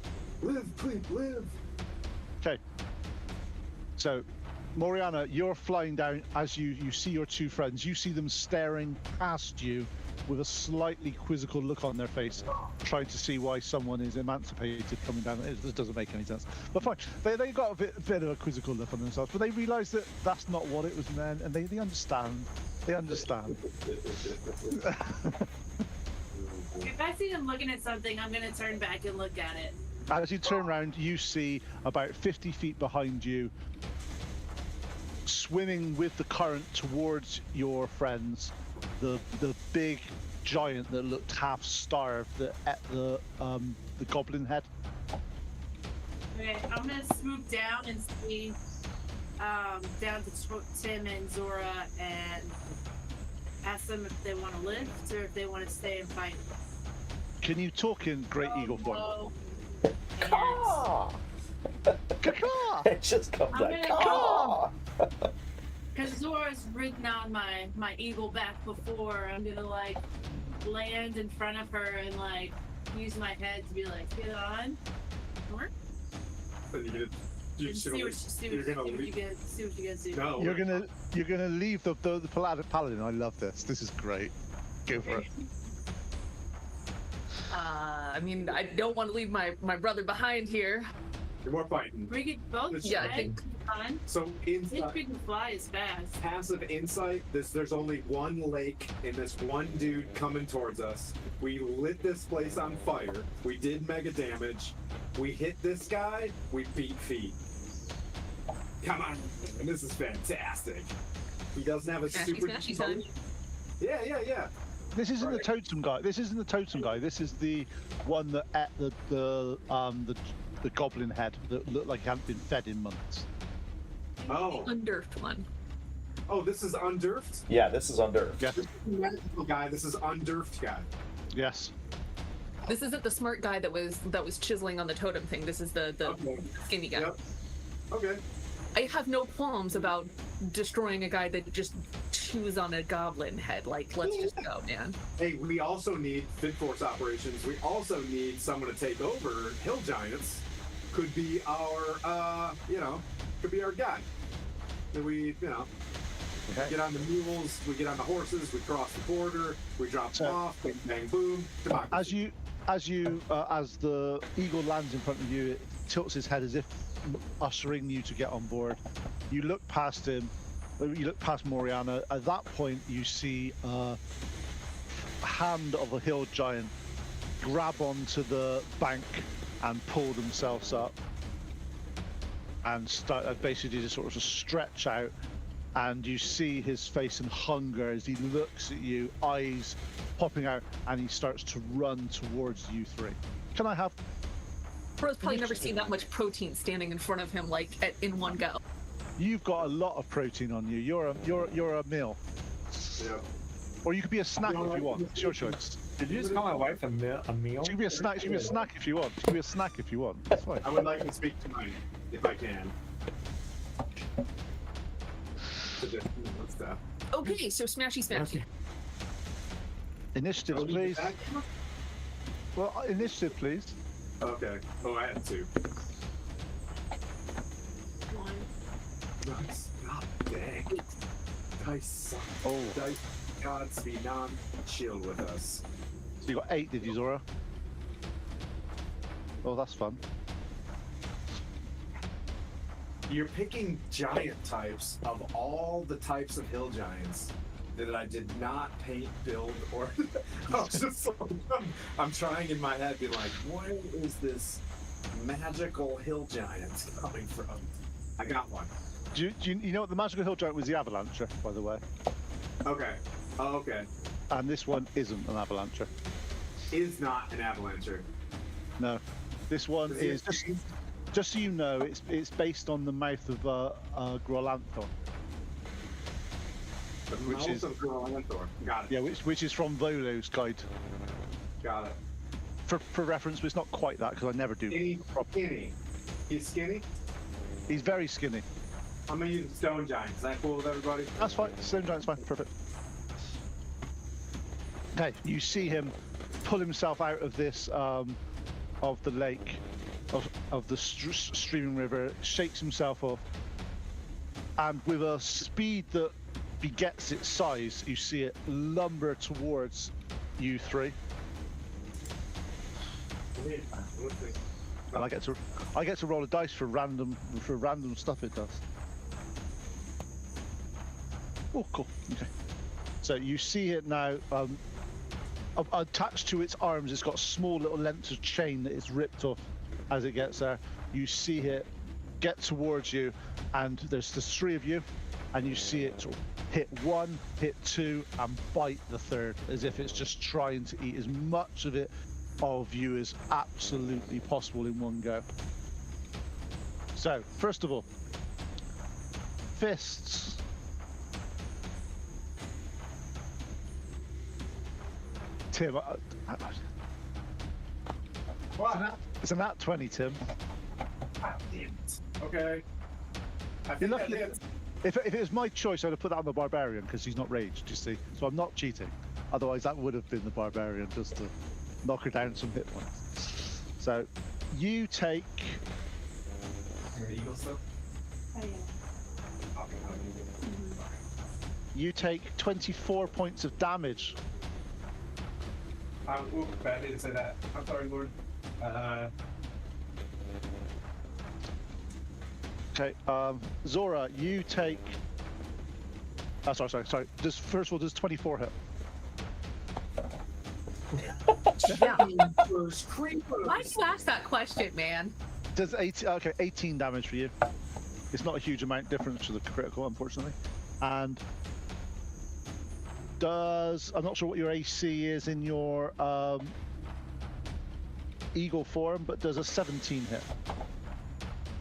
Pleep, live. Okay. So, Moriana, you're flying down as you see your two friends. You see them staring past you with a slightly quizzical look on their face, trying to see why someone is emancipated coming down. It doesn't make any sense. But fine, they got a bit of a quizzical look on themselves, but they realise that that's not what it was meant, and they understand. They understand. If I see them looking at something, I'm gonna turn back and look at it. As you turn around, you see about 50 feet behind you, swimming with the current towards your friends, the big giant that looked half starved that ate the goblin head. Okay, I'm gonna swoop down and see down to Tim and Zora and ask them if they want to lift or if they want to stay and fight. Can you talk in Great Eagle form? Low, Caw! Caw! It just comes I'm like gonna caw! Because Zora's ridden on my eagle back before, I'm gonna like land in front of her and like use my head to be like, get on. Or You're see what you guys do. No, You're gonna leave the paladin. I love this. This is great. Go for it. I mean, I don't want to leave my brother behind here. You're more fighting. We get both. Yeah, I think- Fun. So It inside, couldn't fly as fast. passive insight. There's only one lake and this one dude coming towards us. We lit this place on fire. We did mega damage. We hit this guy. We beat feet. Come on, and this is fantastic. He doesn't have a super. Smashy time. Yeah. This isn't the totem guy. This isn't the totem guy. This is the one that ate the the goblin head that looked like it hadn't been fed in months. Oh, Underfed one. oh, this is Undurfed? Yeah, this is under. Yeah. This is the magical guy. This is Undurfed guy. Yes. This isn't the smart guy that was chiseling on the totem thing. This is the Okay. skinny guy. Yep. Okay. I have no qualms about destroying a guy that just chews on a goblin head. Like, let's just go, man. Hey, we also need Finforce operations. We also need someone to take over Hill Giants. Could be our, could be our guy. That we, Okay. get on the mules, we get on the horses, we cross the border, we drop them So- off, bang, bang, boom. Democracy. As the eagle lands in front of you, it tilts his head as if ushering you to get on board. You look past him. You look past Moriana. At that point, you see a hand of a hill giant grab onto the bank and pull themselves up, and start basically just sort of stretch out. And you see his face in hunger as he looks at you, eyes popping out, and he starts to run towards you three. Can I have? Bro's probably never seen that much protein standing in front of him in one go. You've got a lot of protein on you. You're a meal, Yeah. or you could be a snack if you want. It's your choice. Did you just call my wife a meal? You can be a snack. You can be a snack if you want. You can be a snack if you want. That's fine. I would like to speak to mine, if I can. What's that? Okay, so smashy smashy. Initiative, Oh, we please. did that? Well, initiative, please. Okay. Oh, I had two. One. Nice. God dang. Dice suck. Oh. Dice gods be non-chill with us. So you got 8, did you, Zora? Oh, that's fun. You're picking giant types of all the types of hill giants that I did not paint, build, or I was just I'm trying in my head, be like, where is this magical hill giant coming from? I got one. Do you know what the magical hill giant was? The avalancher, by the way. Okay. Oh, okay. And this one isn't an avalancher. Is not an avalancher. No, this one Does he is have just. wings? Just so you know, it's based on the mouth of Grolanthor. The which mouth is- of Grolanthor. Got it. Yeah, which is from Volo's guide. Got it. For reference, but it's not quite that because I never do. Skinny. He's skinny? He's very skinny. I'm gonna use stone giant. Is that cool with everybody? That's fine. Same giant's fine. Perfect. Okay, you see him pull himself out of this of the lake, of the streaming river, shakes himself off, and with a speed that begets its size, you see it lumber towards you three. And I get to roll a dice for random stuff it does. Oh, cool. Okay. So you see it now. Attached to its arms, it's got small little lengths of chain that it's ripped off as it gets there. You see it get towards you, and there's the three of you, and you see it sort of hit one, hit two, and bite the third, as if it's just trying to eat as much of you as absolutely possible in one go. So, first of all, fists. Tim, What? it's a nat 20, Tim. Ah, damn it. Okay. I You're think lucky. I did. If it was my choice, I'd have put that on the barbarian because he's not raged, you see. So I'm not cheating. Otherwise, that would have been the barbarian just to knock her down some hit points. So you take. Eagle stuff? Oh, yeah. You take 24 points of damage. Oops, I didn't say that. I'm sorry, Lord. Okay, Zora, you take. Sorry. Just first of all, does 24 hit? Why did you ask that question, man? Does 18? Okay, 18 damage for you. It's not a huge amount difference to the critical, unfortunately. And I'm not sure what your AC is in your eagle form, but does a 17 hit.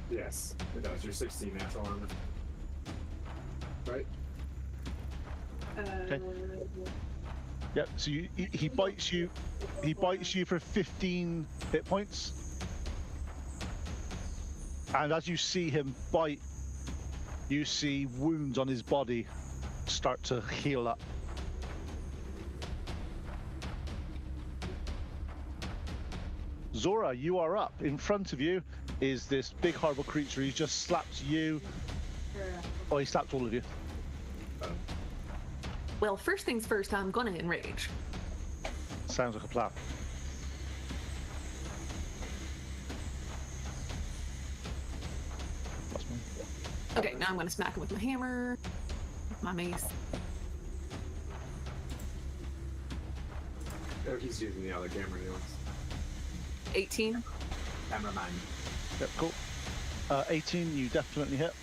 Yes, it does. You're 16 natural armor. Right? Okay. Yep. So he bites you. He bites you for 15 hit points. And as you see him bite, you see wounds on his body start to heal up. Zora, you are up. In front of you is this big horrible creature. He's just slapped you. Oh, he slapped all of you. Well, first things first, I'm gonna enrage. Sounds like a plan. Okay, now I'm gonna smack him with my hammer, my mace. Oh, he's using the other camera anyways. 18. Cameraman. Yep, cool. 18, you definitely hit.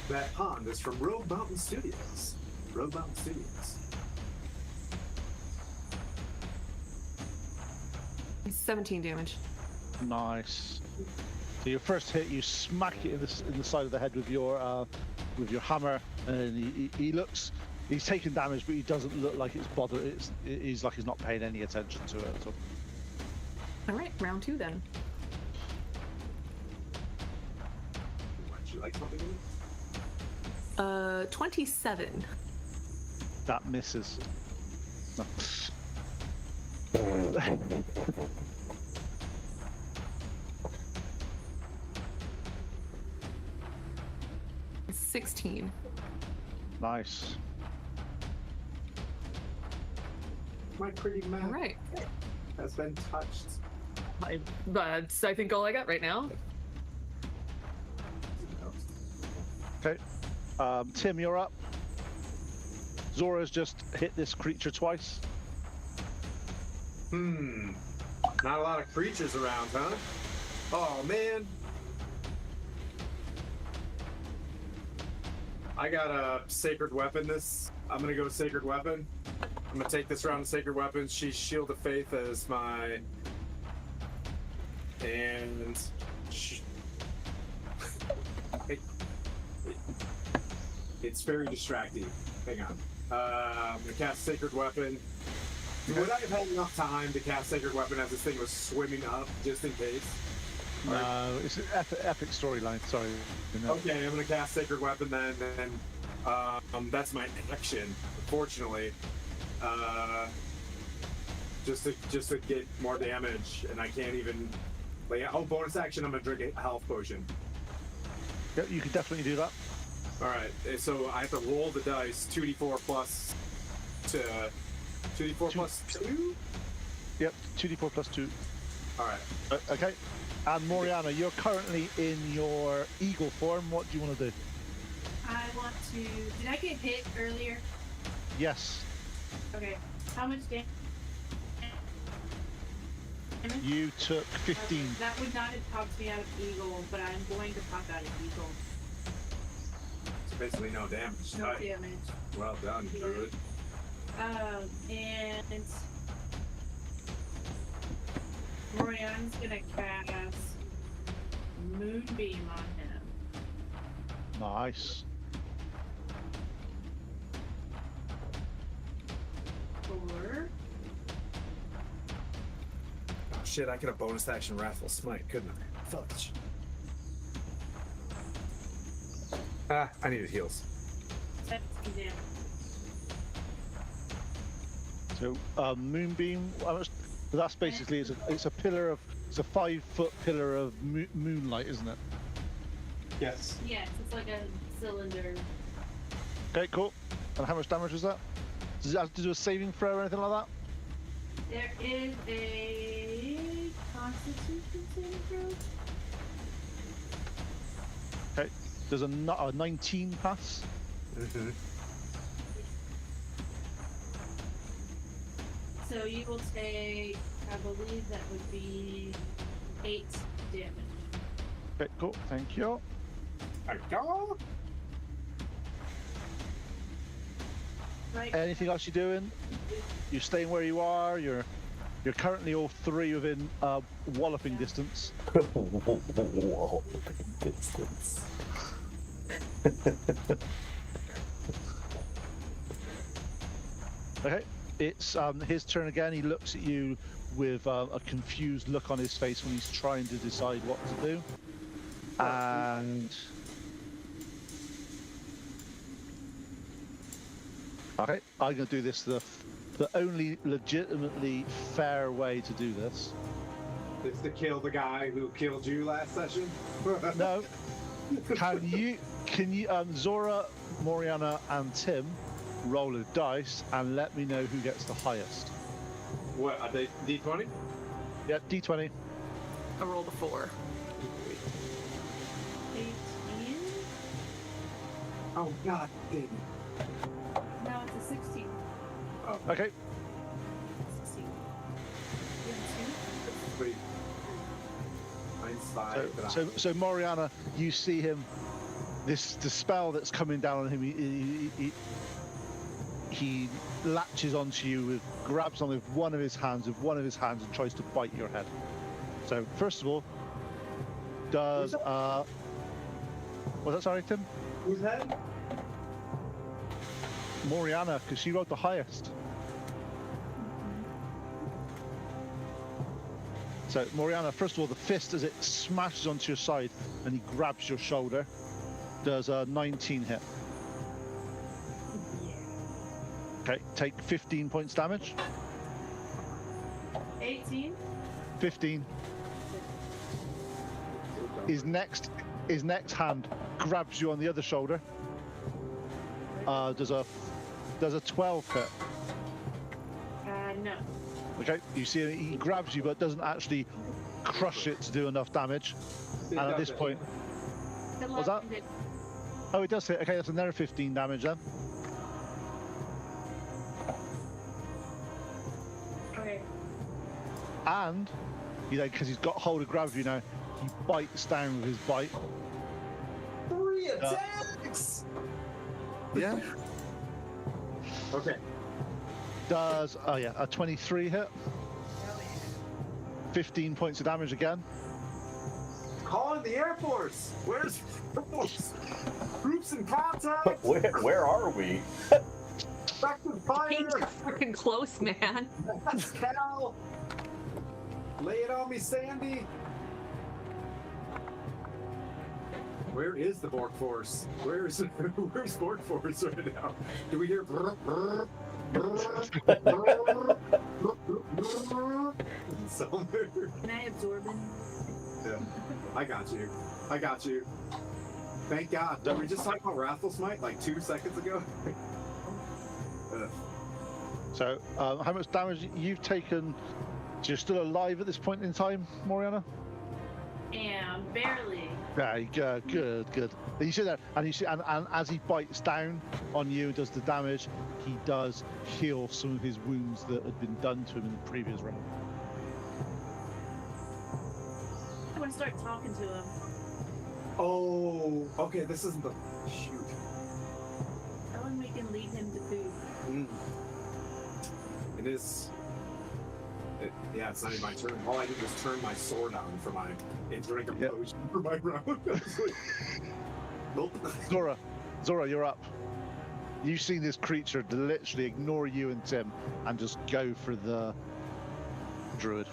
That pond is from Road Mountain Studios. Road Mountain Studios. 17 damage. Nice. So your first hit, you smack it in the side of the head with your hammer, and he looks. He's taking damage, but he doesn't look like it's bothered. He's like he's not paying any attention to it at all. All right, round 2 then. Would you like something? 27. That misses. No. 16. Nice. My pretty map All right. has been touched. That's, I think, all I got right now. Okay. Tim, you're up. Zora's just hit this creature twice. Not a lot of creatures around, huh? Oh, man. I got a sacred weapon I'm gonna go sacred weapon. I'm gonna take this round of sacred weapons. She's Shield of Faith as my... And... It's very distracting. Hang on. I'm gonna cast sacred weapon. Would I have had enough time to cast sacred weapon as this thing was swimming up, just in case? No, it's an epic storyline. Sorry. Okay, I'm gonna cast sacred weapon then, and that's my action. Unfortunately, just to get more damage, and I can't even. Like, oh, bonus action! I'm gonna drink a health potion. Yep, you can definitely do that. All right, so I have to roll the dice. 2d4 plus 2d4 plus 2. Yep, 2d4 plus 2. All right. Okay. And Moriana, you're currently in your eagle form. What do you want to do? I want to. Did I get hit earlier? Yes. Okay. How much damage? You took 15. That would not have popped me out of eagle, but I'm going to pop out of eagle. So basically, no damage. No Nice. damage. Well done, Druid. And Morian's gonna cast Moonbeam on him. Nice. For Oh shit! I could have bonus action Wrathful Smite, couldn't I? Fudge. I needed heals. 17 damage. So moonbeam. That's basically it's a 5-foot pillar of moonlight, isn't it? Yes. Yes, it's like a cylinder. Okay, cool. And how much damage is that? Does it have to do a saving throw or anything like that? There is a Constitution saving throw. Okay. There's a 19 pass. Mm-hmm. So you will take, I believe that would be 8 damage. Okay, cool. Thank you. Right. Anything else you're doing? You're staying where you are. You're currently all three within walloping distance. Whoa, distance. Okay, it's his turn again. He looks at you with a confused look on his face when he's trying to decide what to do. And okay, I'm going to do this the only legitimately fair way to do this. It's to kill the guy who killed you last session. No, can you Zora, Moriana, and Tim roll a dice and let me know who gets the highest? What are they? D20? Yeah, D20. I rolled a 4. 18? Oh God, damn. No, it's a 16. Oh, Okay, 16. You have wait. Mine's 5. but so Moriana, you see him. The spell that's coming down on him. He latches onto you, grabs on with one of his hands, and tries to bite your head. So first of all, does was that sorry, Tim? whose head? Moriana, because she rolled the highest. So Moriana, first of all, the fist as it smashes onto your side and he grabs your shoulder, does a 19 hit. Okay, take 15 points damage. 18? 15. His next hand grabs you on the other shoulder. Does a 12 hit. No. Okay, you see he grabs you but doesn't actually crush it to do enough damage. And at this point, was that? Oh, it does hit. Okay, that's another 15 damage then. Okay. And because he's got hold of gravity now, he bites down with his bite. 3 attacks. Yeah. Okay. Does a 23 hit. 15 points of damage again. Calling the Air Force. Where's the Air Force? Troops in contact. Where are we? Effective fire. He's freaking close, man. That's Cal. Lay it on me, Sandy. Where is the Borg Force? Where's Borg Force right now? Do we hear? Somewhere. Can I absorb it? Yeah. I got you. Thank God. Did we just talk about Wrathful Smite like 2 seconds ago? So, how much damage you've taken? So you're still alive at this point in time, Moriana? And barely. Yeah, good. And you see that, and you see, and as he bites down on you and does the damage, he does heal some of his wounds that had been done to him in the previous round. I want to start talking to him. Oh, okay. This isn't the shoot. Tell him we can lead him to food. It is. Yeah, it's not even my turn. All I did was turn my sword on for my and drink a potion for my round. I was like, nope. Zora, you're up. You've seen this creature literally ignore you and Tim and just go for the druid.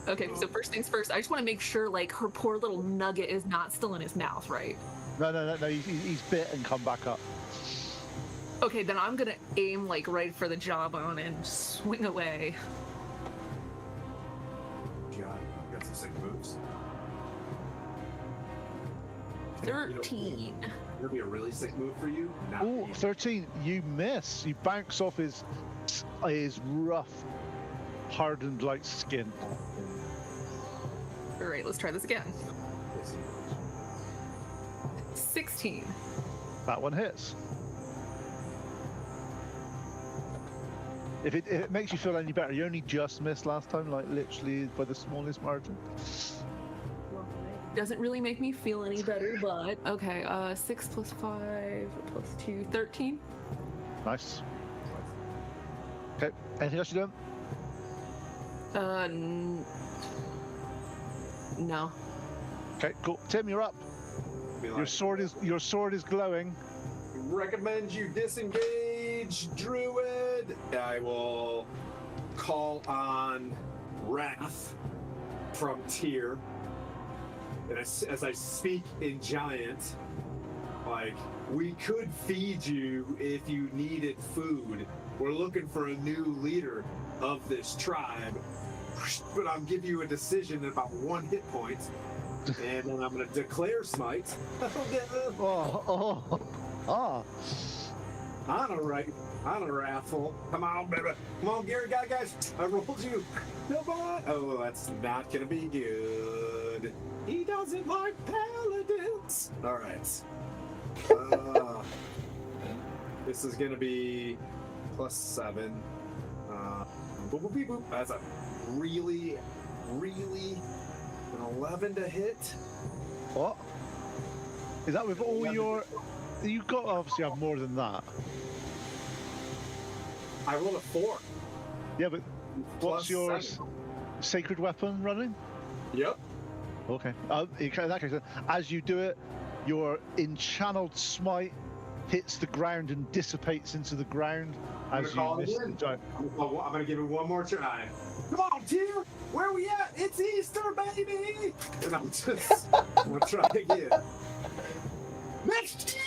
Okay, so first things first, I just want to make sure, like, her poor little nugget is not still in his mouth, right? No, he's bit and come back up. Okay, then I'm gonna aim, like, right for the jawbone and swing away. God, got some sick moves. 13. It'll be a really sick move for you. Not Ooh, me. 13. You miss. You bounce off his rough, hardened like skin. All right, let's try this again. 16. That one hits. If it makes you feel any better, you only just missed last time, like literally by the smallest margin. Doesn't really make me feel any better, but okay. 6 plus 5 plus 2, 13. Nice. Okay. Anything else you're doing? No. Okay, cool. Tim, you're up. Be Your like, sword is glowing. recommend you disengage, Druid. I will call on Wrath from Tyr. And as I speak in Giant, like, we could feed you if you needed food. We're looking for a new leader of this tribe. But I'll give you a decision in about 1 hit point. And then I'm going to declare smite. On a raffle. Come on, baby. Come on, Gary, guys. I rolled you. Come on. Oh, that's not going to be good. He doesn't like paladins. All right. This is going to be +7. Boop, boop, beep, boop. That's a really an 11 to hit. What? Is that with all your... You've got to obviously have more than that. I rolled a 4. Yeah, but what's your +7. sacred weapon running? Yep. Okay. In that case, as you do it, your enchanneled smite hits the ground and dissipates into the ground I'm as gonna you miss the giant. I'm gonna give it one more try. Come on, Tyr! Where we at? It's Easter, baby! And I'm gonna try again. Next!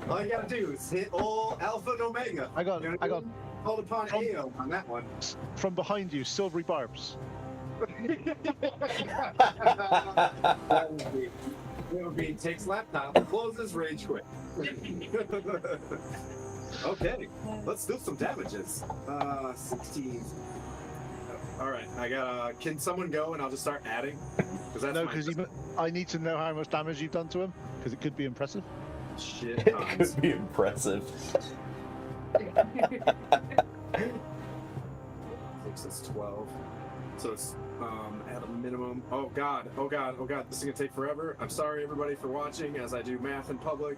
All you gotta do is hit all Alpha and Omega. I got Called upon AO on that one. from behind you, silvery barbs. It would be takes laptop, closes, rage quit. Okay, let's do some damages. 16. All right, I gotta. Can someone go and I'll just start adding? Because I need to know how much damage you've done to him because it could be impressive. shit. It could be impressive. 6 is 12. So it's at a minimum. Oh god, this is gonna take forever. I'm sorry everybody for watching as I do math in public.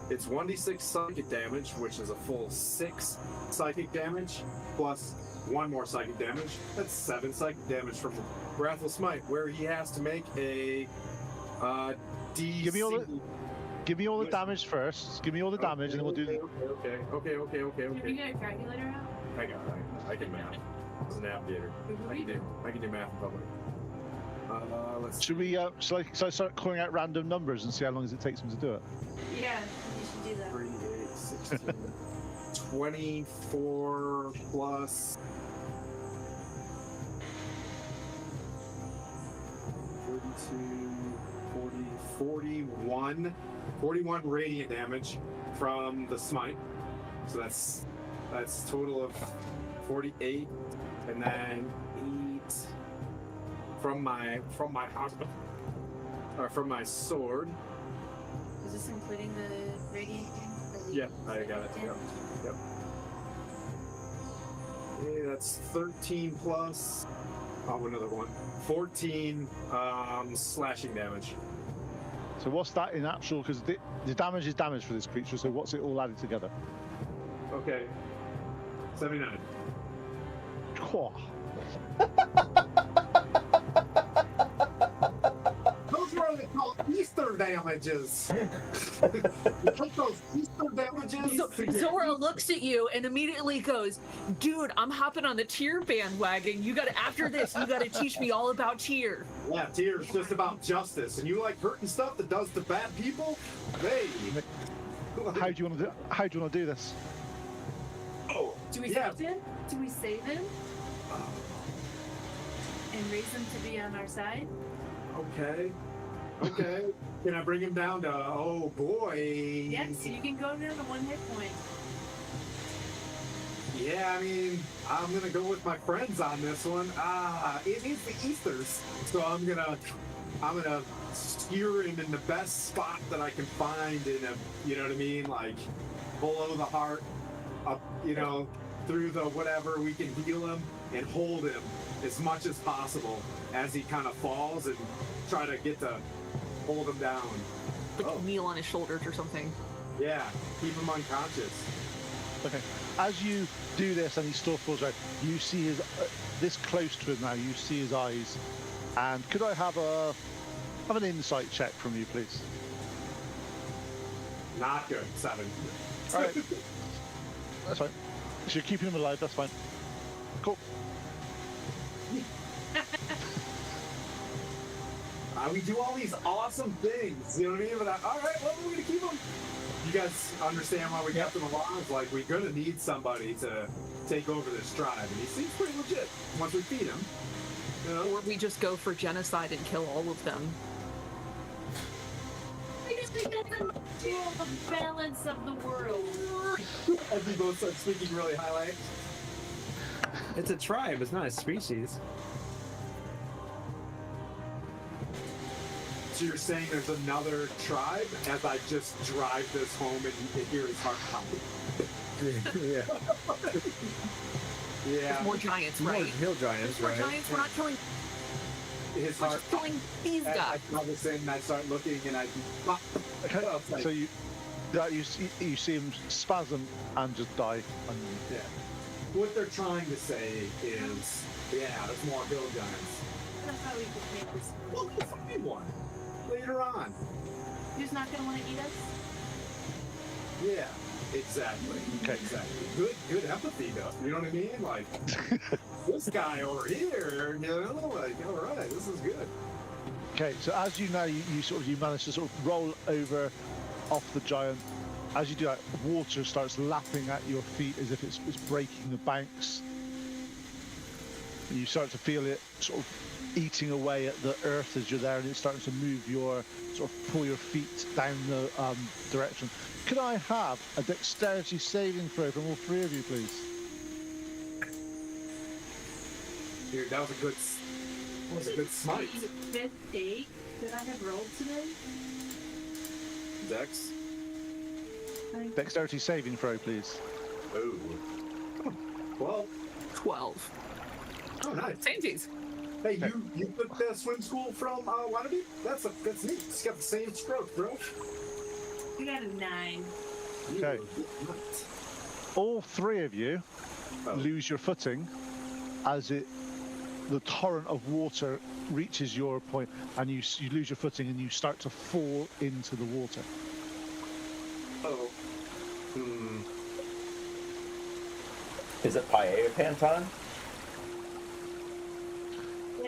It's 1d6 psychic damage, which is a full 6 psychic damage, plus 1 more psychic damage. That's 7 psychic damage from Wrathful Smite, where he has to make a DC. Give me all the damage first. Give me all the damage, and then we'll do. Okay. Did you get a calculator out? I got it. I can math. As a navigator, I can do math in public. Let's. Should we? Shall I start calling out random numbers and see how long it takes him to do it? Yeah, you should do that. 3, 8, 16, 24 plus 32, 40, 41 radiant damage from the smite. So that's total of 48, and then 8 from my husband, or from my sword. Is this including the radiant thing? Yeah, I got it. Yep. Okay, that's 13 plus. Oh, another one. 14 slashing damage. So what's that in actual? Because the damage is damage for this creature. So what's it all added together? Okay. 79. Cool. Those are what they call Easter damages. You take those Easter damages. Zora looks at you and immediately goes, "Dude, I'm hopping on the Tyr bandwagon. After this, you gotta teach me all about Tyr." Yeah, Tyr's just about justice, and you like hurting stuff that does to bad people? Hey. How do you want to do this? Oh, Do we save him? Do we save him? And raise him to be on our side? Okay. Can I bring him down to, oh boy? Yes, you can go down to 1 hit point. Yeah, I mean, I'm gonna go with my friends on this one. It is the Easters, so I'm gonna steer him in the best spot that I can find in a, you know what I mean, like below the heart, up, through the whatever. We can heal him and hold him as much as possible as he kind of falls, and try to get to hold him down. Like kneel on his shoulders or something. Yeah, keep him unconscious. Okay. As you do this and he still falls out, you see his this close to him now. You see his eyes. And could I have an insight check from you, please? Not good. 7. All right. That's fine. So you're keeping him alive. That's fine. Cool. We do all these awesome things, you know what I mean? But all right, well, we're gonna keep them. You guys understand why we kept them alive? It's like we're gonna need somebody to take over this tribe, and he seems pretty legit once we feed him. You know? Or we just go for genocide and kill all of them. I just think that's the balance of the world. As we both start speaking really highlight. It's a tribe. It's not a species. So you're saying there's another tribe as I just drive this home and you can hear his heart pounding. Yeah. Yeah. More giants, More right? hill giants, More right? giants. We're not killing. His We're heart. just killing these I guys. tell this in and I start looking and I pop. Okay. Well, it's like- So you see him spasm and just die. Yeah. What they're trying to say is, yeah, there's more hill giants. That's how we could make this Well, move. we'll find one later on. Who's not gonna want to eat us? Yeah, exactly. Okay. Exactly. Good empathy, though. You know what I mean? Like this guy over here. You know, like all right, this is good. Okay. So as you know, you manage to sort of roll over off the giant. As you do that, water starts lapping at your feet as if it's breaking the banks. You start to feel it sort of eating away at the earth as you're there, and it's starting to move pull your feet down the direction. Could I have a dexterity saving throw from all three of you, please? Dude, that was a good smite. 58 that I have rolled today. Dex. Dexterity saving throw, please. Oh. Well. 12. Oh, nice. Samesies. Hey, you took the swim school from Wannabe? That's neat. It's got the same stroke, bro. I got a 9. Okay. All three of you lose your footing as the torrent of water reaches your point, and you lose your footing and you start to fall into the water. Oh. Is it Paella time?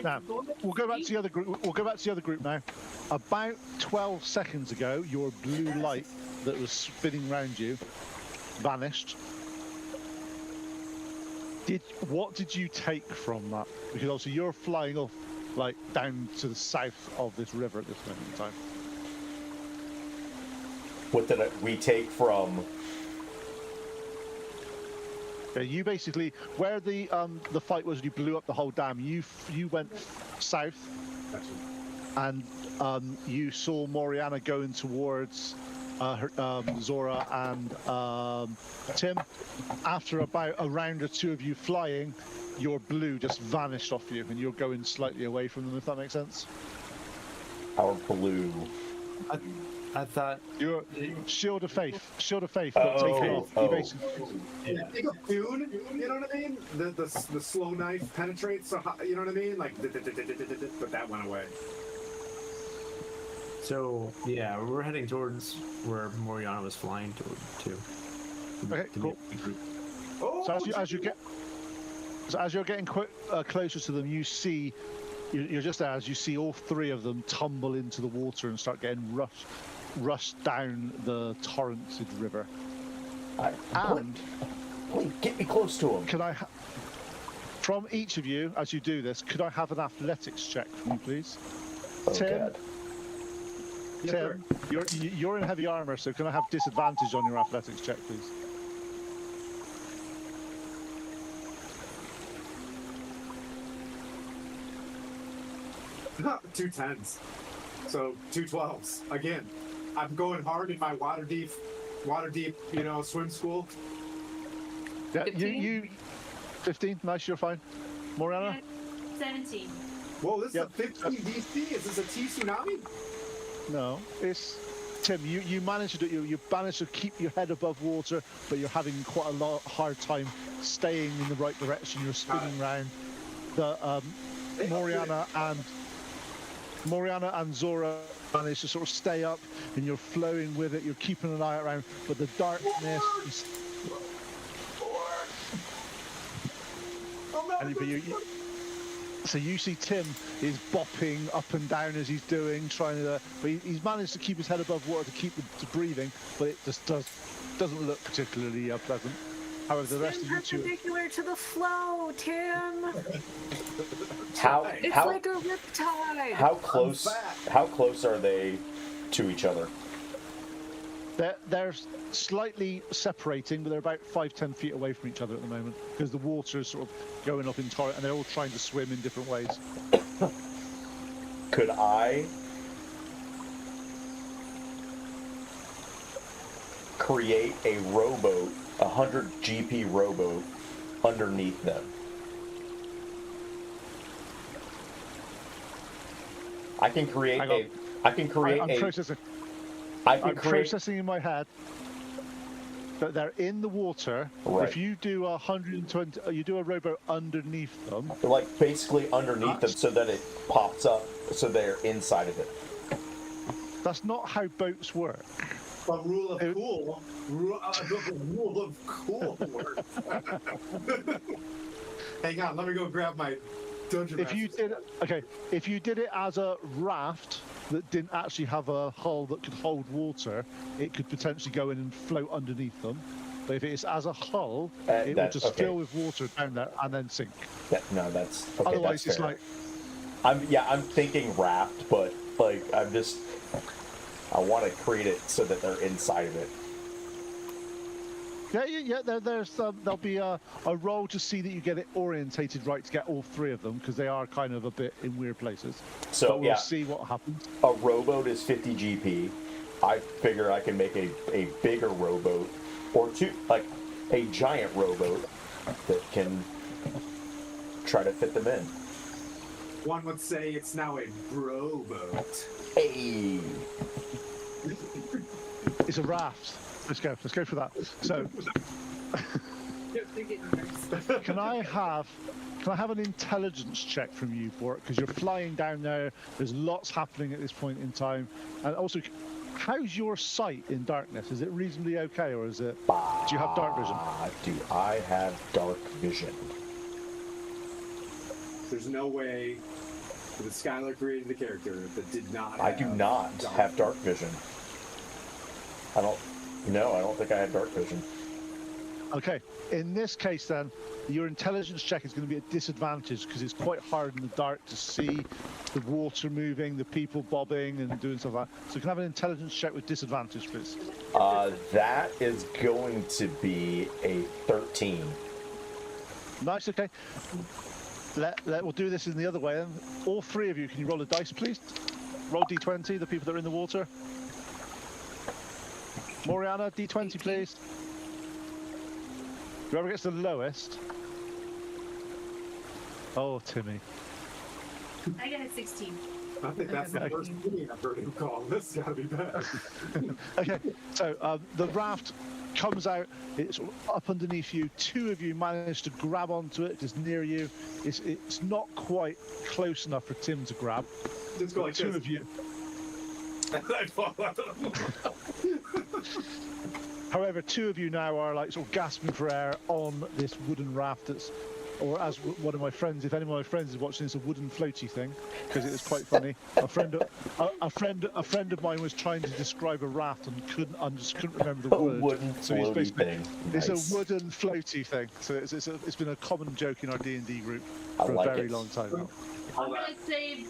Now, we'll go back to the other group. We'll go back to the other group now. About 12 seconds ago, your blue light that was spinning around you vanished. What did you take from that? Because obviously you're flying off, like, down to the south of this river at this moment in time. What did we take from? Yeah, you basically, where the fight was, you blew up the whole dam. You went south, and you saw Moriana going towards Zora and Tim. After about a round or two of you flying, your blue just vanished off you, and you're going slightly away from them. If that makes sense. Our blue. I thought Your shield of faith. Shield of faith. Oh, Taken off. You oh. basically, Yeah, think of Dune, you know what I mean? The slow knife penetrates, so you know what I mean? Like, but that went away. so. Yeah, we're heading towards where Moriana was flying to. Okay, cool. Oh, So as you're getting closer to them, you see, you're just there as you see all three of them tumble into the water and start getting rushed down the torrented river. And Please get me close to him. can I, from each of you, as you do this, could I have an athletics check from you, please? Oh, Tim, God. Tim, you're in heavy armor, so can I have disadvantage on your athletics check, please? Two 10s. So 2 12s. Again, I'm going hard in my water deep, you know, swim school. Yeah, 15? you 15. Nice, you're fine. Moriana. 17. Whoa, this Yep. is a 15 DC. Is this a T tsunami? No, it's Tim, you managed to do you managed to keep your head above water, but you're having quite a hard time staying in the right direction. You're spinning round. The Moriana and Zora manage to sort of stay up, and you're flowing with it. You're keeping an eye around, but the darkness. So you see Tim is bopping up and down as he's doing, trying to. But he's managed to keep his head above water to keep the breathing, but it just doesn't look particularly pleasant. However, the rest of you two. Perpendicular to the flow, Tim. It's How like a riptide. how close are they to each other? They're slightly separating, but they're about 5-10 feet away from each other at the moment because the water is sort of going up in torrent, and they're all trying to swim in different ways. Could I create a rowboat, 100 GP rowboat, underneath them? I can create I'm processing. I'm processing in my head that they're in the water. Right. If you do 120, you do a rowboat underneath them. Like basically underneath them, so that it pops up, so they're inside of it. That's not how boats work. But rule of cool works. Hang on, let me go grab my dungeon. If you did it as a raft that didn't actually have a hull that could hold water, it could potentially go in and float underneath them. But if it's as a hull, it will just fill with water down there and then sink. No, that's okay. Otherwise, that's it's fair. like I'm thinking raft, but like I want to create it so that they're inside of it. Yeah. There'll be a roll to see that you get it orientated right to get all three of them, because they are kind of a bit in weird places. So but we'll see what happens. A rowboat is 50 GP. I figure I can make a bigger rowboat, or two, like a giant rowboat that can try to fit them in. One would say it's now a bro boat. Hey. It's a raft. Let's go for that. So, can I have an intelligence check from you for it? Because you're flying down there. There's lots happening at this point in time, and also, how's your sight in darkness? Is it reasonably okay, or is it? Do you have dark vision? Do I have dark vision? There's no way that Skylar created the character that did not. I do not have dark vision. I don't think I have dark vision. Okay, in this case then, your intelligence check is going to be at disadvantage because it's quite hard in the dark to see the water moving, the people bobbing and doing stuff like that. So you can have an intelligence check with disadvantage, please. That is going to be a 13. Nice, okay. We'll do this in the other way then. All three of you, can you roll a dice, please? Roll D20, the people that are in the water. Moriana, D20, please. Whoever gets the lowest. Oh, Timmy. I got a 16. I think that's the first meeting I've heard him call. This has got to be bad. Okay, so the raft comes out. It's up underneath you. Two of you manage to grab onto it. It's near you. It's not quite close enough for Tim to grab. Just go like two this. of you. I fall out of them. However, two of you now are like sort of gasping for air on this wooden raft that's, or as one of my friends, if any of my friends is watching this, a wooden floaty thing, because it was quite funny. A friend of mine was trying to describe a raft and just couldn't remember the word. Wooden floaty thing. It's Nice. a wooden floaty thing. So it's been a common joke in our D&D group I for like a very it. long time now. I'm gonna say,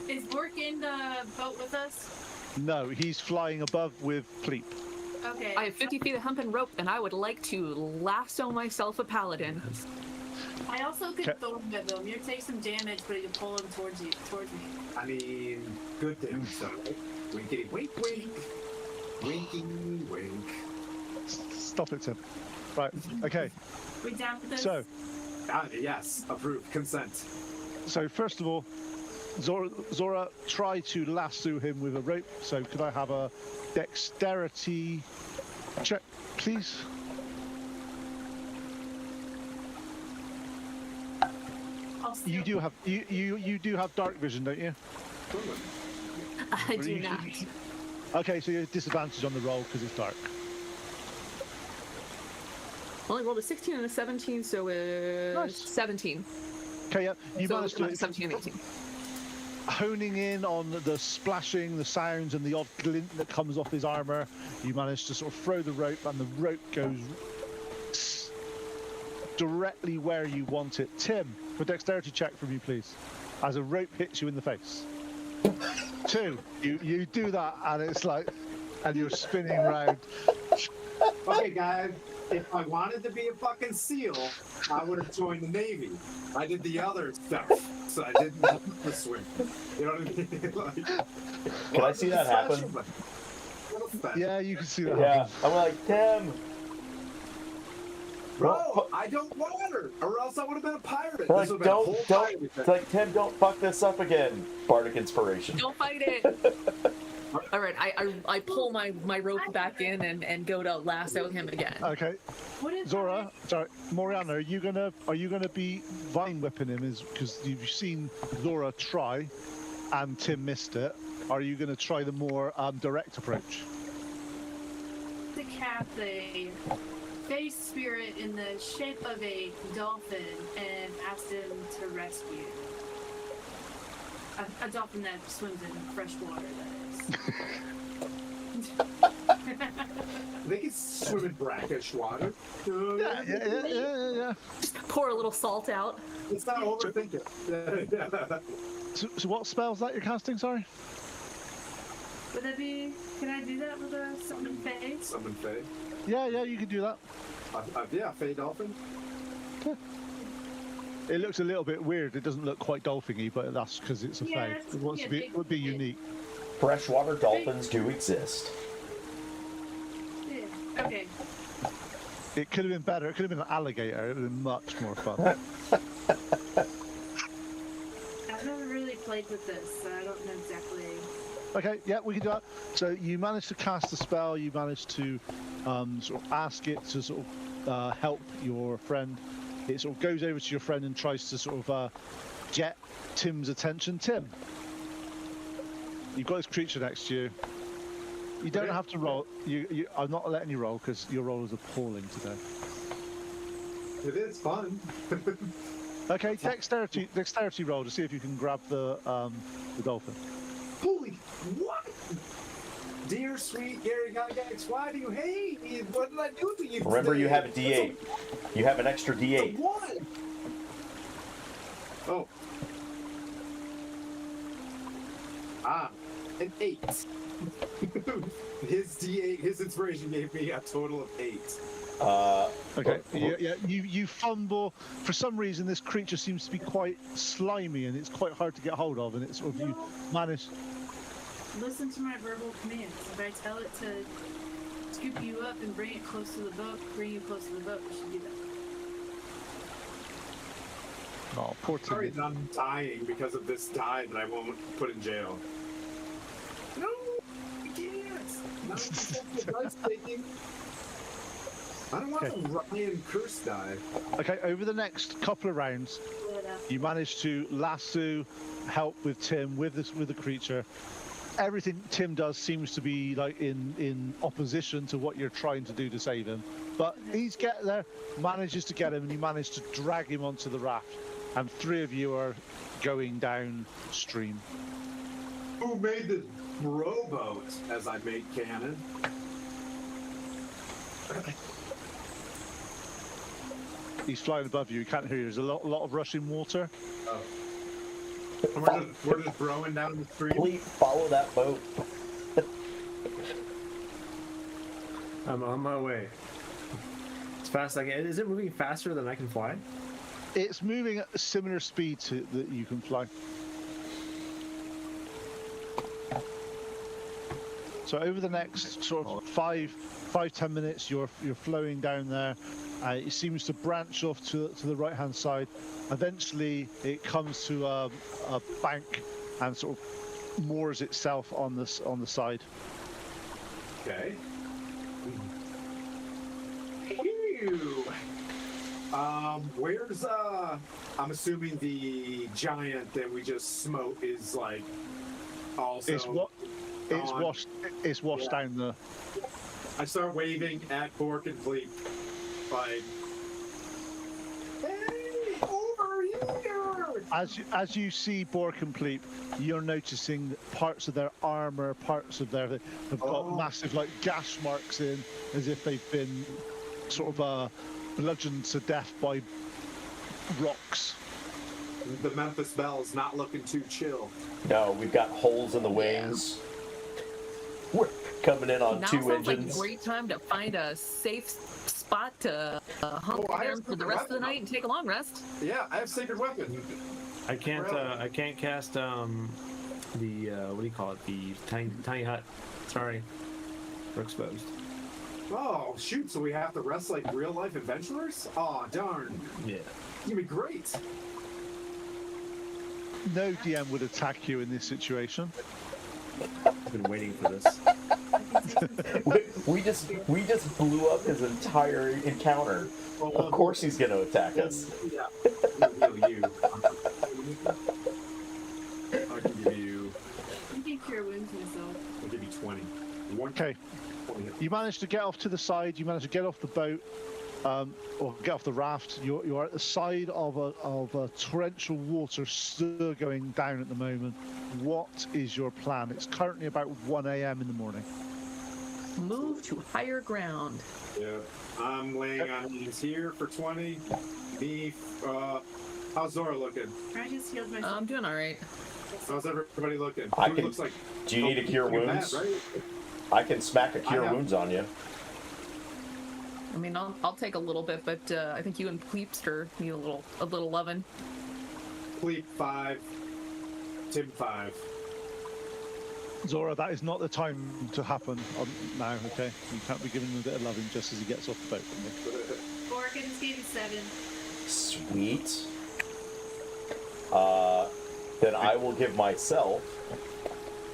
is Bork in the boat with us? No, he's flying above with Pleep. Okay. I have 50 feet of hump and rope, and I would like to lasso myself a paladin. I also could Okay. throw him at them. You take some damage, but you can pull him towards me. I mean, good thing. So, winkety wink wink. Winky wink. Stop it, Tim. Right, okay. We down for this? So Yes, approved. Consent. first of all, Zora, try to lasso him with a rope. So could I have a dexterity check, please? I'll steal. You do have dark vision, don't you? I do not. Okay, so you have disadvantage on the roll because it's dark. Only rolled a 16 and a 17, so Nice. 17. Okay, yeah, you So managed I'm at to 17 and 18. honing in on the splashing, the sounds, and the odd glint that comes off his armor. You manage to sort of throw the rope, and the rope goes directly where you want it. Tim, for dexterity check from you, please, as a rope hits you in the face. 2. You do that, and it's like, and you're spinning round. Okay, guys, if I wanted to be a fucking SEAL, I would have joined the Navy. I did the other stuff, so I didn't have to swim. You know what I mean? Like, Can I see that happen? Yeah, you can see that. Yeah. happen. I'm like, Tim. Bro, I don't want her, or else I would have been a pirate. Like, This would've been a whole don't. pirate It's like, Tim, don't fuck this up again. Bardic inspiration. Don't fight it. All right, I pull my rope back in and go to lasso him again. Okay, What is Zora, sorry, Moriana, are you gonna be vine whipping him? Is because you've seen Zora try, and Tim missed it. Are you gonna try the more direct approach? to cast a face spirit in the shape of a dolphin and ask him to rescue a dolphin that swims in fresh water, that is. They can swim in brackish water. Yeah. Pour a little salt out. Let's not overthink it. So what spell's that you're casting? Sorry. Would that be? Can I do that with a summon face? Summon Faye. Yeah, you can do that. Yeah, Faye Dolphin. It looks a little bit weird. It doesn't look quite dolphin-y, but that's because it's a Yeah, fae. it's- It wants to yeah, be. big- It would be yeah. unique. Freshwater dolphins do exist. Yeah. Okay. It could have been better. It could have been an alligator. It would have been much more fun. I've never really played with this, so I don't know exactly. Okay, yeah, we can do that. So you managed to cast the spell. You managed to sort of ask it to sort of help your friend. It sort of goes over to your friend and tries to sort of get Tim's attention. Tim, you've got this creature next to you. You don't have to roll. I'm not letting you roll because your roll is appalling today. It is fun. Okay, dexterity roll to see if you can grab the dolphin. Holy what? Dear sweet Gary Gygax, why do you hate me? What did I do to you? Remember, today? you have a D8. You have an extra It's a D8. 1. Oh. An 8. His D8, his inspiration gave me a total of 8. Okay, you fumble. For some reason, this creature seems to be quite slimy, and it's quite hard to get hold of. And it's sort of you manage. Listen to my verbal commands. If I tell it to scoop you up and bring it close to the boat, bring you close to the boat, you should do that. Oh, poor Sorry Timmy. that I'm dying because of this guy that I won't put in jail. No, I can't. Not the dice taking. I don't want the Ryan curse die. Okay, over the next couple of rounds, But, you manage to lasso, help with Tim with the creature. Everything Tim does seems to be like in opposition to what you're trying to do to save him. But he's manages to get him, and you manage to drag him onto the raft. And 3 of you are going downstream. Who made this rowboat, as I made canon? He's flying above you. You can't hear you. There's a lot of rushing water. Oh. We're just rowing down the stream. Please follow that boat. I'm on my way. As fast as I can. Is it moving faster than I can fly? It's moving at a similar speed to that you can fly. So over the next sort of 5-10 minutes, you're flowing down there. It seems to branch off to the right-hand side. Eventually, it comes to a bank and sort of moors itself on the side. Okay. Ew. Where's I'm assuming the giant that we just smote is like also It's washed down the. I start waving at Bork and Fleet like, hey, over here! As you see Bork and Pleep, you're noticing that parts of their armor, parts of their have got massive like gash marks in, as if they've been sort of bludgeoned to death by rocks. The Memphis Belle's not looking too chill. No, we've got holes in the wings. We're coming in on Now 2 sounds like engines. a great time to find a safe spot to hunker down for the rest of the night and take a long rest. Yeah, I have sacred weapon. I can't cast the what do you call it? The tiny hut. Sorry, we're exposed. Oh shoot! So we have to rest like real life adventurers? Oh darn! Yeah. It's gonna be great. No DM would attack you in this situation. I've been waiting for this. we just blew up his entire encounter. Of course he's going to attack us. Yeah. Heal you. I can give you. You can cure wounds myself. I'll give you 20. Okay. You managed to get off to the side. You managed to get off the boat, or get off the raft. You're at the side of a torrential water still going down at the moment. What is your plan? It's currently about 1 a.m. in the morning. Move to higher ground. Yeah. I'm laying on these here for 20. Me. How's Zora looking? I just healed myself. I'm doing all right. How's everybody looking? I Who can- looks like. Do you need a cure looking wounds? bad, right? I can smack a cure I have- wounds on you. I mean, I'll take a little bit, but I think you and Pleepster need a little loving. Fleet 5. Tim 5. Zora, that is not the time to happen now, okay? You can't be giving him a bit of loving just as he gets off the boat. Okay? Bork, I just gave you 7. Sweet. Then I will give myself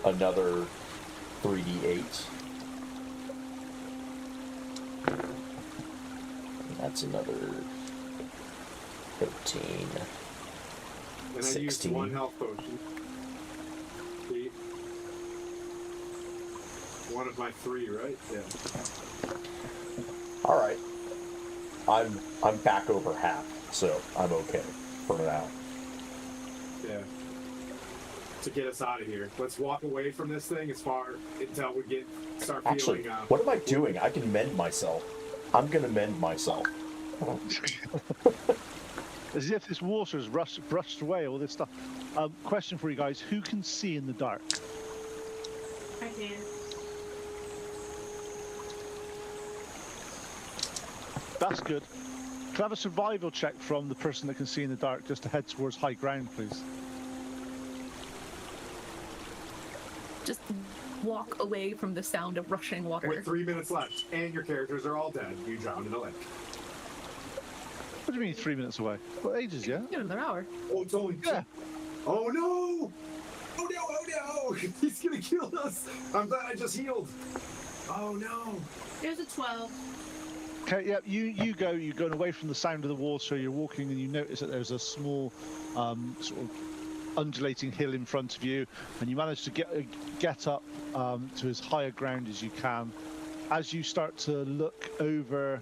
another 3d8. That's another 13. And I used 16. 1 health potion. See? One of my 3, right? Yeah. All right. I'm back over half, so I'm okay for now. Yeah. To get us out of here. Let's walk away from this thing as far until we start Actually, feeling. what am I doing? I can mend myself. I'm gonna mend myself. As if this water's brushed away all this stuff. Question for you guys: who can see in the dark? I can. That's good. Can I have a survival check from the person that can see in the dark just to head towards high ground, please? Just walk away from the sound of rushing water. With 3 minutes left, and your characters are all dead. You drowned in a lake. What do you mean 3 minutes away? What ages, yeah? Yeah, another hour. Oh, it's only. Yeah. Oh no! Oh no! Oh no! He's gonna kill us! I'm glad I just healed. Oh no! There's a 12. Okay, yeah, you're going away from the sound of the water, you're walking and you notice that there's a small sort of undulating hill in front of you, and you manage to get up to as high a ground as you can. As you start to look over,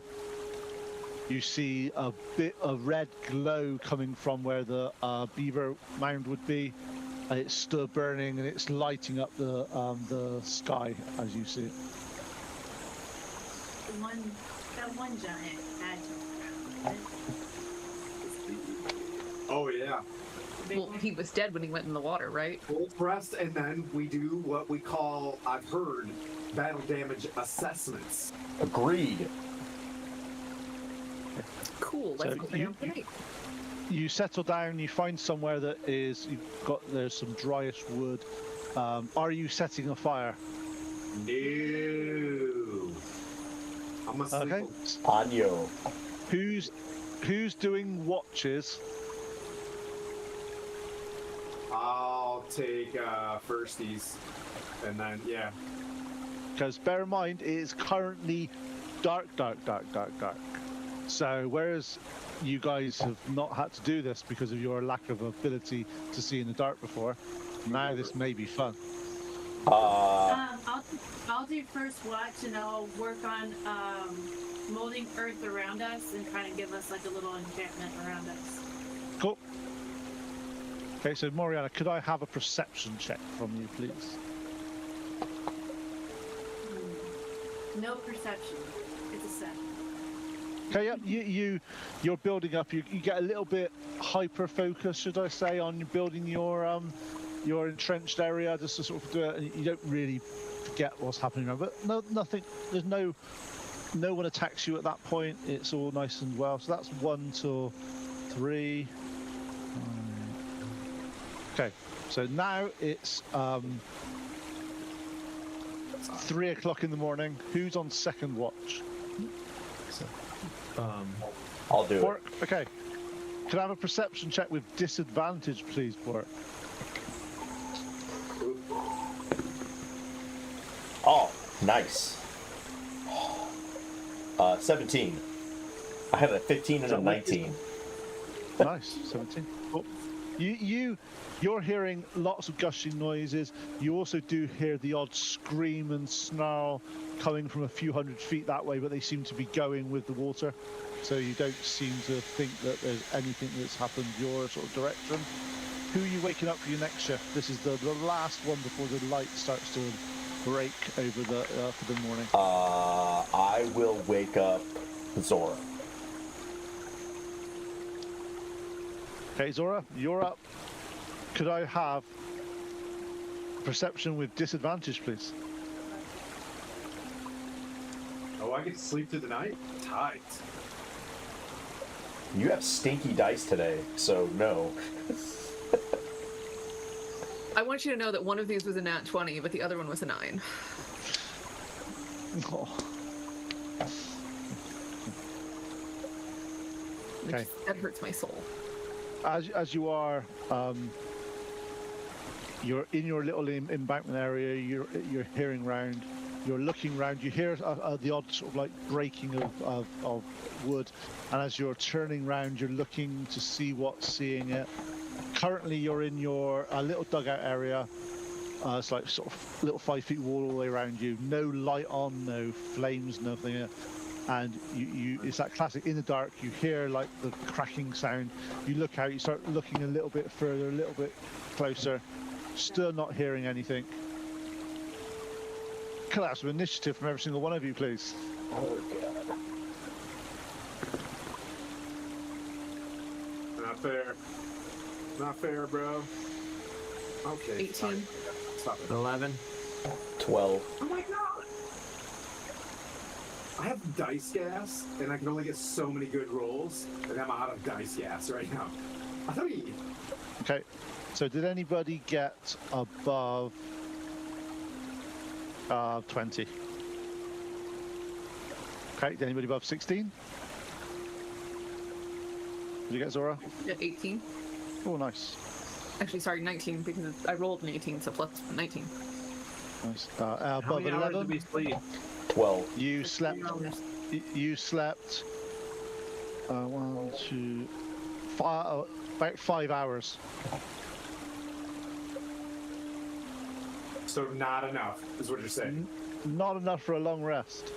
you see a bit of red glow coming from where the beaver mound would be. It's still burning and it's lighting up the sky as you see it. That one giant had to. Oh yeah. Well, he was dead when he went in the water, right? Full rest, and then we do what we call, I've heard, battle damage assessments. Agreed. Cool. Let's So go down tonight. You settle down, you find somewhere that there's some dryish wood. Are you setting a fire? No. I'm a Okay. Anyo. Who's doing watches? I'll take firsties, and then yeah. Because bear in mind, it is currently dark. So whereas you guys have not had to do this because of your lack of ability to see in the dark before, now this may be fun. I'll do first watch, and I'll work on molding earth around us and kind of give us like a little enchantment around us. Cool. Okay, so Moriana, could I have a perception check from you, please? No perception. It's a 7. Okay, yep. You're building up. You get a little bit hyper focused, should I say, on building your entrenched area, just to sort of do it. And you don't really forget what's happening around. But nothing. There's no one attacks you at that point. It's all nice and well. So that's 1 till 3. Okay. So now it's 3 o'clock in the morning. Who's on second watch? I'll do Bork? Okay. Can I have a perception check with disadvantage, please, Bork? Oh, nice. 17. I had a 15 and a 19. Nice, 17. Cool. You're hearing lots of gushing noises. You also do hear the odd scream and snarl coming from a few hundred feet that way, but they seem to be going with the water. So you don't seem to think that there's anything that's happened your sort of direction. Who are you waking up for your next shift? This is the last one before the light starts to break over for the morning. I will wake up Zora. Okay, Zora, you're up. Could I have perception with disadvantage, please? Oh, I get to sleep through the night? Tight. You have stinky dice today, so no. I want you to know that one of these was a nat 20, but the other one was a 9. Oh. Okay. That hurts my soul. As you are, you're in your little embankment area. You're hearing round. You're looking round. You hear the odd sort of like breaking of wood, and as you're turning round, you're looking to see what's seeing it. Currently, you're in your little dugout area. It's like sort of little 5 feet wall all the way around you. No light on, no flames, nothing. And it's that classic in the dark. You hear like the cracking sound. You look out. You start looking a little bit further, a little bit closer. Still not hearing anything. Can I have some initiative from every single one of you, please? Oh, God. Not fair. Not fair, bro. Okay. 18. Stop it. 11. 12. Oh my god! I have dice gas, and I can only get so many good rolls, and I'm out of dice gas right now. I thought you... Okay. So did anybody get above 20? Okay. Did anybody above 16? Did you get Zora? Yeah, 18. Oh, nice. Actually, sorry, 19, because I rolled an 18, so plus 19. Nice. How Above many hours 11? did we sleep? 12. You slept. 15 hours. You slept. 1, 2, 5. About 5 hours. So not enough, is what you're saying. Not enough for a long rest.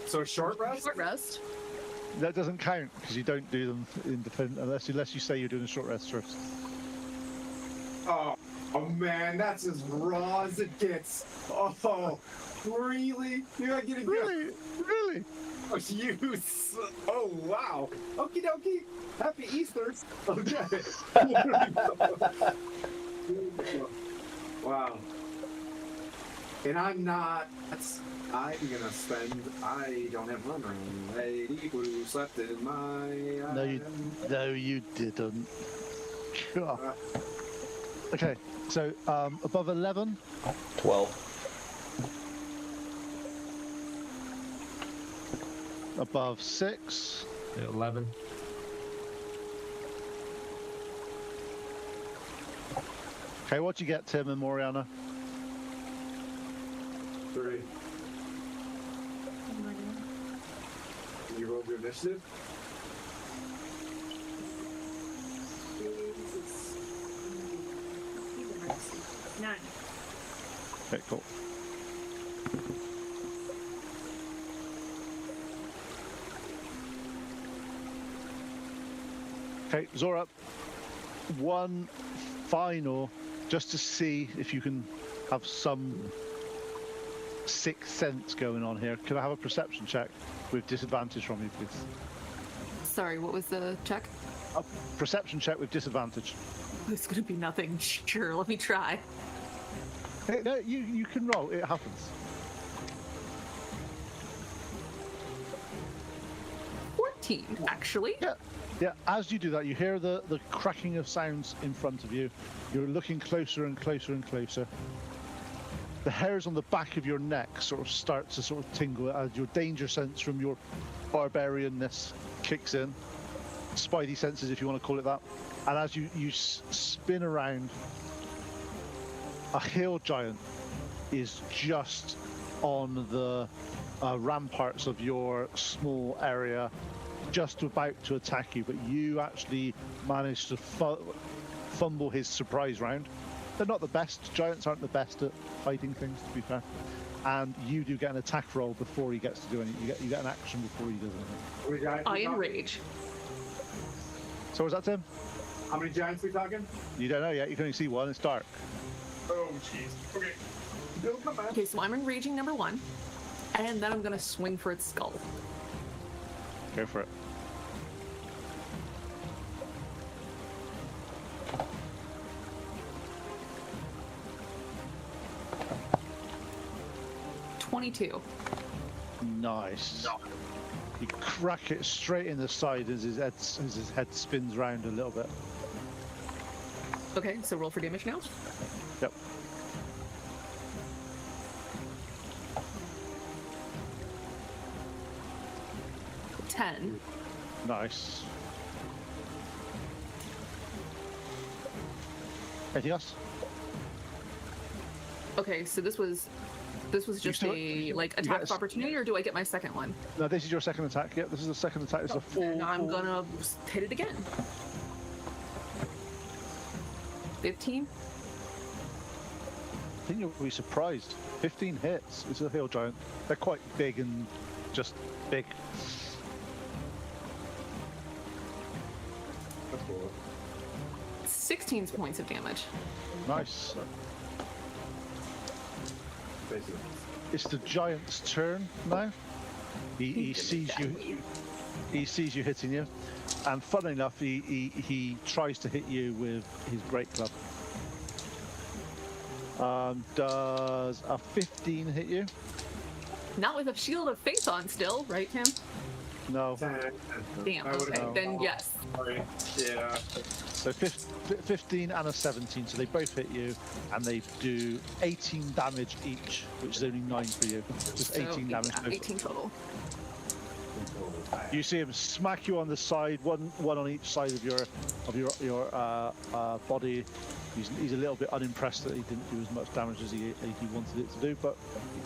So a short rest? Short rest. That doesn't count because you don't do them independent unless you say you're doing a short rest first. Oh man, that's as raw as it gets. Oh, really? You're not getting Really? Oh, oh wow. Okie dokie. Happy Easter. Okay. Wow. And I'm not. I'm gonna spend. I don't have money. Lady Blue slept in my. No, you didn't. God. Okay, so above 11, 12. above 6, 11. Okay, what do you get, Tim and Moriana? 3. You rolled your initiative? Nine. Okay, cool. Okay, Zora, one final, just to see if you can have some sixth sense going on here. Can I have a perception check with disadvantage from you, please? Sorry, what was the check? A perception check with disadvantage. It's gonna be nothing. Sure, let me try. Hey, no, you can roll. It happens. 14, actually. Yeah. Yeah, as you do that, you hear the cracking of sounds in front of you. You're looking closer and closer and closer. The hairs on the back of your neck sort of start to sort of tingle as your danger sense from your barbarianness kicks in. Spidey senses, if you want to call it that. And as you spin around, a hill giant is just on the ramparts of your small area, just about to attack you, but you actually managed to fumble his surprise round. They're not the best. Giants aren't the best at fighting things, to be fair. And you do get an attack roll before he gets to do anything. You get an action before he does anything. I enrage. So was that, Tim? How many giants we talking? You don't know yet. You can only see one. It's dark. Oh, jeez. Okay. Bill, come back. Okay, so I'm enraging number 1, and then I'm gonna swing for its skull. Go for it. $22. Nice. You crack it straight in the side as his head spins round a little bit. Okay, so roll for damage now. Yep. $10. Nice. Anything else? Okay, so this was just still- a like you attack get of opportunity, or do I get my second one? No, this is your second attack. Yep, this is the second attack. This is a full. Then I'm full- gonna hit it again. 15. I think you'll be surprised. 15 hits. It's a hill giant. They're quite big and just big. That's cool. 16 points of damage. Nice. Basically. It's the giant's turn now. He sees you. He sees you hitting you, and funnily enough, he tries to hit you with his great club. Does a 15 hit you? Not with a shield of faith on still, right, Tim? No. 10. Damn, I would've okay, known. then yes. Sorry. Yeah. So 15 and a 17, so they both hit you, and they do 18 damage each, which is only 9 for you. Just 18 damage yeah, total. 18 total. You see him smack you on the side, one on each side of your body. He's a little bit unimpressed that he didn't do as much damage as he wanted it to do, but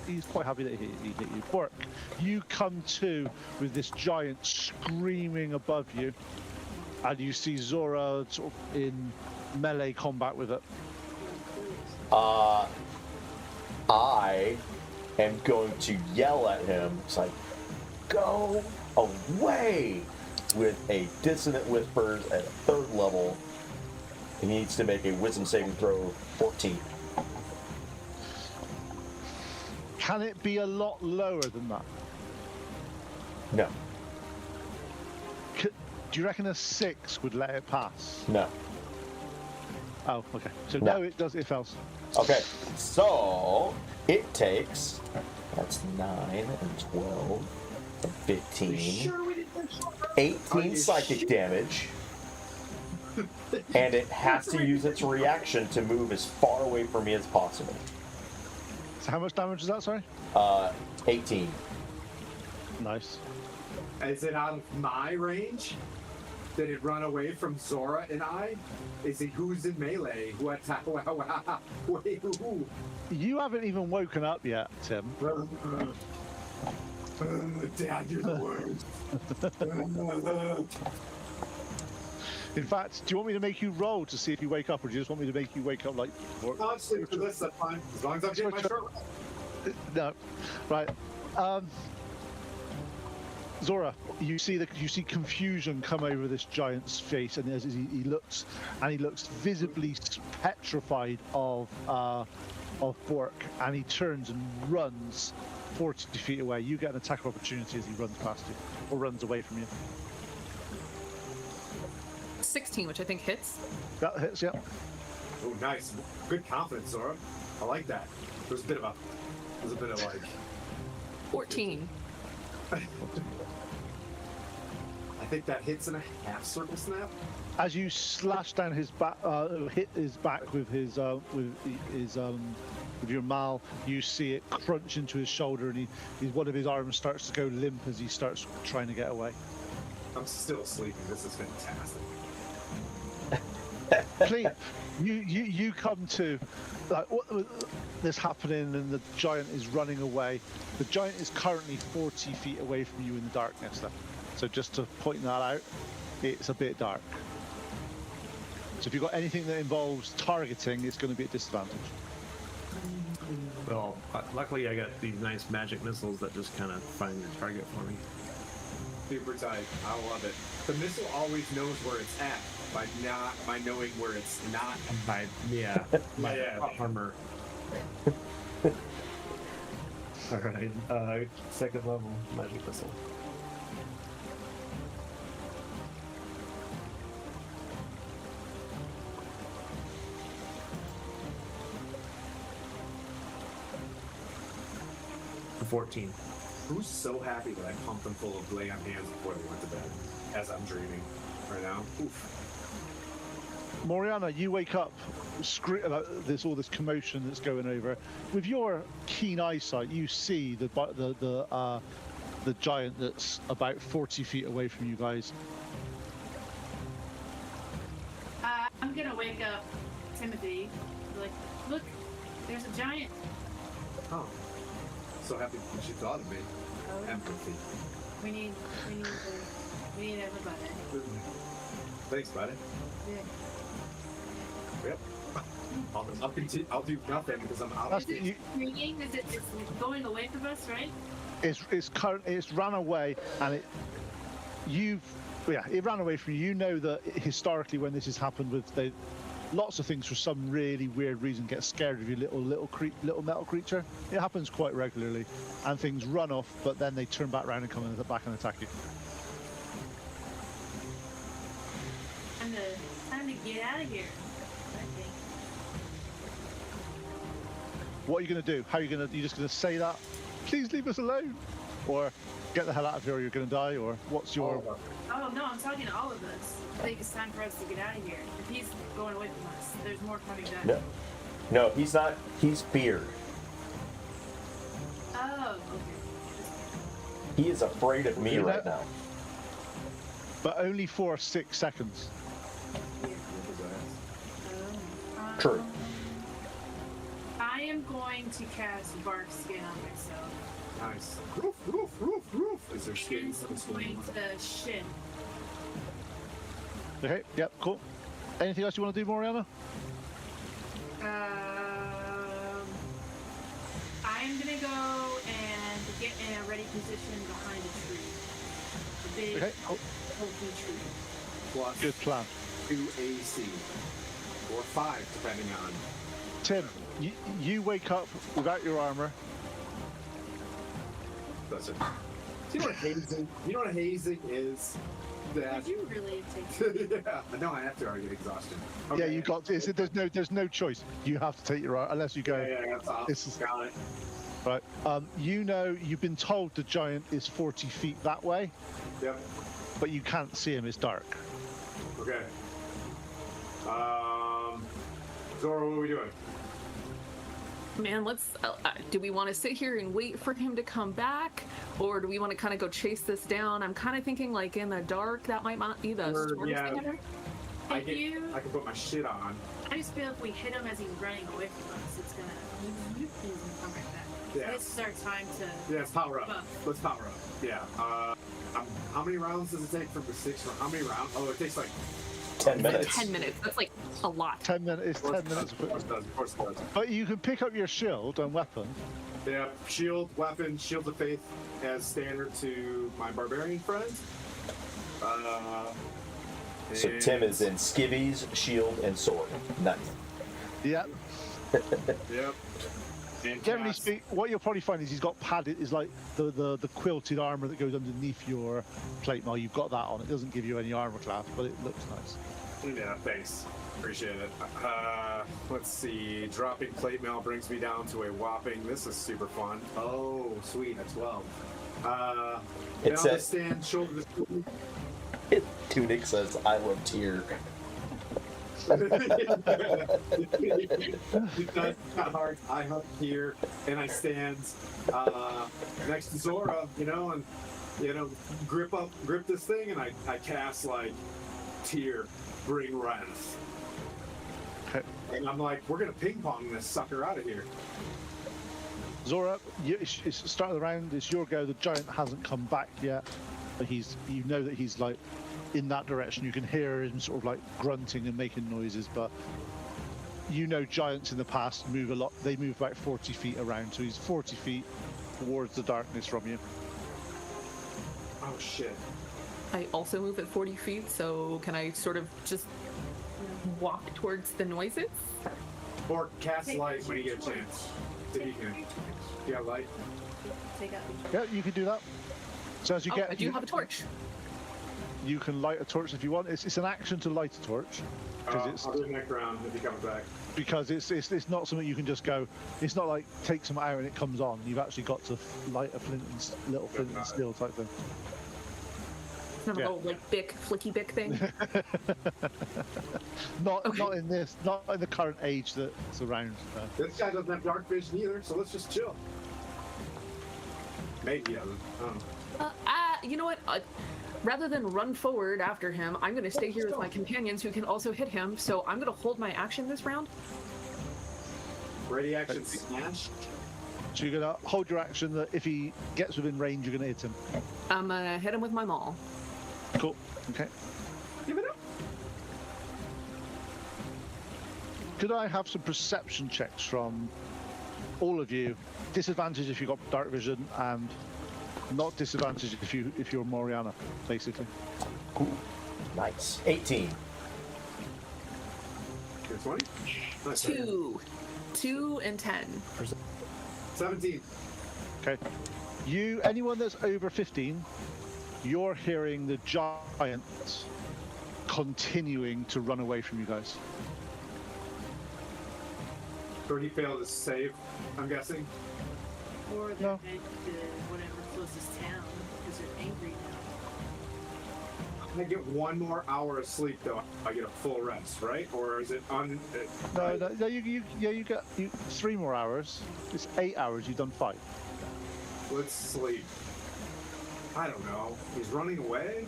he's quite happy that he hit you. Bork, you come to with this giant screaming above you, and you see Zora sort of in melee combat with it. I am going to yell at him. It's like, go away! With a dissonant whispers at 3rd level. He needs to make a wisdom saving throw 14. Can it be a lot lower than that? No. Do you reckon a 6 would let it pass? No. Oh, okay. So No. no, it does. It fails. Okay, so it takes, that's 9 and 12 and 15, 18 psychic damage, and it has to use its reaction to move as far away from me as possible. So how much damage is that? Sorry. 18. Nice. Is it out of my range? Did it run away from Zora and I? Is it who's in melee? What? Wait, who? You haven't even woken up yet, Tim. Dad, you're the worst. In fact, do you want me to make you roll to see if you wake up, or do you just want me to make you wake up like? I'll sleep for this. That's fine. As long as I'm getting my shirt. No, right. Zora, you see confusion come over this giant's face, and as he looks visibly petrified of Bork, and he turns and runs 40 feet away. You get an attack of opportunity as he runs past you, or runs away from you. 16, which I think hits. That hits, yeah. Oh, nice. Good confidence, Zora. I like that. There's a bit of like 14. I think that hits in a half circle snap. As you slash down his back, hit his back with your maul, you see it crunch into his shoulder, and one of his arms starts to go limp as he starts trying to get away. I'm still sleeping. This is fantastic. Please, you come to, like, what is happening, and the giant is running away. The giant is currently 40 feet away from you in the darkness, though. So just to point that out, it's a bit dark. So if you've got anything that involves targeting, it's going to be at disadvantage. Well, luckily I got these nice magic missiles that just kind of find your target for me. Super tight. I love it. The missile always knows where it's at by knowing where it's not. My armor. All right, second level magic missile. For 14. Who's so happy that I pumped them full of lay on hands before they went to bed? As I'm dreaming right now. Oof. Moriana, you wake up, about all this commotion that's going over. With your keen eyesight, you see the giant that's about 40 feet away from you guys. I'm gonna wake up Timothy. Like, look, there's a giant. Oh. So happy that she thought of me. Oh. Empathy. We need everybody. Thanks, buddy. Yeah. Yep. I'll do nothing because I'm out. Is it screaming? It's going away from us, right? It's ran away, and it ran away from you. You know that historically, when this has happened lots of things for some really weird reason get scared of your little metal creature. It happens quite regularly, and things run off, but then they turn back around and come back and attack you. Time to get out of here. I think. What are you going to do? How are you going to? You just going to say that? Please leave us alone, or get the hell out of here, or you're going to die, or what's your? Oh no, I'm talking to all of us. I think it's time for us to get out of here. If he's going away from us, there's more coming down. No, he's not. He's feared. Oh, okay. He is afraid of me right now. But only for 6 seconds. True. I am going to cast Bark Skin on myself. Nice. Roof, roof, roof, roof. Is there skin? Going to shin. Okay. Yep. Cool. Anything else you want to do, Moriana? I'm gonna go and get in a ready position behind a tree. A big oaky tree. Plus Good plan. 2 AC. Or 5, depending on. Tim, you wake up without your armor. That's it. You know what hazing? You know what hazing is? That. Did you really take? Yeah. No, I have to argue exhaustion. Okay. Yeah, you got this. There's no choice. You have to take your armor unless you go. Yeah, that's awesome. This is got it. right. You've been told the giant is 40 feet that way. Yep. But you can't see him. It's dark. Okay. Zora, what are we doing? Man, let's. Do we want to sit here and wait for him to come back, or do we want to kind of go chase this down? I'm kind of thinking like in the dark. That might not be the smartest yeah. thing ever. I can put my shit on. I just feel if we hit him as he's running away from us, it's gonna he's gonna come right back. Yeah. This is our time to. Yeah, let's power up. buff. Let's power up. Yeah. How many rounds does it take from the 6? How many rounds? Oh, it takes like 10 minutes. 10 minutes. That's like a lot. 10 minutes. 10 minutes. Of course it does. Of course it does. But you can pick up your shield and weapon. Yeah, shield, weapon, shield of faith as standard to my barbarian friends. So Tim is in skivvies, shield, and sword. Nice. Yeah. Yep. And Generally cast. speaking, what you'll probably find is he's got padded, is like the quilted armor that goes underneath your plate mail. You've got that on. It doesn't give you any armor class, but it looks nice. Yeah, thanks. Appreciate it. Let's see. Dropping plate mail brings me down to a whopping. This is super fun. Oh, sweet. A 12. It says- stand shoulder to shoulder. Tunic says, I love Tyr. That's not hard. I hug here and I stand next to Zora, and grip this thing, and I cast like Tyr, bring wrath. Okay. And I'm like, we're gonna ping pong this sucker out of here. Zora, it's the start of the round. It's your go. The giant hasn't come back yet, but you know that he's like in that direction. You can hear him sort of like grunting and making noises, but giants in the past move a lot. They move about 40 feet around, so he's 40 feet towards the darkness from you. Oh shit. I also move at 40 feet, so can I sort of just walk towards the noises? Or cast Take light out when you your get a torch. chance. If you can. You got light? Take out Yeah, you can do that. So as you get, I do have a torch. you can light a torch if you want. It's an action to light a torch I'll do it next round if he comes back. because it's not something you can just go. It's not like take some out and it comes on. You've actually got to light a little flint and steel type thing. It's not a Yeah. little like flicky bick thing. Not Okay. in the current age that's around. This guy doesn't have dark vision either, so let's just chill. Maybe he doesn't. I don't know. You know what? Rather than run forward after him, I'm going to stay here with my companions who can also hit him. So I'm going to hold my action this round. Ready, action, smash. So you're gonna hold your action that if he gets within range, you're gonna hit him. I'm going to hit him with my maul. Cool. Okay. Give it up. Could I have some perception checks from all of you? Disadvantage if you've got dark vision, and not disadvantage if you're Moriana, basically. Cool. Nice. 18. Good 20. Nice. 2 and 10. 17. Okay. Anyone that's over 15, you're hearing the giants continuing to run away from you guys. So he failed his save, I'm guessing. Or they're No. headed to whatever closest town because they're angry now. I get 1 more hour of sleep though. I get a full rest, right? Or is it on? No, you get 3 more hours. It's 8 hours. You've done 5. Let's sleep. I don't know. He's running away.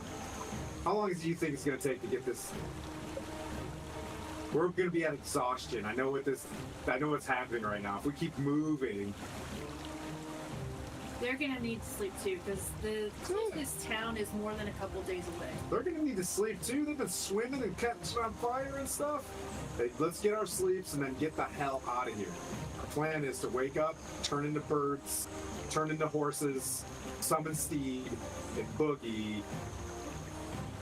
How long do you think it's gonna take to get this? We're gonna be at exhaustion. I know what's happening right now. If we keep moving, They're gonna need to sleep too because the closest town is more than a couple days away. they're gonna need to sleep too. They've been swimming and catching on fire and stuff. Hey, let's get our sleeps and then get the hell out of here. Our plan is to wake up, turn into birds, turn into horses, summon Steed, and boogie,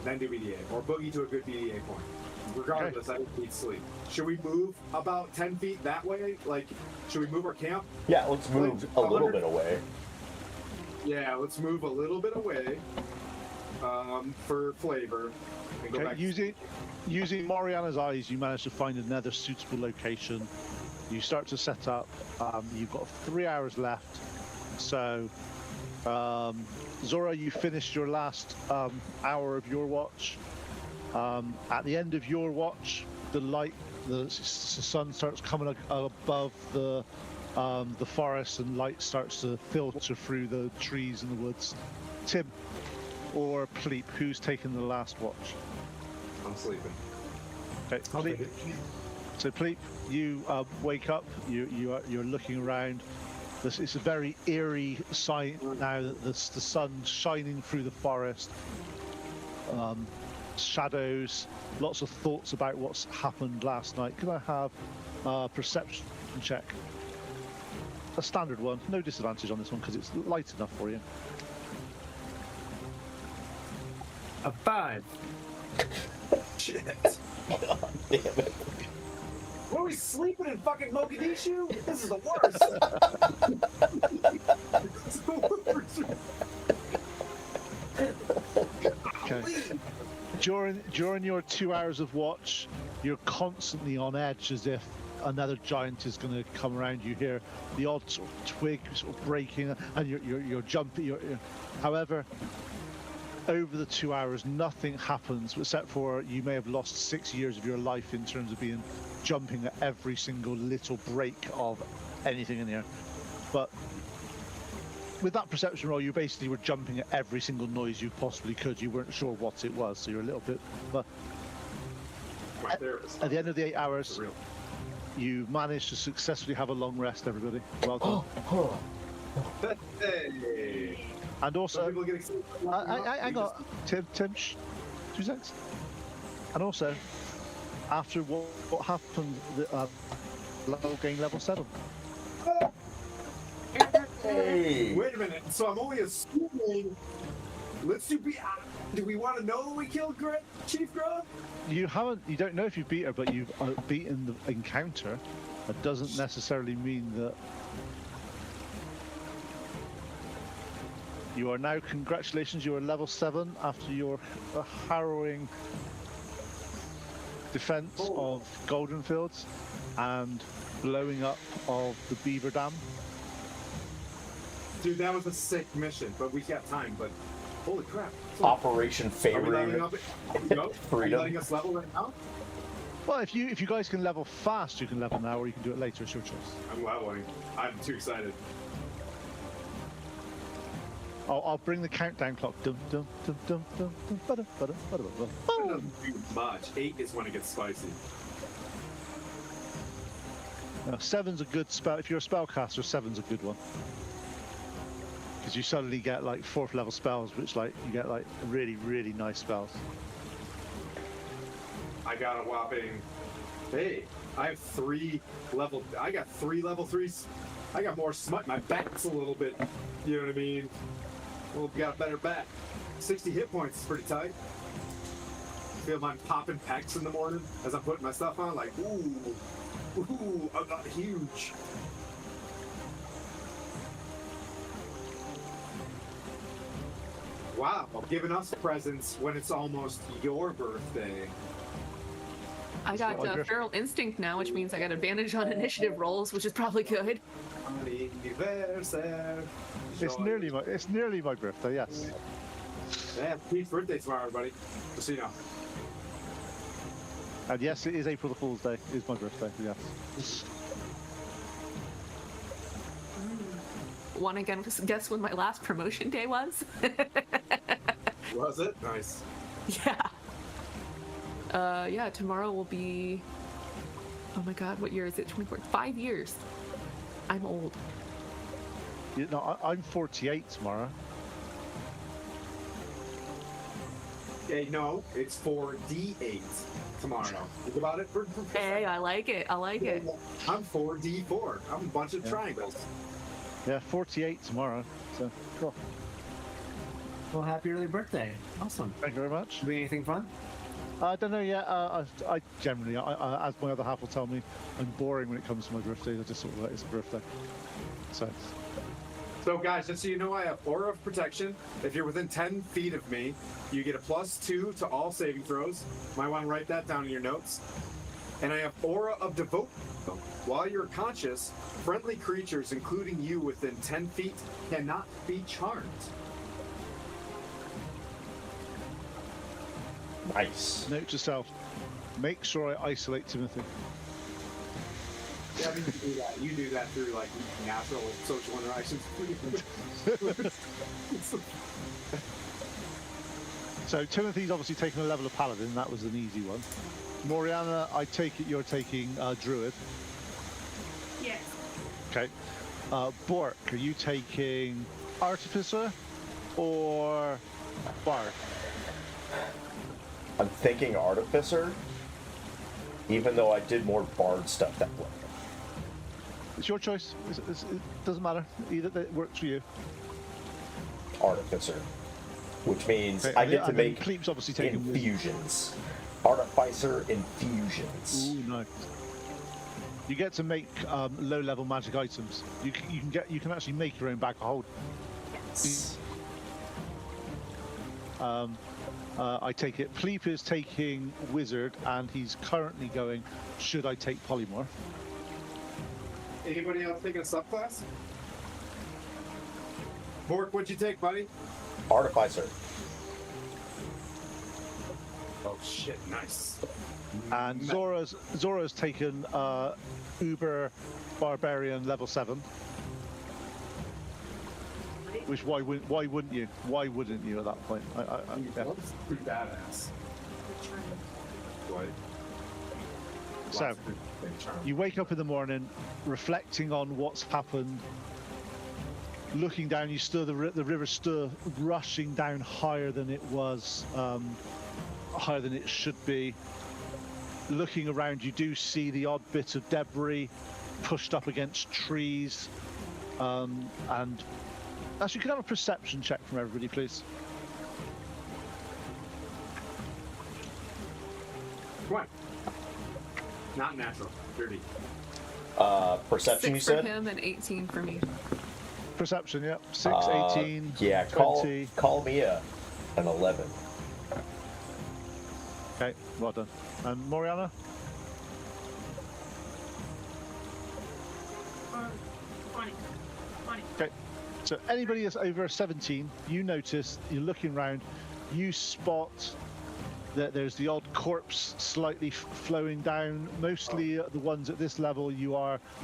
then do BDA. Or boogie to a good BDA point. Regardless, I don't need sleep. Should we move about 10 feet that way? Like, should we move our camp? Yeah, let's move a little bit away. Yeah, let's move a little bit away for flavor. And go Okay. back. Using Moriana's eyes, you manage to find another suitable location. You start to set up. You've got 3 hours left. So, Zora, you finished your last hour of your watch. At the end of your watch, the sun starts coming above the the forest and light starts to filter through the trees and the woods. Tim or Pleep, who's taking the last watch? I'm sleeping. Okay, Pleep. So Pleep, you wake up. You're looking around. It's a very eerie sight now that the sun's shining through the forest. Shadows, lots of thoughts about what's happened last night. Can I have a perception check? A standard one, no disadvantage on this one because it's light enough for you. A 5. Shit. God damn it. What are we sleeping in fucking Mogadishu? This is the worst. It's the worst. Okay. During your 2 hours of watch, you're constantly on edge as if another giant is going to come around. You hear the odd sort of twig sort of breaking, and you're jumping. However, over the 2 hours, nothing happens except for you may have lost 6 years of your life in terms of jumping at every single little break of anything in here. But with that perception roll, you basically were jumping at every single noise you possibly could. You weren't sure what it was, so you're a little bit. But at the end of the 8 hours, you managed to successfully have a long rest. Everybody, well done. Hey. And also, People get excited. I got Tim, 2 seconds. And also, after what happened, level game level 7. Hey. Wait a minute. So I'm only assuming. Let's do. Do we want to know that we killed Chief Grudd? You don't know if you beat her, but you've beaten the encounter. That doesn't necessarily mean that. You are now, congratulations, you are level 7 after your harrowing defense of Goldenfields and blowing up of the Beaver Dam. Dude, that was a sick mission, but we got time. But holy crap! Operation Are we leveling Favorite. up? No? Are you Freedom. letting us level right now? Well, if you guys can level fast, you can level now, or you can do it later. It's your choice. I'm leveling. I'm too excited. I'll bring the countdown clock. Dum dum dum dum dum dum ba-da, ba-da, ba-da, ba-da. It Boom! doesn't do much. 8 is when it gets spicy. Now, 7's a good spell. If you're a spellcaster, 7's a good one. Because you suddenly get like 4th level spells, which like you get like really, really nice spells. I got a whopping. Hey, I have 3 level. I got 3 level 3s. I got more smut. My back's a little bit. You know what I mean? Well, we got a better back. 60 hit points is pretty tight. Feel mine popping pecs in the morning as I'm putting my stuff on. Like, ooh, I'm not huge. Wow, giving us presents when it's almost your birthday. I got Feral Instinct now, which means I got advantage on initiative rolls, which is probably good. It's nearly my birthday. Yes. Yeah, Pete's birthday tomorrow, everybody. Just so you know. And yes, it is April the Fool's Day. It is my birthday. Yes. Want to guess when my last promotion day was? Was it? Nice. Yeah. Yeah, tomorrow will be. Oh my god, what year is it? 24. 5 years. I'm old. You know, I'm 48 tomorrow. Okay, no, it's 4D8 tomorrow. Think about it. Hey, I like it. I like it. I'm 4D4. I'm a bunch of triangles. Yeah, 48 tomorrow. So, cool. Well, happy early birthday. Awesome. Thank you very much. Doing anything fun? I don't know yet. I generally, as my other half will tell me, I'm boring when it comes to my birthdays. I just sort of like it's a birthday. So guys, just so you know, I have Aura of Protection. If you're within 10 feet of me, you get a +2 to all saving throws. Might want to write that down in your notes. And I have Aura of Devote. While you're conscious, friendly creatures, including you within 10 feet, cannot be charmed. Nice. Note to self: make sure I isolate Timothy. Yeah, I mean, you do that. You do that through like natural and social interactions. So Timothy's obviously taken a level of paladin. That was an easy one. Moriana, I take it you're taking druid. Yes. Okay. Bork, are you taking artificer or bard? I'm thinking artificer, even though I did more bard stuff that way. It's your choice. It doesn't matter. Either that works for you. Artificer, which means Okay, I get to and then make Cleep's obviously taking wisdom. infusions. Artificer infusions. Ooh, nice. You get to make low-level magic items. You can actually make your own bag of hold. Yes. I take it. Pleep is taking wizard, and he's currently going. Should I take polymorph? Anybody else taking a subclass? Bork, what'd you take, buddy? Artificer. Oh shit, nice. And Zora's taken Uber Barbarian level 7. Which why wouldn't you? Why wouldn't you at that point? Yeah. That's pretty badass. What? So you wake up in the morning, reflecting on what's happened. Looking down, you still the river's still rushing down higher than it was, higher than it should be. Looking around, you do see the odd bit of debris pushed up against trees, and actually, can I have a perception check from everybody, please? What? Not natural. Dirty. Perception, 6 you for said? him and 18 for me. Perception, yep. 6, 18, Yeah, 20. call me an 11. Okay, well done. And Moriana? 20. Okay. So anybody that's over 17, you notice, you're looking around, you spot that there's the odd corpse slightly flowing down. Mostly the ones at this level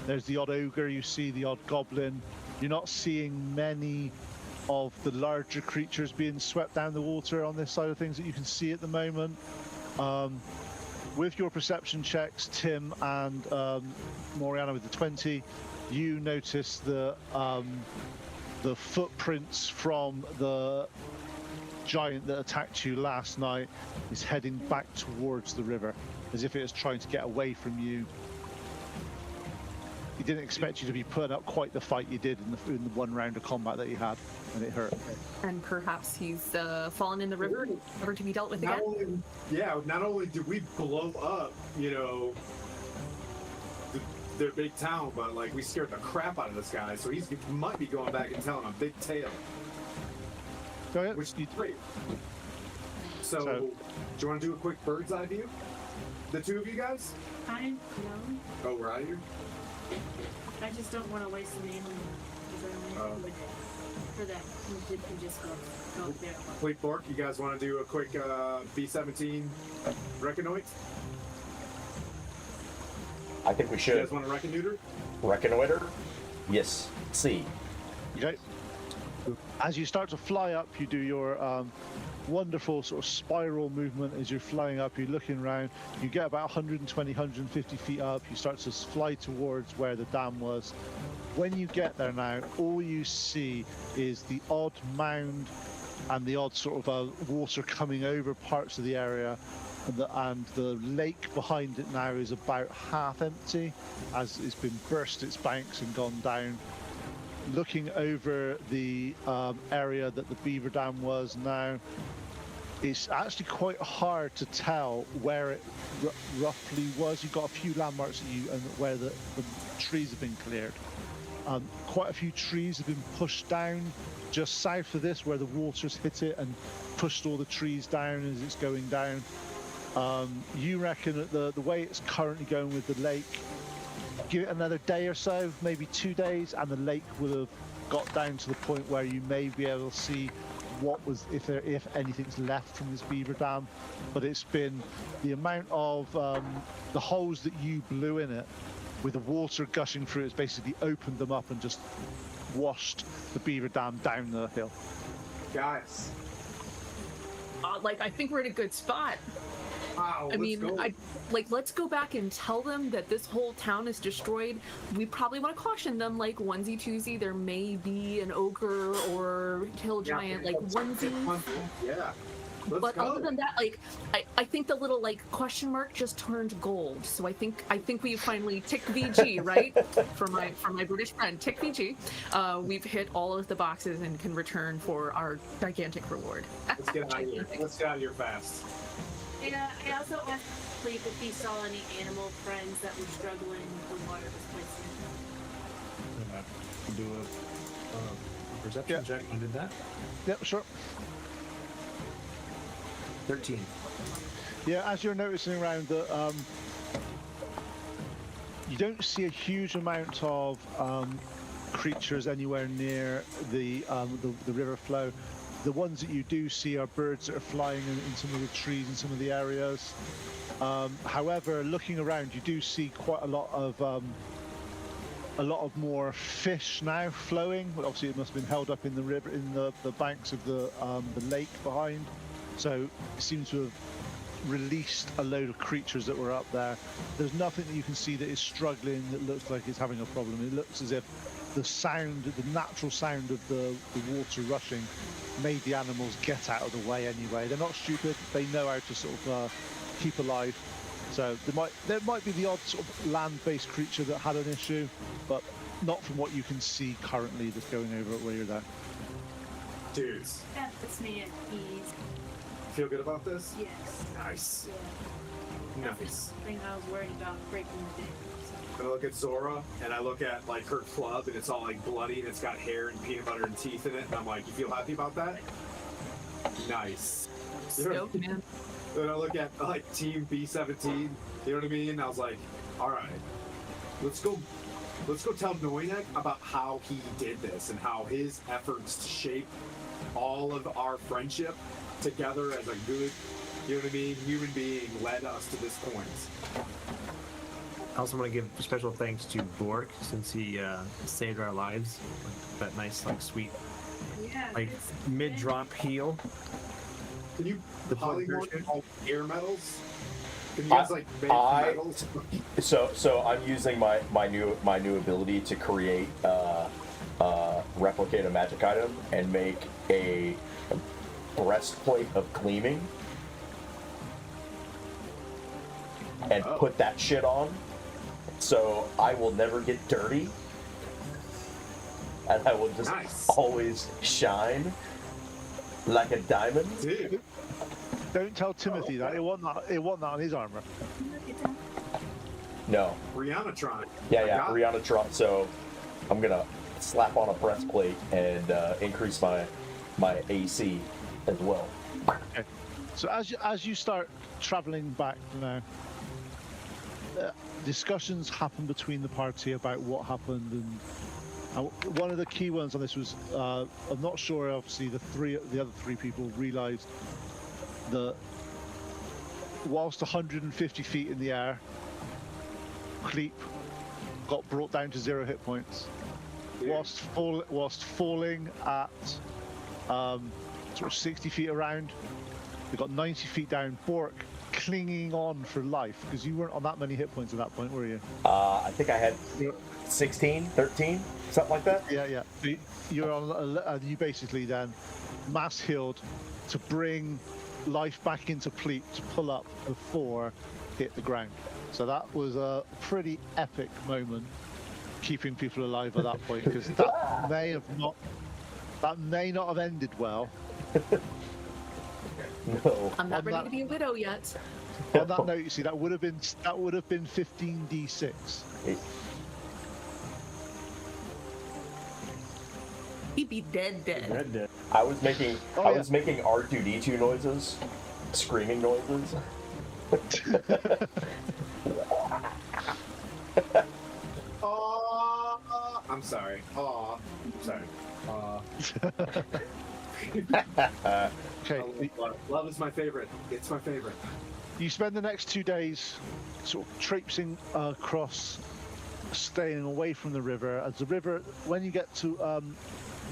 there's the odd ogre, you see the odd goblin. You're not seeing many of the larger creatures being swept down the water on this side of things that you can see at the moment. With your perception checks, Tim and Moriana with the 20, you notice the footprints from the giant that attacked you last night is heading back towards the river, as if it is trying to get away from you. He didn't expect you to be putting up quite the fight you did in the one round of combat that you had, and it hurt. And perhaps he's fallen in the river, never to be dealt with again. Not only did we blow up, their big town, but like we scared the crap out of this guy, so he might be going back and telling a big tale. Go ahead. Which is great. So, do you want to do a quick bird's eye view? The two of you guys? I know. Oh, we're out of here? I just don't want to waste the name for that. We can just go there. Fleet Bork, you guys want to do a quick B-17 reconnoit? I think we should. You guys want to reconnoiter? Reconnoiter? Yes. See. Okay. As you start to fly up, you do your wonderful sort of spiral movement as you're flying up. You're looking around. You get about 120, 150 feet up. You start to fly towards where the dam was. When you get there now, all you see is the odd mound and the odd sort of water coming over parts of the area. And the lake behind it now is about half empty, as it's been burst its banks and gone down. Looking over the area that the beaver dam was now, it's actually quite hard to tell where it roughly was. You've got a few landmarks and where the trees have been cleared. Quite a few trees have been pushed down just south of this, where the water's hit it and pushed all the trees down as it's going down. You reckon that the way it's currently going with the lake, give it another day or so, maybe 2 days, and the lake will have got down to the point where you may be able to see what was, if anything's left from this beaver dam. But it's been the amount of the holes that you blew in it with the water gushing through, it's basically opened them up and just washed the beaver dam down the hill. Guys. I think we're in a good spot. Wow. I mean, let's go back and tell them that this whole town is destroyed. We probably want to caution them, like, onesie twosie, there may be an ogre or hill giant, like onesie. Yeah. But other than that, like, I think the little like question mark just turned gold. So I think we finally ticked VG, right? for my British friend, tick VG. We've hit all of the boxes and can return for our gigantic reward. Let's get out of here. Let's get out of here fast. Yeah, I also asked Fleep if he saw any animal friends that were struggling when water was placed in. Do a perception check. You did that? Yep, sure. 13. Yeah, as you're noticing around the, you don't see a huge amount of creatures anywhere near the river flow. The ones that you do see are birds that are flying in some of the trees in some of the areas. However, looking around, you do see quite a lot of more fish now flowing. But obviously, it must have been held up in the river, in the banks of the lake behind. So it seems to have released a load of creatures that were up there. There's nothing that you can see that is struggling that looks like it's having a problem. It looks as if the natural sound of the water rushing made the animals get out of the way anyway. They're not stupid. They know how to sort of keep alive. So there might be the odd sort of land-based creature that had an issue, but not from what you can see currently that's going over where you're there. Dudes. That puts me at ease. Feel good about this? Yes. Nice. Yeah. Nice. That's the thing I was worried about breaking the day. I look at Zora and I look at like her club and it's all like bloody and it's got hair and peanut butter and teeth in it and I'm like, you feel happy about that? Nice. Stoked, man. Then I look at like Team B17, you know what I mean? I was like, all right, let's go tell Noinek about how he did this and how his efforts to shape all of our friendship together as a good, you know what I mean, human being led us to this point. I also want to give special thanks to Bork since he saved our lives. That nice, like, sweet, Yeah. like it's- mid-drop heal. Can you The polymorph parachute? all air metals? Can you guys like make metals? So I'm using my new ability to create replicate a magic item and make a breastplate of gleaming and put that shit on. So I will never get dirty, and I will just Nice. always shine like a diamond. Dude, Don't tell Timothy that. It wasn't that on his armor. No, Rihanna-tron. yeah, Rihanna Trump. So I'm gonna slap on a breastplate and increase my AC as well. Okay. So as you start traveling back now, discussions happen between the party about what happened, and one of the key ones on this was I'm not sure. Obviously, the other three people realised that whilst 150 feet in the air, Cleep got brought down to 0 hit points. Whilst falling at sort of 60 feet around, we got 90 feet down. Bork clinging on for life, because you weren't on that many hit points at that point, were you? I think I had 16, 13, something like that. Yeah. You're on. You basically then mass healed to bring life back into Pleat to pull up before hit the ground. So that was a pretty epic moment, keeping people alive at that point, because that may not have ended well. No. I'm not On ready that- to be a widow yet. On that note, you see, that would have been 15d6. He'd be dead. Red Dead. I was making Oh, I yeah. was making R2D2 noises, screaming noises. I'm sorry. Sorry. Okay, Love is my favorite. It's my favorite. you spend the next 2 days sort of traipsing across staying away from the river. As the river, when you get to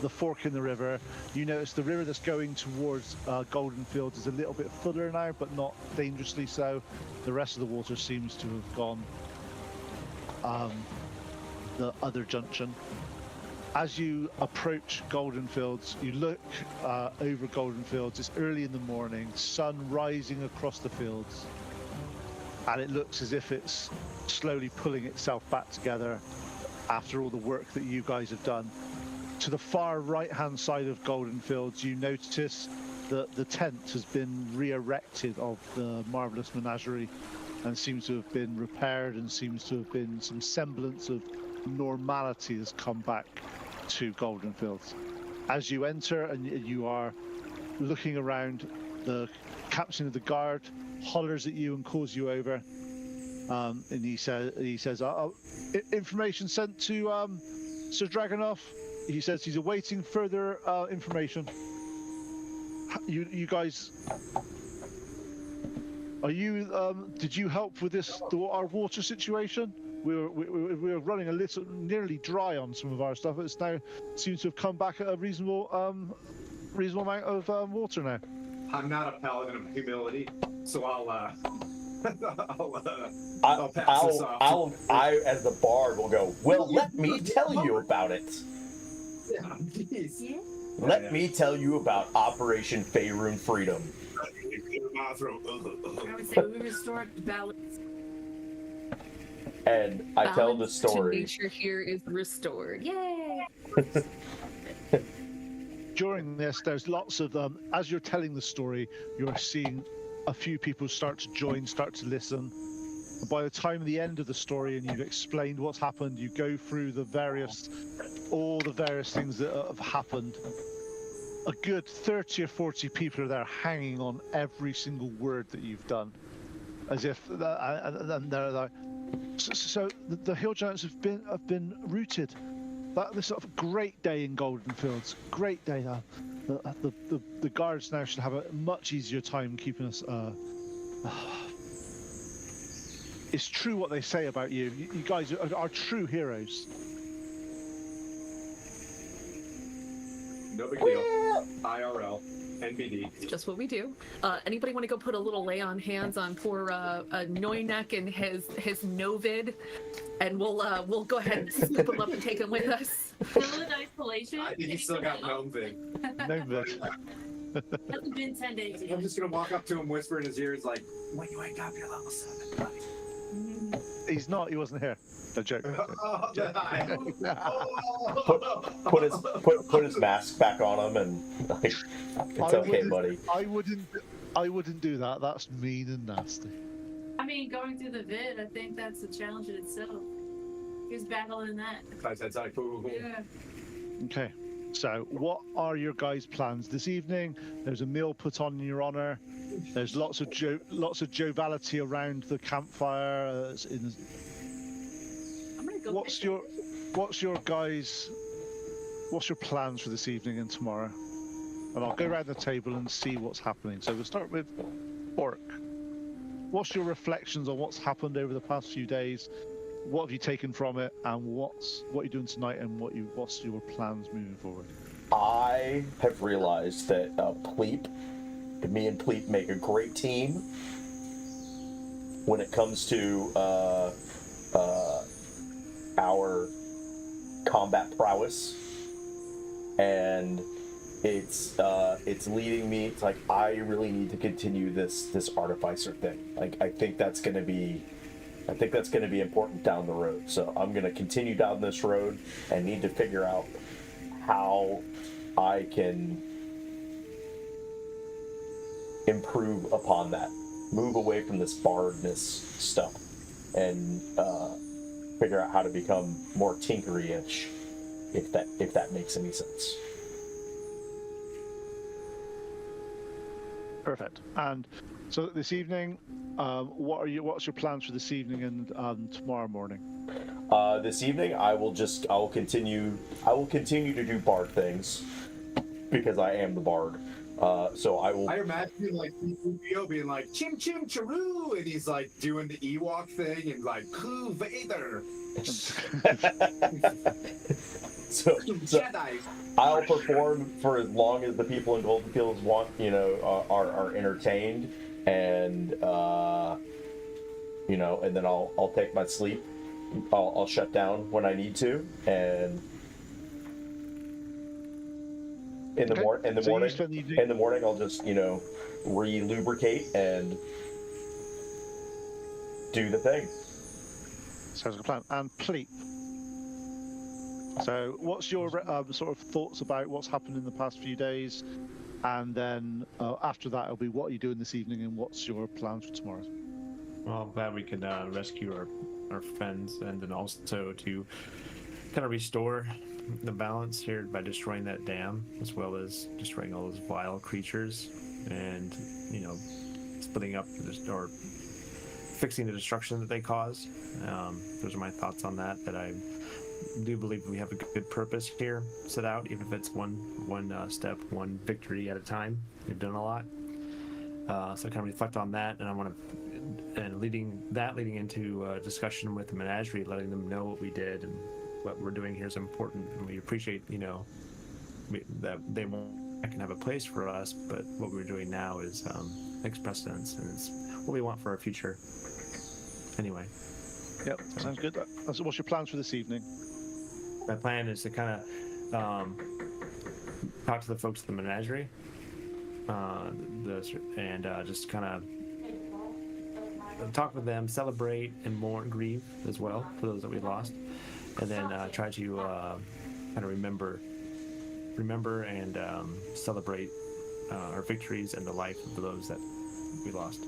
the fork in the river, you notice the river that's going towards Goldenfields is a little bit fuller now, but not dangerously so. The rest of the water seems to have gone the other junction. As you approach Goldenfields, you look over Goldenfields. It's early in the morning, sun rising across the fields, and it looks as if it's slowly pulling itself back together after all the work that you guys have done. To the far right-hand side of Goldenfields, you notice that the tent has been re-erected of the Marvelous Menagerie and seems to have been repaired, and seems to have been some semblance of normality has come back to Goldenfields. As you enter and you are looking around, the captain of the guard hollers at you and calls you over, and he says, information sent to Sir Dragonov. He says he's awaiting further information. You guys, are you? Did you help with this our water situation? We were running a little nearly dry on some of our stuff. It's now seems to have come back at a reasonable amount of water now. I'm not a paladin of humility, so I'll pass this off. I, as the bard, will go, well, let me tell you about it. Yeah, jeez. Yeah. Let me tell you about Operation Faerun Freedom. My throat. I would say we restored balance. And I tell the Balance story. to nature here is restored. Yay! During this, there's lots of as you're telling the story, you're seeing a few people start to join, start to listen. And by the time the end of the story and you've explained what's happened, you go through all the various things that have happened. A good 30 or 40 people are there hanging on every single word that you've done, as if and they're like, so the hill giants have been rooted. This sort of great day in Goldenfields. Great day. The guards now should have a much easier time keeping us. It's true what they say about you. You guys are true heroes. No big deal. IRL. NBD. It's just what we do. Anybody want to go put a little lay on hands on poor Noynek and his Novid, and we'll go ahead and scoop him up and take him with us. Still in isolation? I think he's still got gnome thing. Hasn't been 10 days yet. I'm just gonna walk up to him, whisper in his ear, like, when you wake up, you're level 7, buddy. He's not. He wasn't here. No joke. Put his mask back on him, and like, it's okay, buddy. I wouldn't do that. That's mean and nasty. I mean, going through the vid, I think that's a challenge in itself. He was battling that. Yeah. Okay. So, what are your guys' plans this evening? There's a meal put on in your honor. There's lots of joviality around the campfire. I'm gonna go. What's your plans for this evening and tomorrow? And I'll go around the table and see what's happening. So we'll start with Orc. What's your reflections on what's happened over the past few days? What have you taken from it, and what are you doing tonight, and what's your plans moving forward? I have realized that me and Pleep make a great team when it comes to our combat prowess, and it's leading me. It's like I really need to continue this artificer thing. Like I think that's going to be important down the road. So I'm going to continue down this road and need to figure out how I can improve upon that, move away from this bardness stuff, and figure out how to become more tinkery-ish, if that makes any sense. Perfect. And so this evening, what's your plans for this evening and tomorrow morning? This evening, I will continue to do bard things because I am the bard. So I will. I imagine like Theo being like chim chim charoo, and he's like doing the Ewok thing and like Pooh Vader. so Jedi. I'll perform for as long as the people in Goldenfields want, are entertained, and and then I'll take my sleep. I'll shut down when I need to, and in the morning I'll just re-lubricate and do the thing. Sounds like a plan. And Pleep. So, what's your sort of thoughts about what's happened in the past few days? And then after that, it'll be what are you doing this evening and what's your plans for tomorrow? Well, I'm glad we could rescue our friends, and then also to kind of restore the balance here by destroying that dam, as well as destroying all those vile creatures, and splitting up or fixing the destruction that they caused. Those are my thoughts on that. That I do believe we have a good purpose here set out, even if it's one step, one victory at a time. We've done a lot, so I kind of reflect on that, and I want to, and leading into a discussion with the menagerie, letting them know what we did and what we're doing here is important, and we appreciate that they can have a place for us, but what we're doing now is takes precedence, and it's what we want for our future. Anyway. Yep, sounds good. What's your plans for this evening? My plan is to kind of talk to the folks at the menagerie, and just kind of talk with them, celebrate and mourn, grieve as well for those that we lost, and then try to kind of remember and celebrate our victories and the life of those that we lost.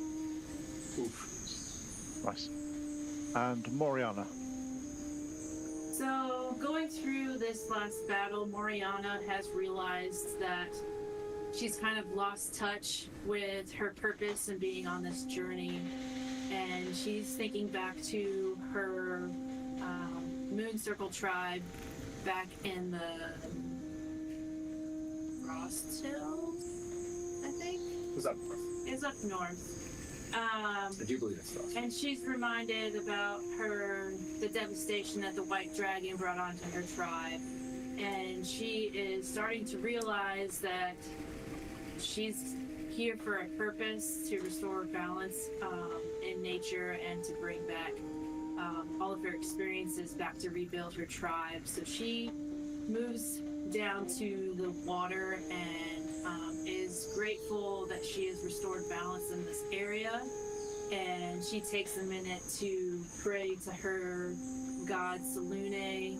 Oof. Nice. And Moriana. So, going through this last battle, Moriana has realized that she's kind of lost touch with her purpose and being on this journey. And she's thinking back to her Moon Circle tribe back in the Frost Hills, I think? What's up? It's up north. I do believe it's Frost. And she's reminded about the devastation that the White Dragon brought onto her tribe. And she is starting to realize that she's here for a purpose, to restore balance in nature and to bring back all of her experiences back to rebuild her tribe. So she moves down to the water and is grateful that she has restored balance in this area. And she takes a minute to pray to her god Salune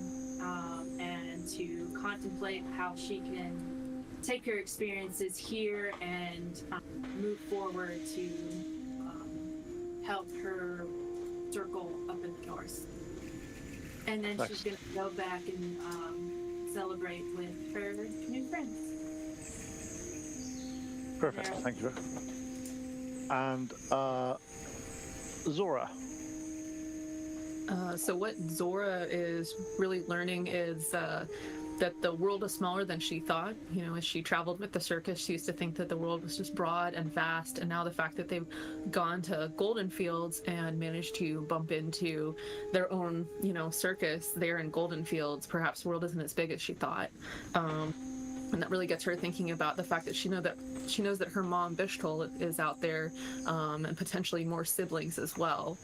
and to contemplate how she can take her experiences here and move forward to help her circle up in the north. And then she's going to go back and celebrate with her new friends. Perfect, thank you. And Zora. So what Zora is really learning is that the world is smaller than she thought. As she traveled with the circus, she used to think that the world was just broad and vast, and now the fact that they've gone to Goldenfields and managed to bump into their own, circus there in Goldenfields, perhaps the world isn't as big as she thought. And that really gets her thinking about the fact that she knows that her mom Bishtul is out there, and potentially more siblings as well.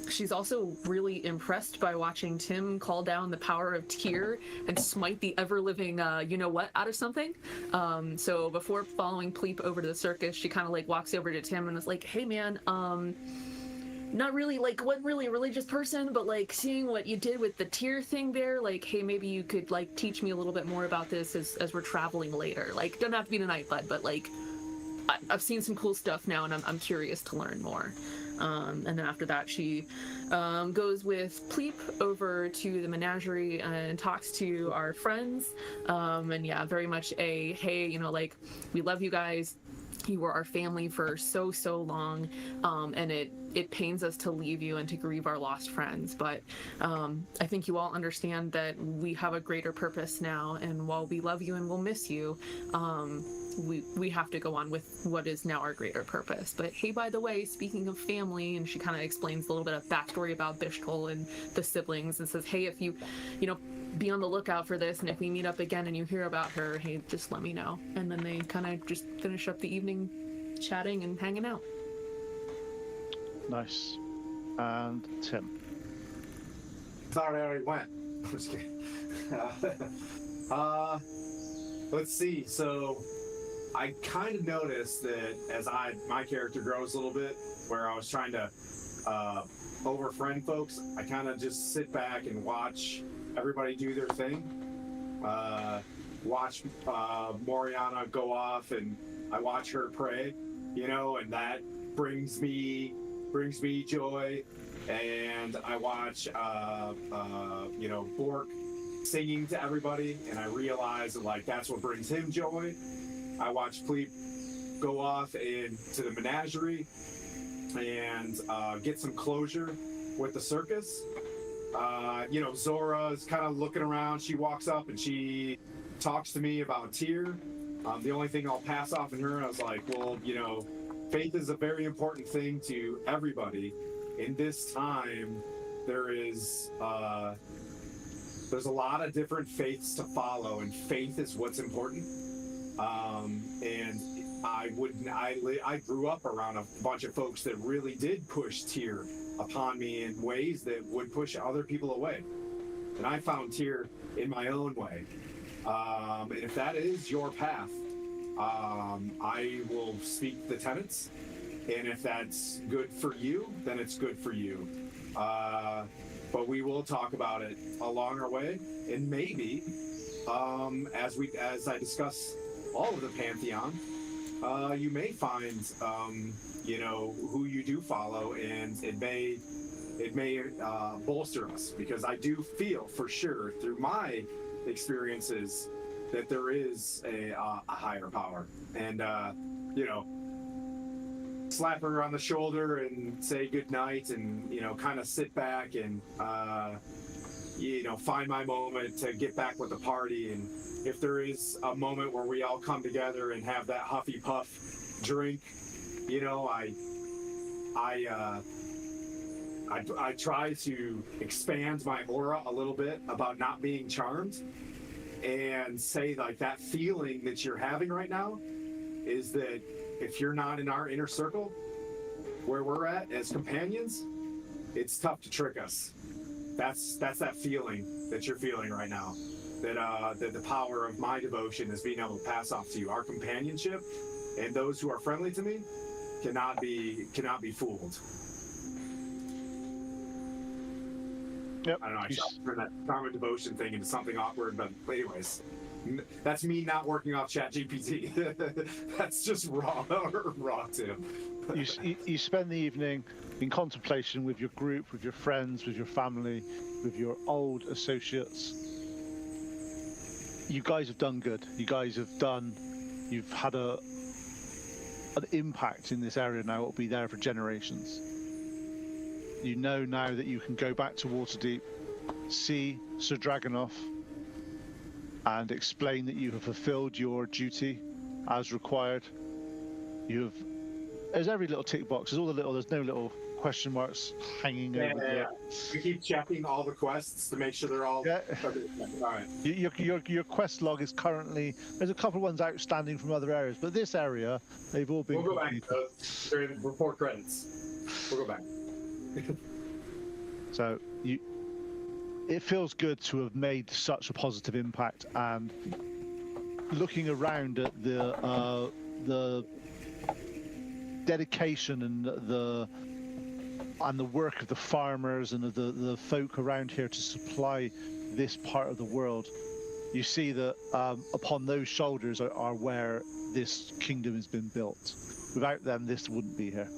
She's also really impressed by watching Tim call down the power of Tyr and smite the ever-living out of something. So before following Pleep over to the circus, she kind of walks over to Tim and is like, hey man, not really wasn't really a religious person, but seeing what you did with the Tyr thing there, hey, maybe you could teach me a little bit more about this as we're traveling later. Doesn't have to be tonight, bud, but I've seen some cool stuff now and I'm curious to learn more. And then after that, she goes with Pleep over to the menagerie and talks to our friends. And yeah, very much hey, we love you guys. You were our family for so long, and it pains us to leave you and to grieve our lost friends. But I think you all understand that we have a greater purpose now, and while we love you and we'll miss you, we have to go on with what is now our greater purpose. But hey, by the way, speaking of family, and she kind of explains a little bit of backstory about Bishkol and the siblings, and says, hey, if you be on the lookout for this, and if we meet up again and you hear about her, hey, just let me know. And then they kind of just finish up the evening chatting and hanging out. Nice. And Tim. Thought I already went. I'm just kidding. Let's see. So I kind of noticed that as my character grows a little bit, where I was trying to overfriend folks, I kind of just sit back and watch everybody do their thing. Watch Moriana go off, and I watch her pray, and that brings me joy. And I watch Bork singing to everybody, and I realize that that's what brings him joy. I watch Pleep go off into the menagerie and get some closure with the circus. Zora is kind of looking around. She walks up and she talks to me about Tyr. The only thing I'll pass off in her, I was like, well, faith is a very important thing to everybody. In this time, there's a lot of different faiths to follow, and faith is what's important. And I grew up around a bunch of folks that really did push Tyr upon me in ways that would push other people away. And I found Tyr in my own way. And if that is your path, I will speak the tenets. And if that's good for you, then it's good for you. But we will talk about it along our way, and maybe as I discuss all of the Pantheon, you may find who you do follow, and it may bolster us, because I do feel for sure through my experiences that there is a higher power, and slap her on the shoulder and say good night, and kind of sit back and find my moment to get back with the party. And if there is a moment where we all come together and have that Huffy Puff drink, I try to expand my aura a little bit about not being charmed, and say that feeling that you're having right now is that if you're not in our inner circle, where we're at as companions, it's tough to trick us. That's that feeling that you're feeling right now. That the power of my devotion is being able to pass off to you. Our companionship and those who are friendly to me cannot be fooled. Yep. I don't know. I tried to turn that karma devotion thing into something awkward, but anyways. That's me not working off ChatGPT. That's just raw Tim. You spend the evening in contemplation with your group, with your friends, with your family, with your old associates. You guys have done good. You've had an impact in this area now. It'll be there for generations. You know now that you can go back to Waterdeep, see Sir Dragonoff, and explain that you have fulfilled your duty as required. There's every little tick box. There's no little question marks hanging over there. We keep checking all the quests to make sure they're all. Yeah. All right. Your quest log is currently. There's a couple of ones outstanding from other areas, but this area, they've all been. We'll go back during the report credits. We'll go back. So it feels good to have made such a positive impact, and looking around at the dedication and the work of the farmers and of the folk around here to supply this part of the world, you see that upon those shoulders are where this kingdom has been built. Without them, this wouldn't be here.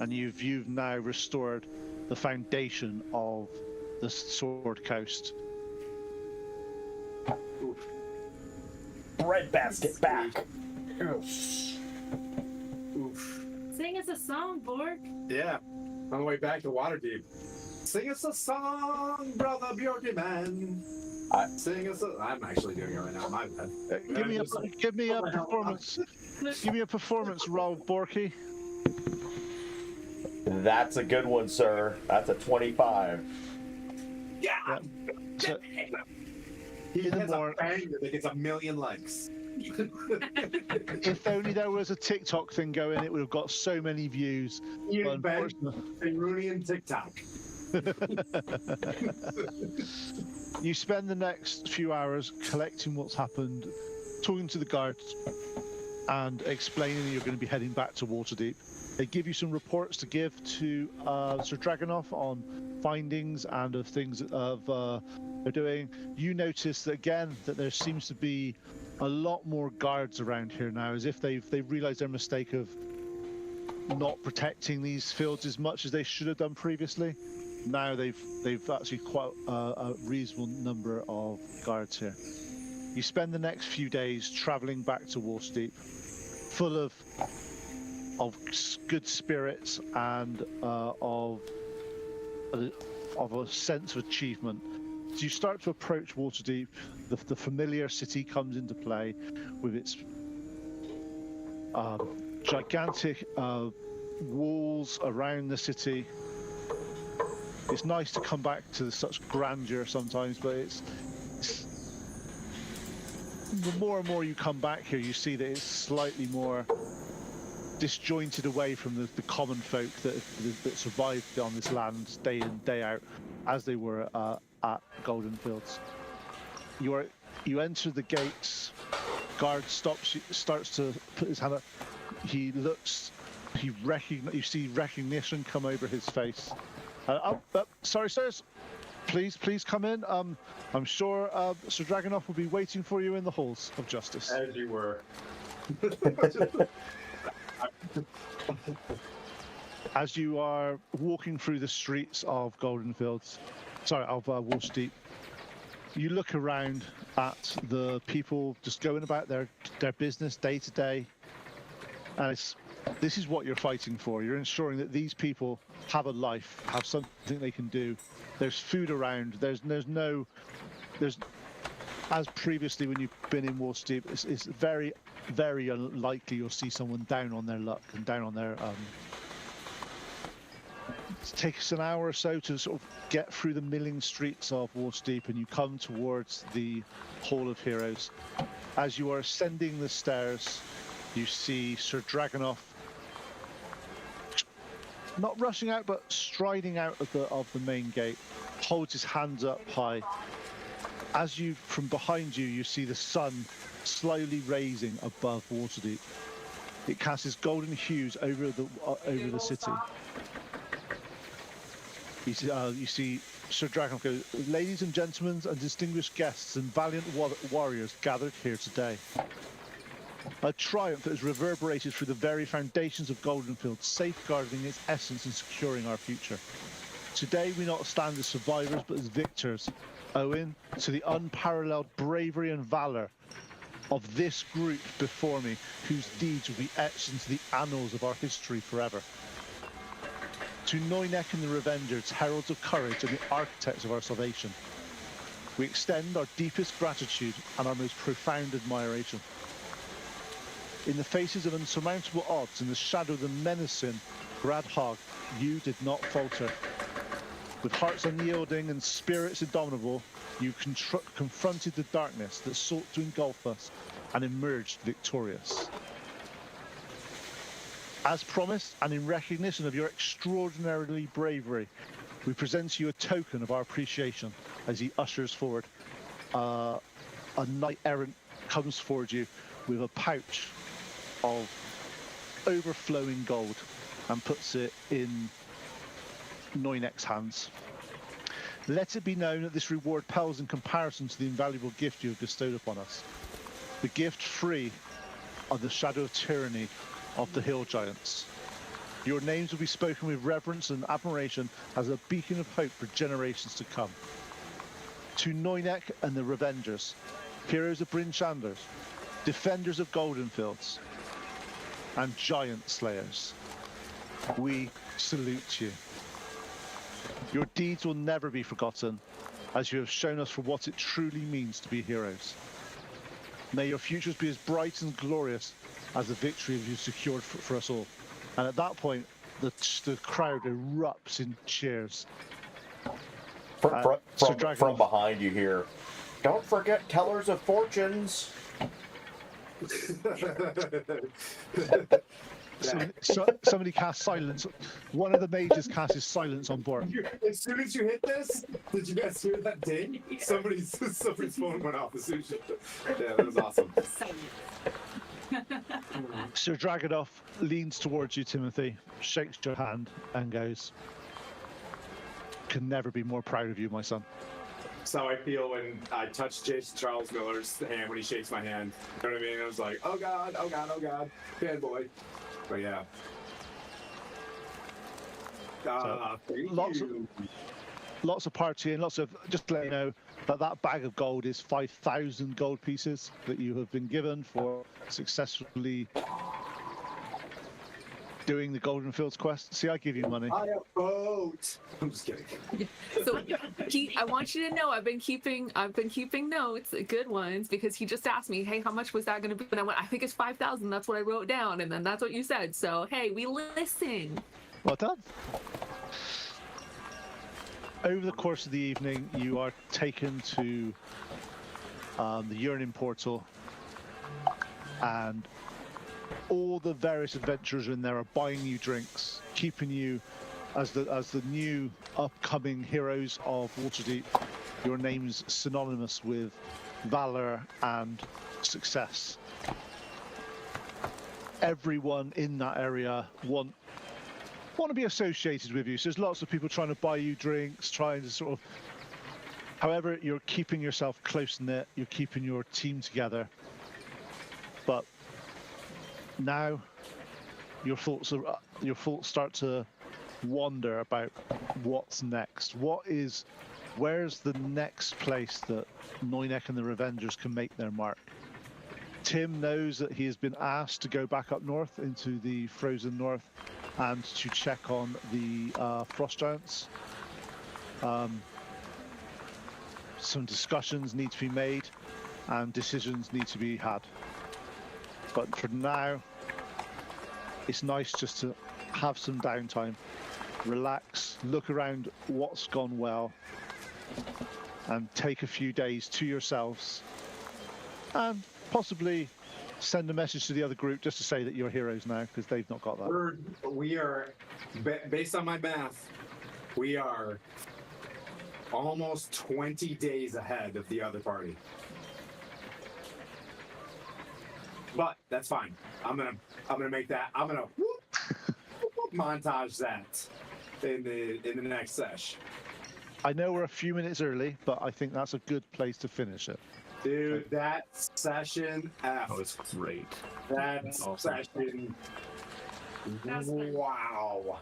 And you've now restored the foundation of the Sword Coast. Breadbasket back. Oof. Sing us a song, Bork. Yeah, on the way back to Waterdeep. Sing us a song, brother Bjorky man. Sing us. I'm actually doing it right now. My bad. Give me a What the hell? performance. Give me a performance roll, Borky. That's a good one, sir. That's a 25. Yeah. So, He in the has a morning- banger that gets 1,000,000 likes. if only there was a TikTok thing going, it would have got so many views. Ian Ben Unfortunately- and Rooney and TikTok. You spend the next few hours collecting what's happened, talking to the guards, and explaining that you're going to be heading back to Waterdeep. They give you some reports to give to Sir Dragonoff on findings and of things they're doing. You notice that again that there seems to be a lot more guards around here now, as if they've realised their mistake of not protecting these fields as much as they should have done previously. Now they've actually quite a reasonable number of guards here. You spend the next few days travelling back to Waterdeep, full of good spirits and of a sense of achievement. As you start to approach Waterdeep, the familiar city comes into play with its gigantic walls around the city. It's nice to come back to such grandeur sometimes, but it's the more and more you come back here, you see that it's slightly more disjointed away from the common folk that survived on this land day in, day out, as they were at Goldenfields. You enter the gates. Guard starts to put his hand up. He looks. You see recognition come over his face. Sorry, sirs. Please come in. I'm sure Sir Dragonoff will be waiting for you in the halls of justice. As you were. As you are walking through the streets of Goldenfields, of Waterdeep, you look around at the people just going about their business day to day, and this is what you're fighting for. You're ensuring that these people have a life, have something they can do. There's food around. There's as previously when you've been in Waterdeep, it's very, very unlikely you'll see someone down on their luck and down on their. It takes an hour or so to sort of get through the milling streets of Waterdeep, and you come towards the Hall of Heroes. As you are ascending the stairs, you see Sir Dragonoff not rushing out, but striding out of the main gate, holds his hands up high. As from behind you, you see the sun slowly raising above Waterdeep. It casts its golden hues over the city. You see Sir Dragonoff go, "Ladies and gentlemen and distinguished guests and valiant warriors gathered here today. A triumph that has reverberated through the very foundations of Goldenfields, safeguarding its essence and securing our future. Today we not stand as survivors but as victors, owing to the unparalleled bravery and valour of this group before me, whose deeds will be etched into the annals of our history forever. To Noynek and the Revengers, heralds of courage and the architects of our salvation, we extend our deepest gratitude and our most profound admiration. In the faces of insurmountable odds, in the shadow of the menacing Grudd Haug, you did not falter. With hearts unyielding and spirits indomitable, you confronted the darkness that sought to engulf us and emerged victorious. As promised, and in recognition of your extraordinary bravery, we present to you a token of our appreciation." As he ushers forward, a knight-errant comes forward you with a pouch of overflowing gold and puts it in Noynek's hands. "Let it be known that this reward pales in comparison to the invaluable gift you have bestowed upon us. The gift free of the shadow of tyranny of the hill giants. Your names will be spoken with reverence and admiration as a beacon of hope for generations to come. To Noynek and the Revengers, heroes of Bryn Shanders, defenders of Goldenfields, and giant slayers, we salute you. Your deeds will never be forgotten, as you have shown us for what it truly means to be heroes. May your futures be as bright and glorious as the victory you've secured for us all. And at that point, the crowd erupts in cheers. From behind you hear, "Don't forget tellers of fortunes." Somebody casts silence. One of the mages casts silence on board. As soon as you hit this, did you guys hear that ding? Somebody's phone went off as soon as you... Yeah, that was awesome. Sir Dragonoff leans towards you, Timothy, shakes your hand, and goes, "Can never be more proud of you, my son." That's how I feel when I touch Jason Charles Miller's hand when he shakes my hand. You know what I mean? I was like, oh God, oh God, oh God, bad boy. But yeah. Lots of partying, lots of, just to let you know, that bag of gold is 5,000 gold pieces that you have been given for successfully doing the Goldenfields quest. See, I give you money. I have a boat. I'm just kidding. So I want you to know I've been keeping notes, good ones, because he just asked me, hey, how much was that going to be? And I went, I think it's 5,000. That's what I wrote down, and then that's what you said. So hey, we listen. Well done. Over the course of the evening, you are taken to the Yearning Portal, and all the various adventurers in there are buying you drinks, keeping you as the new upcoming heroes of Waterdeep. Your name's synonymous with valor and success. Everyone in that area want to be associated with you. So there's lots of people trying to buy you drinks, trying to sort of... However, you're keeping yourself close-knit, you're keeping your team together. But now your thoughts start to wander about what's next. Where's the next place that Noynek and the Revengers can make their mark? Tim knows that he has been asked to go back up north into the frozen north and to check on the frost giants. Some discussions need to be made and decisions need to be had. But for now, it's nice just to have some downtime, relax, look around what's gone well, and take a few days to yourselves, and possibly send a message to the other group just to say that you're heroes now, because they've not got that. We are, based on my math, we are almost 20 days ahead of the other party. But that's fine. I'm gonna make that. I'm gonna montage that in the next sesh. I know we're a few minutes early, but I think that's a good place to finish it. Dude, that session F. That was great. That session. Wow.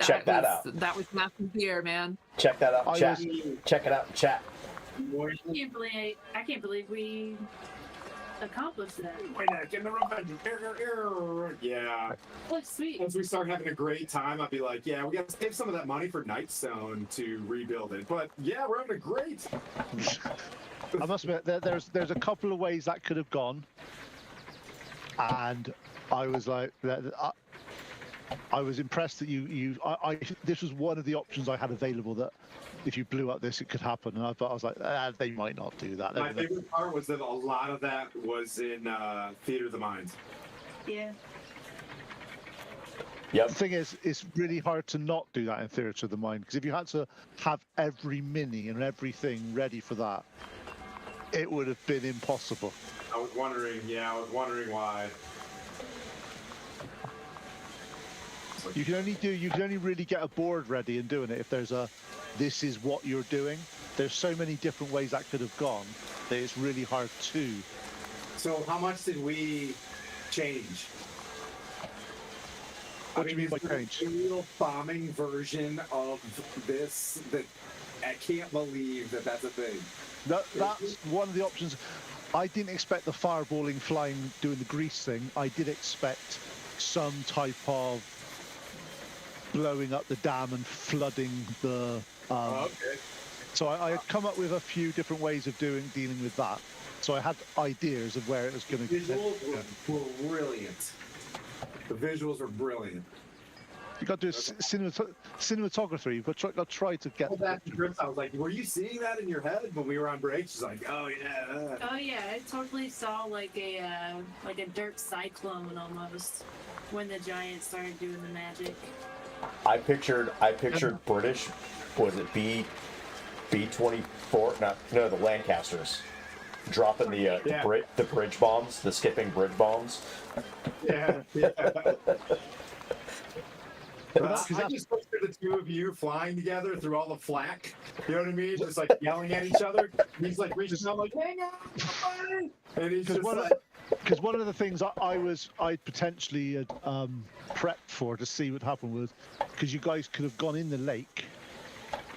Check that out. That was massive beer, man. Check that out, chat. Check it out, chat. I can't believe we accomplished that. Yeah. Oh, sweet. Once we start having a great time, I'll be like, yeah, we got to save some of that money for Nightstone to rebuild it. But yeah, we're having a great. I must admit, there's a couple of ways that could have gone, and I was like, I was impressed that this was one of the options I had available, that if you blew up this, it could happen. And I was like, they might not do that. My favorite part was that a lot of that was in Theater of the Mind. Yeah. Yep. The thing is, it's really hard to not do that in Theatre of the Mind, because if you had to have every mini and everything ready for that, it would have been impossible. I was wondering why. You can only really get a board ready and doing it if there's this is what you're doing. There's so many different ways that could have gone that it's really hard to. So how much did we change? What do you mean by change? A real bombing version of this that I can't believe that's a thing. That's one of the options. I didn't expect the fireballing, flying, doing the grease thing. I did expect some type of blowing up the dam and flooding the So I had come up with a few different ways of dealing with that. So I had ideas of where it was going to go. Visuals were brilliant. The visuals were brilliant. You got to do cinematography. You've got to try to get. Well, that script, I was like, were you seeing that in your head when we were on break? She's like, oh yeah. Oh yeah, I totally saw like a dirt cyclone almost when the giants started doing the magic. I pictured British. Was it B-24? No, the Lancasters dropping the bridge bombs, the skipping bridge bombs. Yeah. I just picture the two of you flying together through all the flak. You know what I mean? Just like yelling at each other. He's like reaching out like, hang on, and he's just like. Because one of the things I potentially had prepped for to see what happened was, because you guys could have gone in the lake,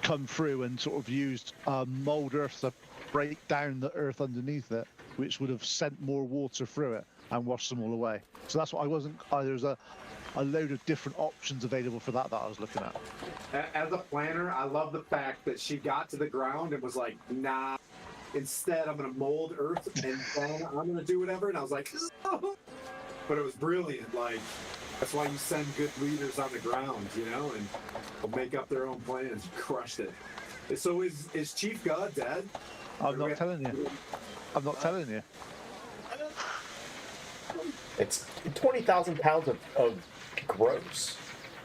come through and sort of used mold earth to break down the earth underneath it, which would have sent more water through it and washed them all away. So that's what I wasn't. There's a load of different options available for that I was looking at. As a planner, I love the fact that she got to the ground and was like, nah. Instead, I'm going to mold earth and then I'm going to do whatever. And I was like, no. But it was brilliant. Like, that's why you send good leaders on the ground, you know, and they'll make up their own plans. Crushed it. So is Chief God dead? I'm not telling you. I'm not telling you. It's 20,000 pounds of gross.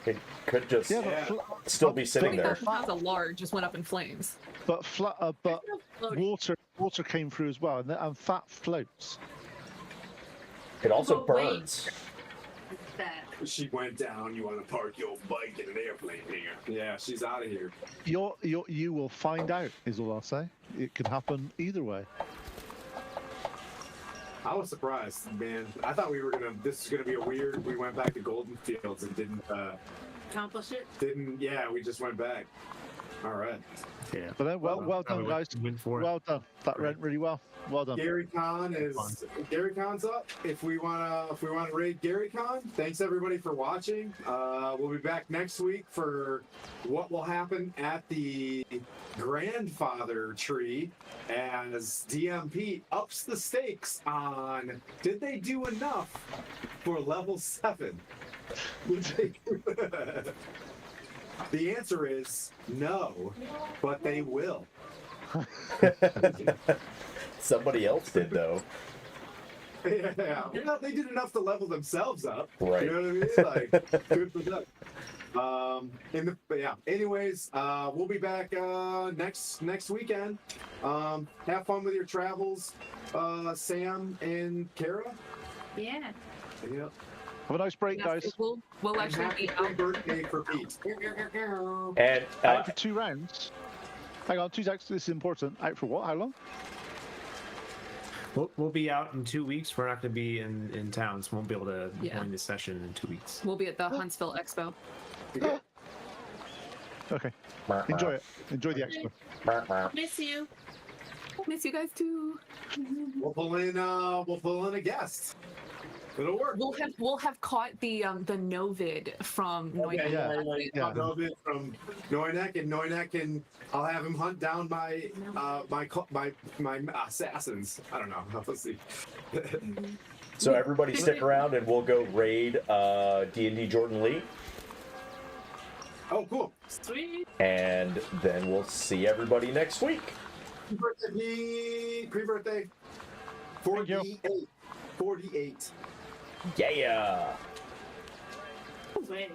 It could just still be sitting there. 20,000 pounds of lard just went up in flames. But water came through as well, and fat floats. It also But wait. burns. That. She went down. You want to park your bike in an airplane here? Yeah, she's out of here. You will find out, is all I'll say. It could happen either way. I was surprised, man. I thought this was gonna be a weird. We went back to Goldenfields and didn't Accomplish it. Yeah, we just went back. All right. Yeah. But then, well done, guys. Went for it. Well done. That went really well. Well done. Gary Con's up. If we wanna raid Gary Con, thanks everybody for watching. We'll be back next week for what will happen at the grandfather tree as DMP ups the stakes on did they do enough for level 7? The answer is no, but they will. Somebody else did though. Yeah, well, they did enough to level themselves up. Right. You know what I mean? Like, good for them. But yeah. Anyways, we'll be back next weekend. Have fun with your travels, Sam and Kara. Yeah. Yeah. Have a nice break, guys. We'll actually be out. Birthday for Pete. And Out for 2 rounds. Hang on, 2 seconds. This is important. Out for what? How long? We'll be out in 2 weeks. We're not going to be in town, so we won't be able to join this session in 2 weeks. We'll be at the Huntsville Expo. Okay. Enjoy it. Enjoy the expo. Miss you. Miss you guys too. We'll pull in a guest. It'll work. We'll have caught the Novid from Noid. Yeah. Novid from Noinek, and Noinek, and I'll have him hunt down my assassins. I don't know. Let's see. so everybody stick around and we'll go raid D&D Jordan Lee. Oh, cool. Sweet. And then we'll see everybody next week. Pre-birthday. 48. 48. Yeah. Wait.